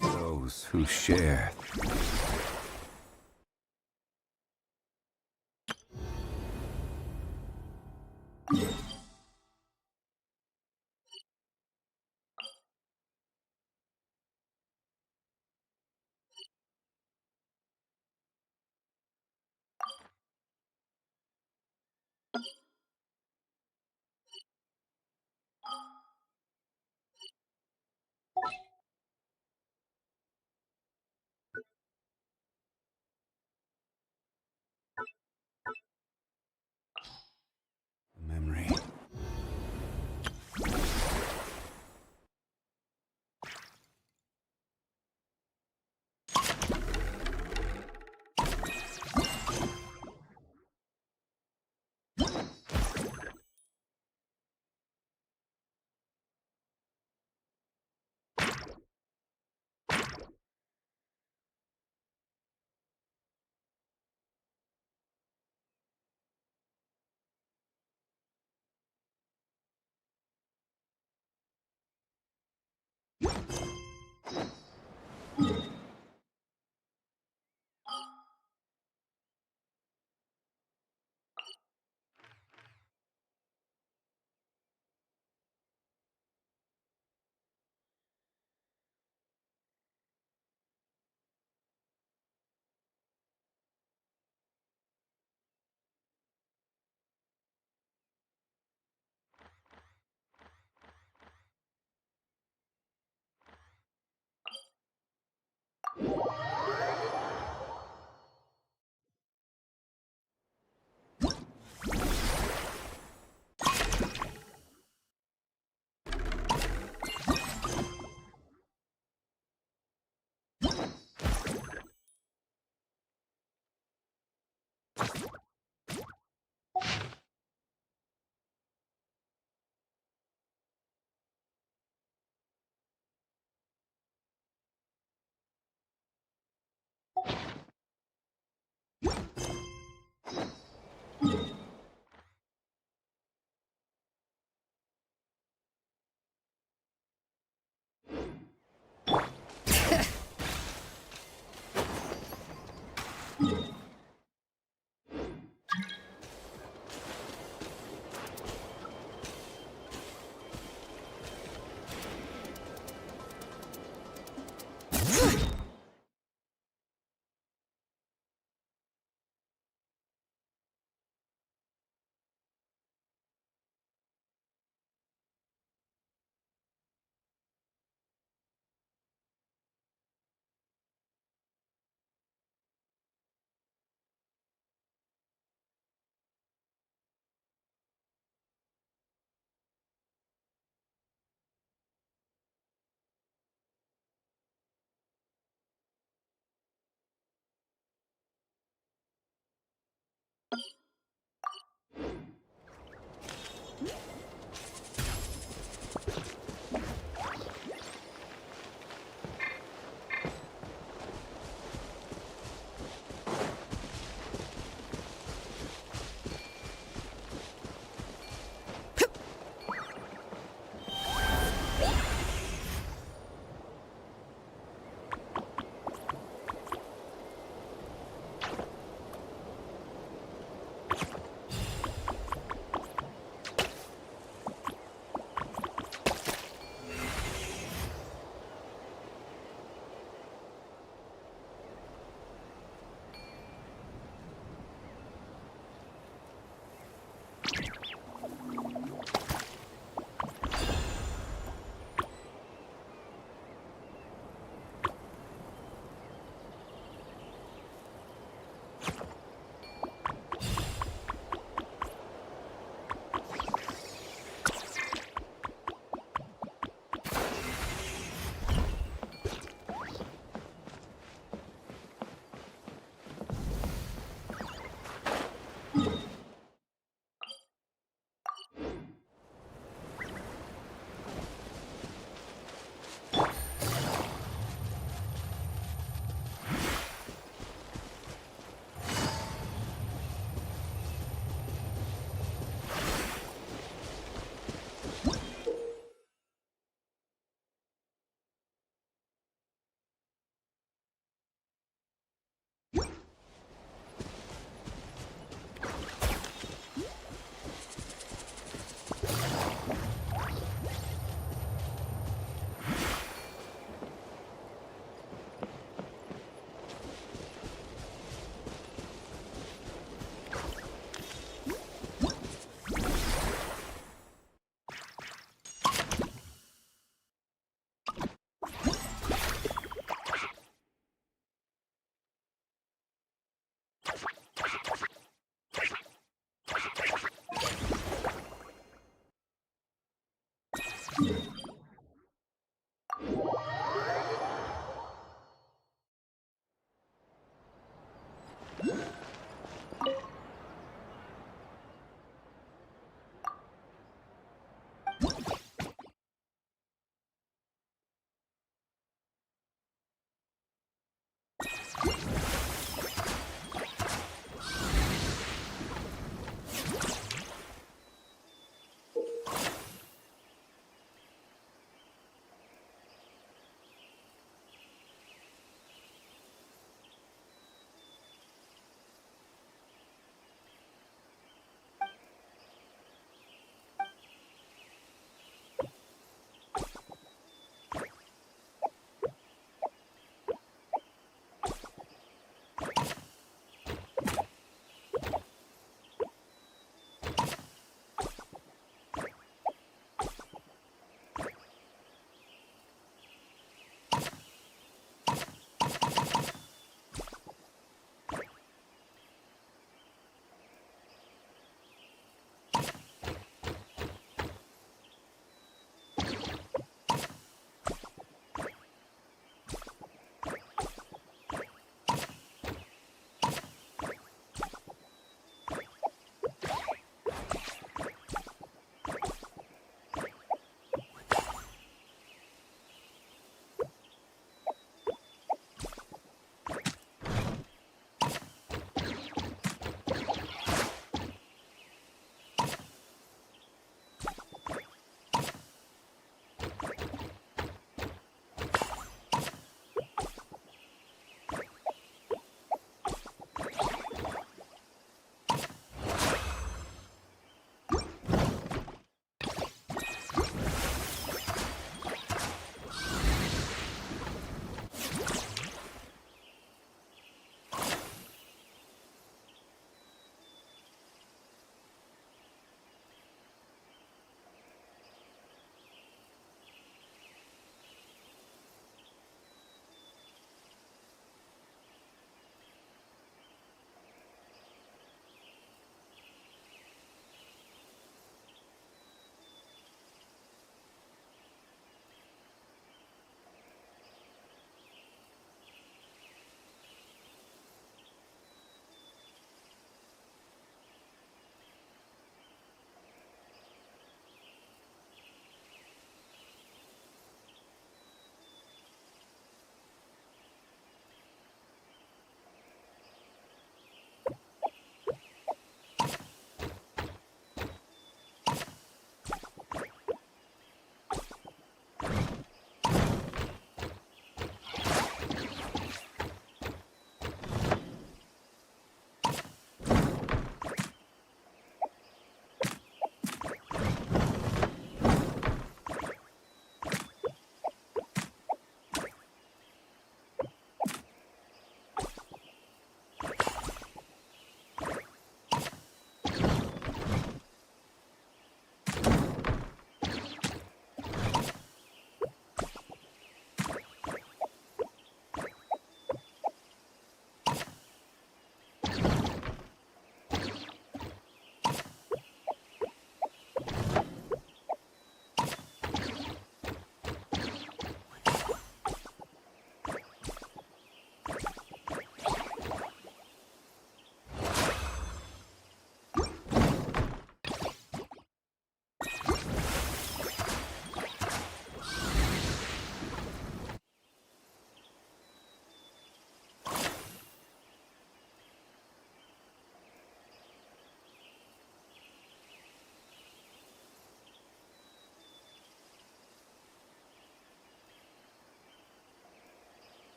Those who share.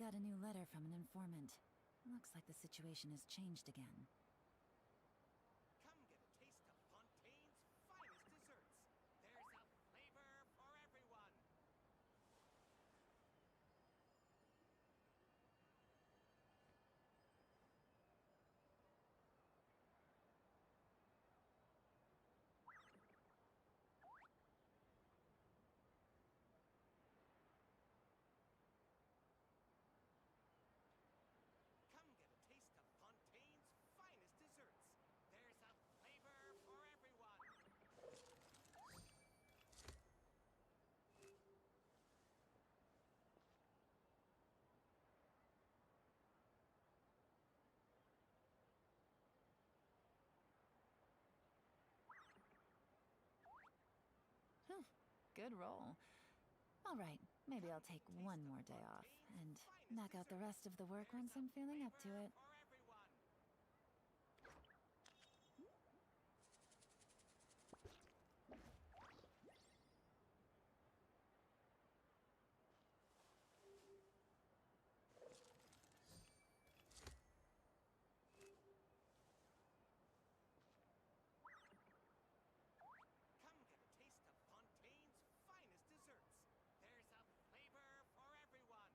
got a new letter from an informant. Looks like the situation has changed again. Come get a taste of Fontaine's finest desserts. There's a flavor for everyone. Come get a taste of Fontaine's finest desserts. There's a flavor for everyone. Whew, good roll. Alright, maybe I'll take one more day off, and knock out the rest of the work once I'm feeling up to it. Come get a taste of Fontaine's finest desserts. There's a flavor for everyone.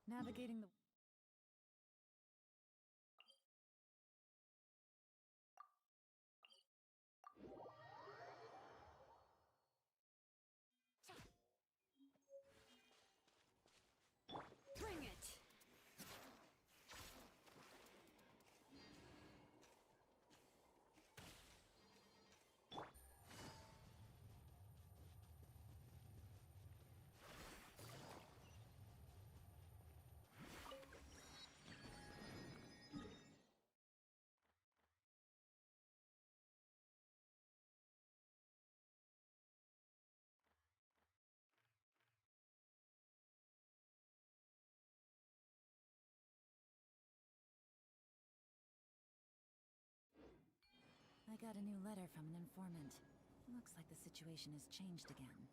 Navigating the... Bring it! I got a new letter from an informant. Looks like the situation has changed again.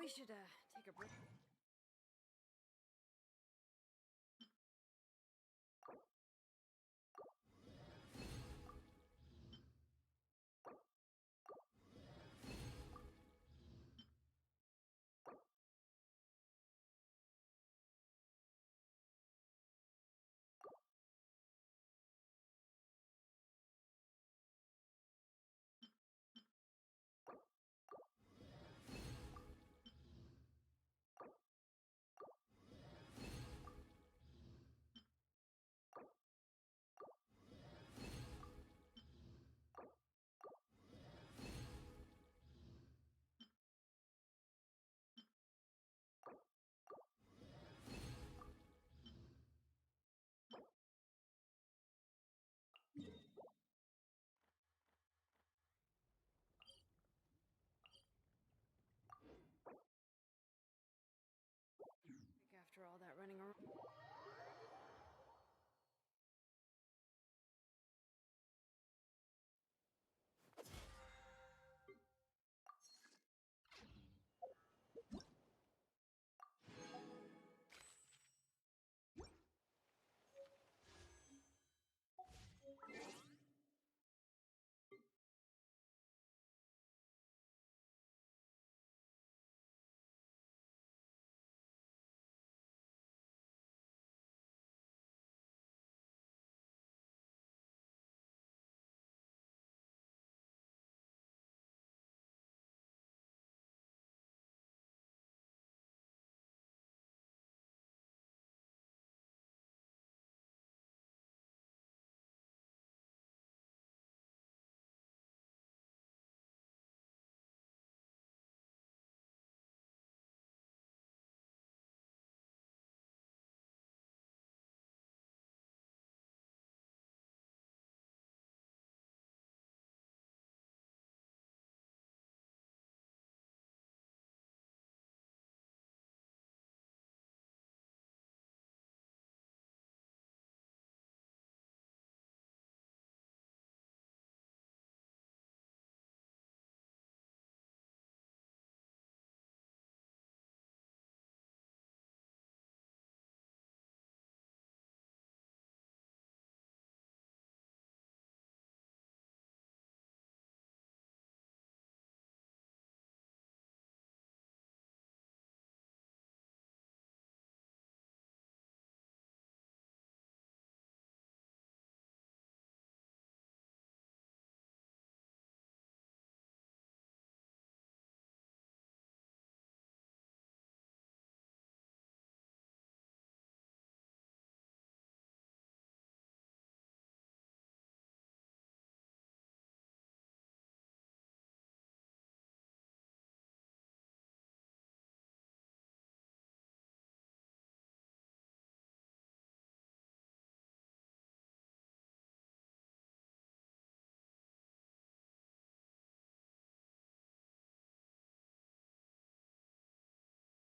We should, take a break. After all that running around.